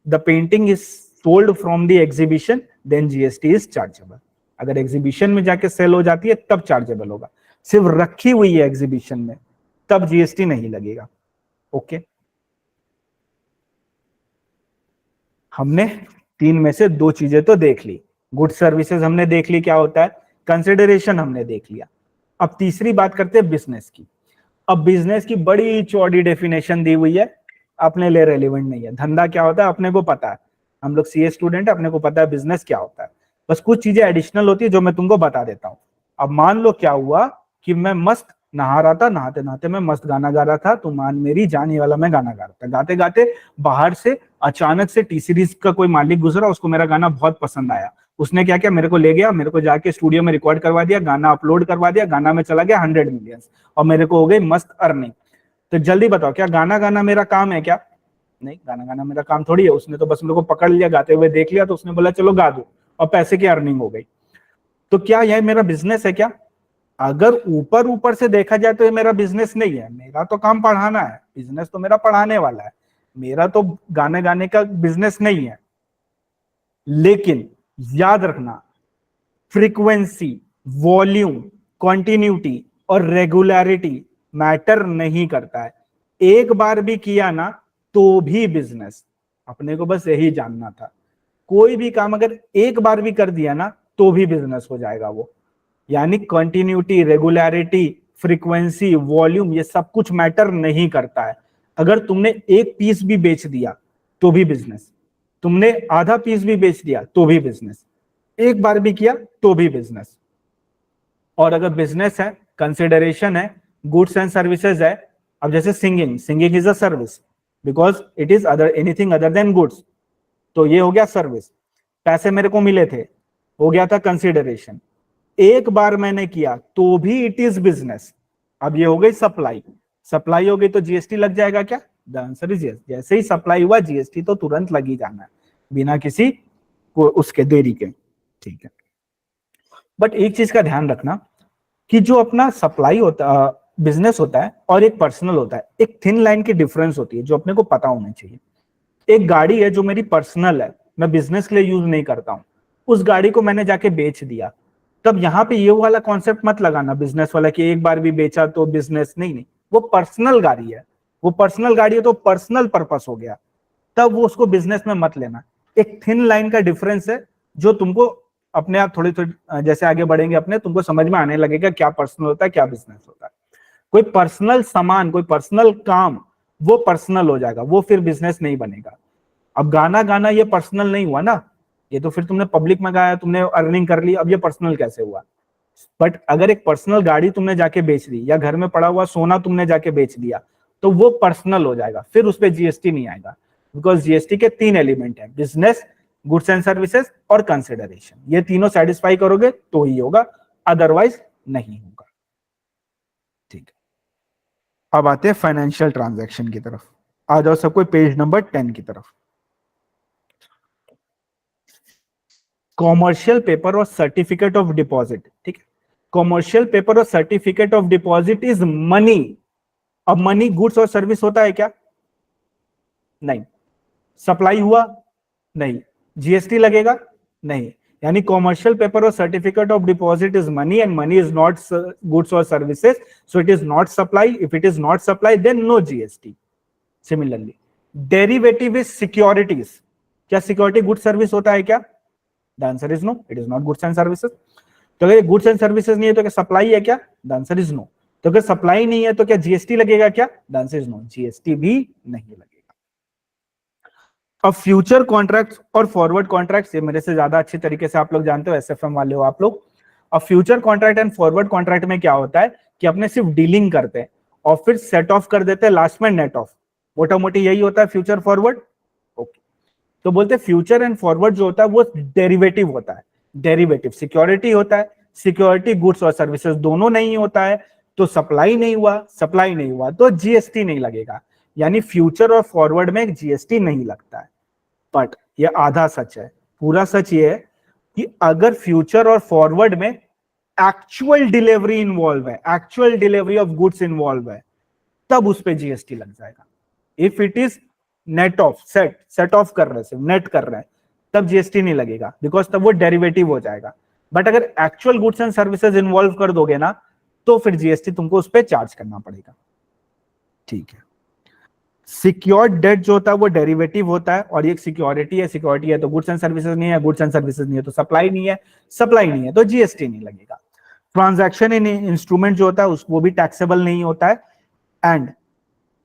the painting is sold from the exhibition then GST is chargeable. अगर एग्जीबिशन में जाके सेल हो जाती है तब चार्जेबल होगा, सिर्फ रखी हुई है एग्जीबिशन में तब जीएसटी नहीं लगेगा। ओके, हमने तीन में से दो चीजें तो देख ली, गुड सर्विसेज हमने देख ली क्या होता है, कंसिडरेशन हमने देख लिया। अब तीसरी बात करते हैं बिजनेस की। अब बिजनेस की बड़ी चौड़ी डेफिनेशन दी हुई है, अपने लिए रेलिवेंट नहीं है। धंधा क्या होता है अपने को पता है, हम लोग सीए स्टूडेंट है, अपने को पता है बिजनेस क्या होता है। बस कुछ चीजें एडिशनल होती है जो मैं तुमको बता देता हूँ। अब मान लो क्या हुआ कि मैं मस्त नहा रहा था, नहाते नहाते मैं मस्त गाना गा रहा था, तुम मान मेरी जान, ये वाला मैं गाना गा रहा था। गाते गाते बाहर से अचानक से टी सीरीज का कोई मालिक गुजरा, उसको मेरा गाना बहुत पसंद आया, उसने क्या किया, मेरे को ले गया, मेरे को जाके स्टूडियो में रिकॉर्ड करवा दिया, गाना अपलोड करवा दिया, गाना में चला गया 100 मिलियन और मेरे को हो गई मस्त अर्निंग। तो जल्दी बताओ क्या गाना गाना मेरा काम है क्या? नहीं, गाना गाना मेरा काम थोड़ी है। उसने तो बस मेरे को पकड़ लिया गाते हुए देख लिया, तो उसने बोला चलो गा दो और पैसे की अर्निंग हो गई। तो क्या यह मेरा बिजनेस है क्या? अगर ऊपर ऊपर से देखा जाए तो ये मेरा बिजनेस नहीं है, मेरा तो काम पढ़ाना है, बिजनेस तो मेरा पढ़ाने वाला है, मेरा तो गाने गाने का बिजनेस नहीं है। लेकिन याद रखना, फ्रीक्वेंसी, वॉल्यूम, कॉन्टिन्यूटी और रेगुलरिटी मैटर नहीं करता है। एक बार भी किया ना तो भी बिजनेस, अपने को बस यही जानना था। कोई भी काम अगर एक बार भी कर दिया ना तो भी बिजनेस हो जाएगा वो। यानी कंटिन्यूटी, रेगुलरिटी, फ्रीक्वेंसी, वॉल्यूम, ये सब कुछ मैटर नहीं करता है। अगर तुमने एक पीस भी बेच दिया तो भी बिजनेस, तुमने आधा पीस भी बेच दिया तो भी बिजनेस, एक बार भी किया तो भी बिजनेस। और अगर बिजनेस है, कंसिडरेशन है, गुड्स एंड सर्विसेज है, अब जैसे singing, singing is a service because it is other anything other than goods, तो ये हो गया सर्विस। पैसे मेरे को मिले थे, हो गया था कंसिडरेशन। एक बार मैंने किया तो भी इट इज बिजनेस। अब ये हो गई सप्लाई, सप्लाई हो गई तो जीएसटी लग जाएगा क्या? The answer is yes. जैसे ही सप्लाई हुआ जीएसटी तो तुरंत लग ही जाना है, बिना किसी को उसके देरी के, ठीक है। बट एक चीज का ध्यान रखना कि जो अपना सप्लाई होता, बिजनेस होता है और एक पर्सनल होता है, एक थिन लाइन की डिफरेंस होती है जो अपने को पता होना चाहिए। एक गाड़ी है जो मेरी पर्सनल है, मैं बिजनेस के लिए यूज नहीं करता हूं, उस गाड़ी को मैंने जाके बेच दिया, तब यहां पे ये वाला कॉन्सेप्ट मत लगाना बिजनेस वाला कि एक बार भी बेचा तो बिजनेस, नहीं नहीं, वो पर्सनल गाड़ी है, वो पर्सनल गाड़ी है तो पर्सनल पर्पस हो गया, तब वो उसको बिजनेस में मत लेना। एक थिन लाइन का डिफरेंस है जो तुमको अपने आप थोड़ी थोड़ी जैसे आगे बढ़ेंगे अपने तुमको समझ में आने लगेगा क्या पर्सनल होता है क्या बिजनेस होता है। कोई पर्सनल सामान, कोई पर्सनल काम, वो पर्सनल हो जाएगा, वो फिर बिजनेस नहीं बनेगा। अब गाना गाना ये पर्सनल नहीं हुआ ना, ये तो फिर तुमने पब्लिक में गाया, तुमने अर्निंग कर ली, अब ये पर्सनल कैसे हुआ? बट अगर एक पर्सनल गाड़ी तुमने जाके बेच दी या घर में पड़ा हुआ सोना तुमने जाके बेच दिया तो वो पर्सनल हो जाएगा, फिर उस पर जीएसटी नहीं आएगा। बिकॉज जीएसटी के तीन एलिमेंट है, बिजनेस, गुड्स एंड सर्विसेज और कंसिडरेशन। ये तीनों सेटिस्फाई करोगे तो ही होगा, अदरवाइज नहीं होगा, ठीक है। अब आते हैं फाइनेंशियल ट्रांजैक्शन की तरफ। आ जाओ सब कोई पेज नंबर 10 की तरफ। कॉमर्शियल पेपर और सर्टिफिकेट ऑफ डिपॉजिट, ठीक है। कॉमर्शियल पेपर और certificate of deposit is money. अब मनी गुड्स और सर्विस होता है क्या? नहीं। सप्लाई हुआ? नहीं। जीएसटी लगेगा? नहीं। यानी कॉमर्शियल पेपर और certificate of deposit is money and money is not goods और services, so it is not supply. If it is not supply then no GST. Similarly derivative is securities. क्या security good service होता है क्या? The answer is no, it is not goods and services. तो अगर goods and services नहीं है तो क्या सप्लाई है क्या? The answer is no. तो अगर सप्लाई नहीं है तो क्या जीएसटी लगेगा क्या? The answer is no, GST भी नहीं लगेगा। अब फ्यूचर कॉन्ट्रैक्ट्स और फॉरवर्ड कॉन्ट्रैक्ट्स, ये मेरे से ज्यादा अच्छी तरीके से आप लोग जानते हो, एसएफएम वाले हो आप लोग। अब future contract and forward contract में क्या होता है कि अपने सिर्फ डीलिंग करते हैं और फिर सेट ऑफ कर देते हैं लास्ट में नेट ऑफ, मोटा मोटी यही होता है फ्यूचर फॉरवर्ड। ओके, तो बोलते हैं फ्यूचर एंड फॉरवर्ड जो होता है वो डेरिवेटिव होता है। डेरिवेटिव सिक्योरिटी होता है, सिक्योरिटी गुड्स और सर्विसेज दोनों नहीं होता है, तो सप्लाई नहीं हुआ, सप्लाई नहीं हुआ तो जीएसटी नहीं लगेगा, यानी फ्यूचर और फॉरवर्ड में जीएसटी नहीं लगता है। बट ये आधा सच है, पूरा सच ये है कि अगर फ्यूचर और फॉरवर्ड में एक्चुअल डिलीवरी इन्वॉल्व है, actual delivery of goods involve है, तब उस पे जीएसटी लग जाएगा। If it is net of, set of कर रहे हैं, सिर्फ नेट कर रहे हैं, तब जीएसटी नहीं लगेगा, बिकॉज तब वो डेरिवेटिव हो जाएगा। बट अगर actual goods and services involve कर दोगे ना, तो फिर जीएसटी तुमको उस पर चार्ज करना पड़ेगा। ठीक है, सिक्योर्ड डेट जो होता है वो डेरिवेटिव होता है, और ये सिक्योरिटी है, सिक्योरिटी है तो गुड्स एंड सर्विसेज नहीं है, गुड्स एंड सर्विसेज नहीं है तो सप्लाई नहीं है, सप्लाई नहीं है तो जीएसटी नहीं लगेगा। ट्रांजैक्शन इन इंस्ट्रूमेंट जो होता है वो भी टैक्सेबल नहीं होता है। And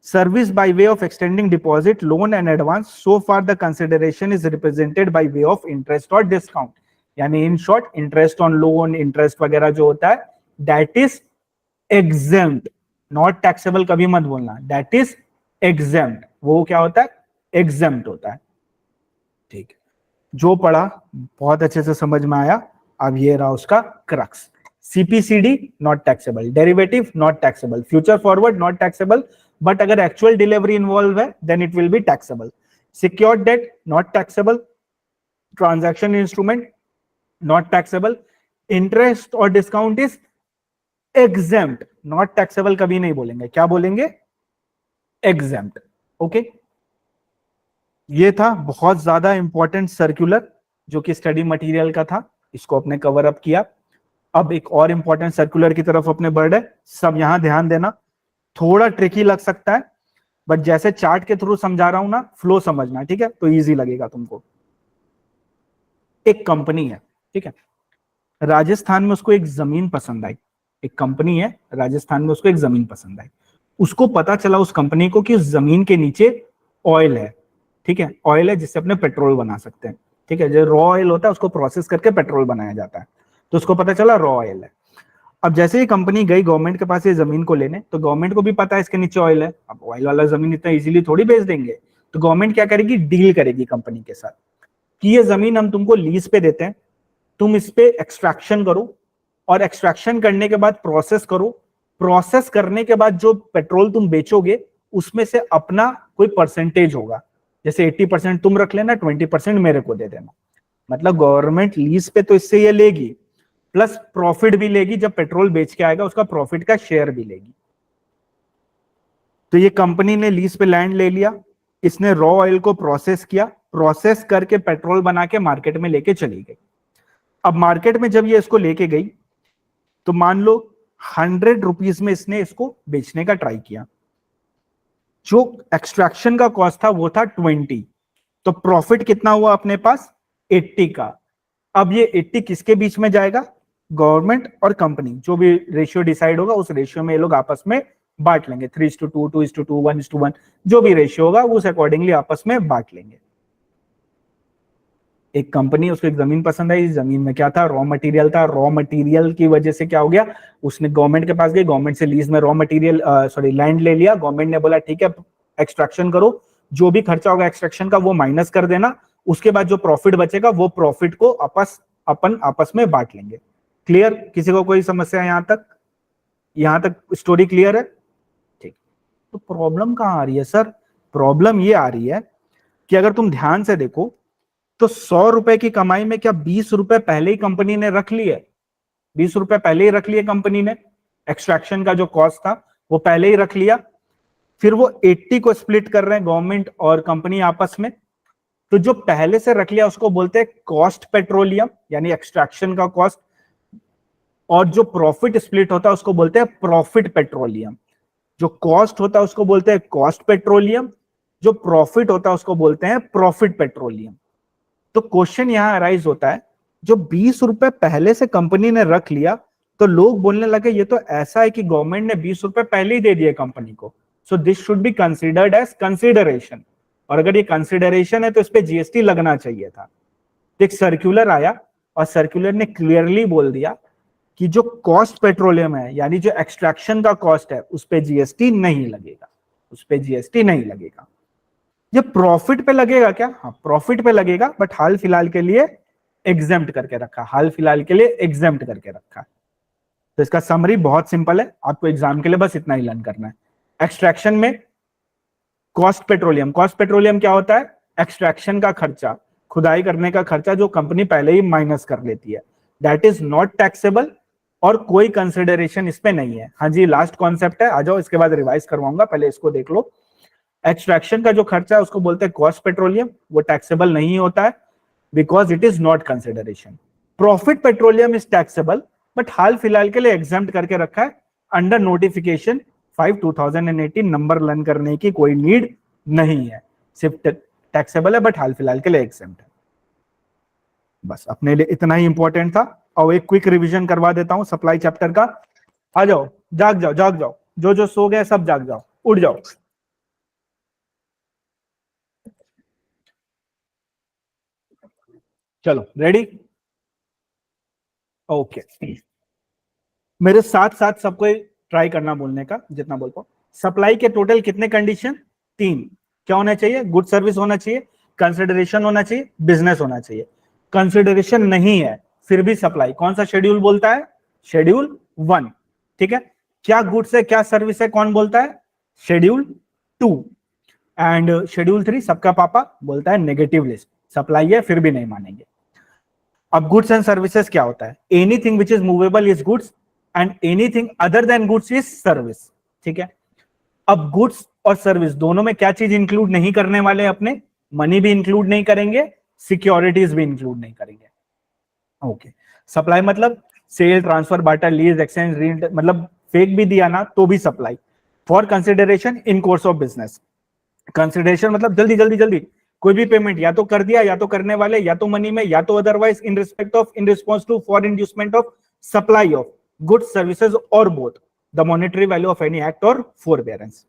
service by way of extending deposit, loan and advance, so far the consideration is represented by way of interest or discount, यानी in short interest on loan, interest वगैरह जो होता है that is exempt, not taxable कभी मत बोलना, that is exempt, वो क्या होता है? exempt होता है। ठीक है, जो पढ़ा बहुत अच्छे से समझ में आया। अब ये रहा उसका crux, CPCD not taxable, derivative not taxable, future forward not taxable, but अगर एक्चुअल डिलीवरी इन्वॉल्व है then it will be taxable. Secured debt not taxable, transaction instrument not taxable, interest और discount is exempt, not taxable कभी नहीं बोलेंगे, क्या बोलेंगे? Exempt. Okay, ये था बहुत ज्यादा इंपॉर्टेंट सर्कुलर जो कि स्टडी मटेरियल का था, इसको अपने कवर अप किया। अब एक और इंपॉर्टेंट सर्कुलर की तरफ अपने बढ़ है, सब यहां ध्यान देना, थोड़ा ट्रिकी लग सकता है बट जैसे चार्ट के थ्रू समझा रहा हूं ना, फ्लो समझना, ठीक है, तो इजी लगेगा तुमको। एक कंपनी है, ठीक है, राजस्थान में उसको एक जमीन पसंद आई, एक कंपनी है राजस्थान में, उसको एक जमीन पसंद आई, उसको पता चला उस कंपनी को कि उस जमीन के नीचे ऑयल है, ठीक है, ऑयल है जिससे अपने पेट्रोल बना सकते हैं, ठीक है, जो रॉ ऑयल होता है उसको प्रोसेस करके पेट्रोल बनाया जाता है, तो उसको पता चला रॉ ऑयल है। अब जैसे ही कंपनी गई गवर्नमेंट के पास ये जमीन को लेने, तो गवर्नमेंट को भी पता है इसके नीचे ऑयल है, अब ऑयल वाला जमीन इतना इजीली थोड़ी बेच देंगे, तो गवर्नमेंट क्या करेगी? डील करेगी कंपनी के साथ कि ये जमीन हम तुमको लीज पे देते हैं, तुम इस पे एक्सट्रैक्शन करो, और एक्सट्रैक्शन करने के बाद प्रोसेस करो, प्रोसेस करने के बाद जो पेट्रोल तुम बेचोगे उसमें से अपना कोई परसेंटेज होगा, जैसे 80% तुम रख लेना, 20% मेरे को दे देना। मतलब गवर्नमेंट लीज पे तो इससे ये लेगी, प्लस प्रॉफिट भी लेगी, जब पेट्रोल बेच के आएगा उसका प्रॉफिट का शेयर भी लेगी। तो ये कंपनी ने लीज पे लैंड ले लिया, इसने रॉ ऑयल को प्रोसेस किया, प्रोसेस करके पेट्रोल बना के मार्केट में लेके चली गई। अब मार्केट में जब ये इसको लेके गई तो मान लो 100 रुपीज में इसने इसको बेचने का ट्राई किया, जो एक्सट्रैक्शन का कॉस्ट था वो था 20, तो प्रॉफिट कितना हुआ अपने पास? 80 का। अब ये 80 किसके बीच में जाएगा? गवर्नमेंट और कंपनी, जो भी रेशियो डिसाइड होगा उस रेशियो में ये लोग आपस में बांट लेंगे, 3:2, 2:2, 1:1, जो भी रेशियो होगा उस अकॉर्डिंगली आपस में बांट लेंगे। एक कंपनी, उसको एक जमीन पसंद आई, जमीन में क्या था? रॉ मटेरियल था, रॉ मटेरियल की वजह से क्या हो गया? उसने गवर्नमेंट के पास गई, गवर्नमेंट से लीज में रॉ मटेरियल लैंड ले लिया, गवर्नमेंट ने बोला ठीक है एक्सट्रैक्शन करो, जो भी खर्चा होगा एक्सट्रैक्शन का वो माइनस कर देना, उसके बाद जो प्रॉफिट बचेगा वो प्रॉफिट को अपन आपस में बांट लेंगे। क्लियर? किसी को कोई समस्या है यहां तक स्टोरी क्लियर है? ठीक। तो प्रॉब्लम कहां आ रही है सर? प्रॉब्लम ये आ रही है कि अगर तुम ध्यान से देखो तो 100 रुपए की कमाई में क्या 20 रुपए पहले ही कंपनी ने रख लिए? 20 रुपए पहले ही रख लिए कंपनी ने, एक्सट्रैक्शन का जो कॉस्ट था वो पहले ही रख लिया, फिर वो 80 को स्प्लिट कर रहे हैं गवर्नमेंट और कंपनी आपस में, तो जो पहले से रख लिया उसको बोलते हैं कॉस्ट पेट्रोलियम, यानी एक्सट्रैक्शन का कॉस्ट, और जो प्रॉफिट स्प्लिट होता है उसको बोलते हैं प्रॉफिट पेट्रोलियम। जो कॉस्ट होता है उसको बोलते हैं कॉस्ट पेट्रोलियम, जो प्रॉफिट होता है उसको बोलते हैं प्रॉफिट पेट्रोलियम। तो क्वेश्चन यहां अराइज होता है जो 20 रुपए पहले से कंपनी ने रख लिया, तो लोग बोलने लगे ये तो ऐसा है कि गवर्नमेंट ने 20 रुपए पहले ही दे दिए कंपनी को, so this should be considered as consideration, और अगर ये कंसिडरेशन है तो इस पे जीएसटी लगना चाहिए था। एक सर्कुलर आया और सर्कुलर ने क्लियरली बोल दिया कि जो कॉस्ट पेट्रोलियम है, यानी जो एक्सट्रैक्शन का कॉस्ट है, उस पे जीएसटी नहीं लगेगा, उस पे जीएसटी नहीं लगेगा। ये प्रॉफिट पे लगेगा क्या? हाँ, प्रॉफिट पे लगेगा, बट हाल फिलहाल के लिए एग्जेम्प्ट करके रखा, हाल फिलहाल के लिए एग्जेम्प्ट करके रखा। तो इसका समरी बहुत सिंपल है, आपको एग्जाम के लिए बस इतना ही लर्न करना है। एक्सट्रैक्शन में कॉस्ट पेट्रोलियम, कॉस्ट पेट्रोलियम क्या होता है? एक्सट्रैक्शन का खर्चा, खुदाई करने का खर्चा जो कंपनी पहले ही माइनस कर लेती है, दैट इज नॉट टैक्सेबल, और कोई कंसिडरेशन इस पे नहीं है। हाँ जी, लास्ट कॉन्सेप्ट है, आ जाओ, इसके बाद रिवाइज करवाऊंगा, पहले इसको देख लो। एक्सट्रैक्शन का जो खर्चा है उसको बोलते हैं कॉस्ट पेट्रोलियम, वो टैक्सेबल नहीं होता है because it is not consideration. Profit petroleum is taxable, but हाल फिलहाल के लिए एग्जेम्प्ट करके रखा है अंडर नोटिफिकेशन 5/2018। नंबर लर्न करने की कोई नीड नहीं है, सिर्फ टैक्सेबल है बट हाल फिलहाल के लिए एग्जेम्प्ट है। बस अपने लिए इतना ही इंपॉर्टेंट था। और एक क्विक रिवीजन करवा देता हूं सप्लाई चैप्टर का। आ जाओ, जाग जाओ, जाग जाओ, जो जो सो गए सब जाग जाओ, उठ जाओ। चलो रेडी? ओके, मेरे साथ साथ सबको ट्राई करना बोलने का जितना बोल पाओ। सप्लाई के टोटल कितने कंडीशन? 3। क्या होना चाहिए? गुड सर्विस होना चाहिए, कंसिडरेशन होना चाहिए, बिजनेस होना चाहिए। कंसिडरेशन नहीं है फिर भी सप्लाई कौन सा शेड्यूल बोलता है? शेड्यूल 1। ठीक है, क्या गुड्स है क्या सर्विस है कौन बोलता है? शेड्यूल 2। एंड शेड्यूल 3 सबका पापा बोलता है नेगेटिव लिस्ट, सप्लाई है फिर भी नहीं मानेंगे। अब गुड्स एंड सर्विसेज क्या होता है? Anything which is movable is goods and anything other than goods is service. ठीक है, अब गुड्स और सर्विस दोनों में क्या चीज इंक्लूड नहीं करने वाले? अपने मनी भी इंक्लूड नहीं करेंगे, सिक्योरिटीज भी इंक्लूड नहीं करेंगे। ओके, सप्लाई मतलब sale, transfer, barter, lease, exchange, rent, मतलब फेक भी दिया ना तो भी supply. For consideration in course of business, consideration मतलब जल्दी जल्दी जल्दी कोई भी पेमेंट या तो कर दिया या तो करने वाले, या तो मनी में या तो otherwise, in respect of, in response to, for inducement of supply of goods services और both the monetary value of any act और फोरबेरेंस।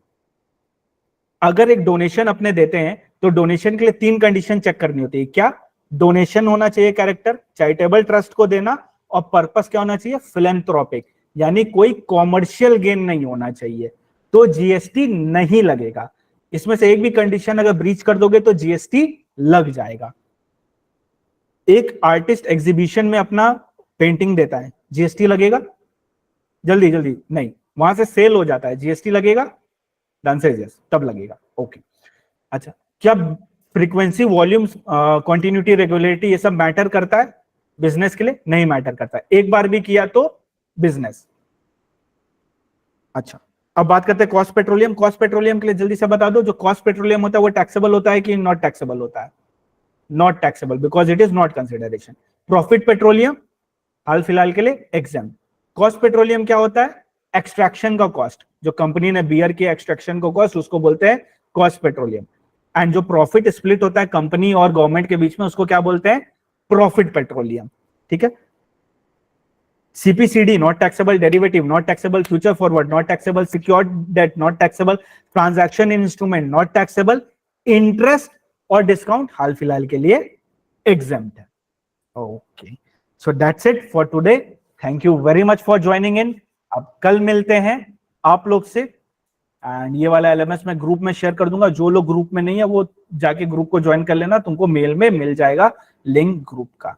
अगर एक डोनेशन अपने देते हैं तो डोनेशन के लिए 3 कंडीशन चेक करनी होती है। क्या? डोनेशन होना चाहिए कैरेक्टर, चैरिटेबल ट्रस्ट को देना, और पर्पस क्या होना चाहिए? फिलैंथ्रोपिक, यानी कोई कॉमर्शियल गेन नहीं होना चाहिए, तो जीएसटी नहीं लगेगा। इसमें से एक भी कंडीशन अगर ब्रीच कर दोगे तो जीएसटी लग जाएगा। एक आर्टिस्ट एग्जीबिशन में अपना पेंटिंग देता है, जीएसटी लगेगा? जल्दी जल्दी, नहीं, वहां से सेल हो जाता है, जीएसटी लगेगा? डांसेज यस, तब लगेगा। ओके, अच्छा, क्या फ्रीक्वेंसी, वॉल्यूम, कंटिन्यूटी, रेगुलरिटी ये सब मैटर करता है बिजनेस के लिए? नहीं मैटर करता है, एक बार भी किया तो बिजनेस। अच्छा, अब बात करते हैं कॉस्ट पेट्रोलियम। कॉस्ट पेट्रोलियम के लिए जल्दी से बता दो, जो कॉस्ट पेट्रोलियम होता है वो टैक्सेबल होता है कि नॉट टैक्सेबल होता है? Not taxable, because it is not consideration. Profit petroleum हाल फिलहाल के लिए एग्जाम। कॉस्ट पेट्रोलियम क्या होता है? एक्सट्रैक्शन का कॉस्ट, जो कंपनी ने बियर की एक्सट्रैक्शन को कॉस्ट, उसको बोलते हैं कॉस्ट पेट्रोलियम। एंड जो प्रॉफिट स्प्लिट होता है कंपनी और गवर्नमेंट के बीच में, उसको क्या बोलते हैं? Profit petroleum. ठीक है, CPCD not taxable, derivative not taxable, future forward not taxable, secured debt not taxable, transaction in instrument not taxable, interest और डिस्काउंट हाल फिलहाल के लिए exempt है। Okay, so that's it for today. Thank you very much for joining in. अब कल मिलते हैं आप लोग से, एंड ये वाला LMS मैं ग्रुप में शेयर कर दूंगा। जो लोग ग्रुप में नहीं है वो जाके ग्रुप को ज्वाइन कर लेना, तुमको मेल में मिल जाएगा लिंक ग्रुप का।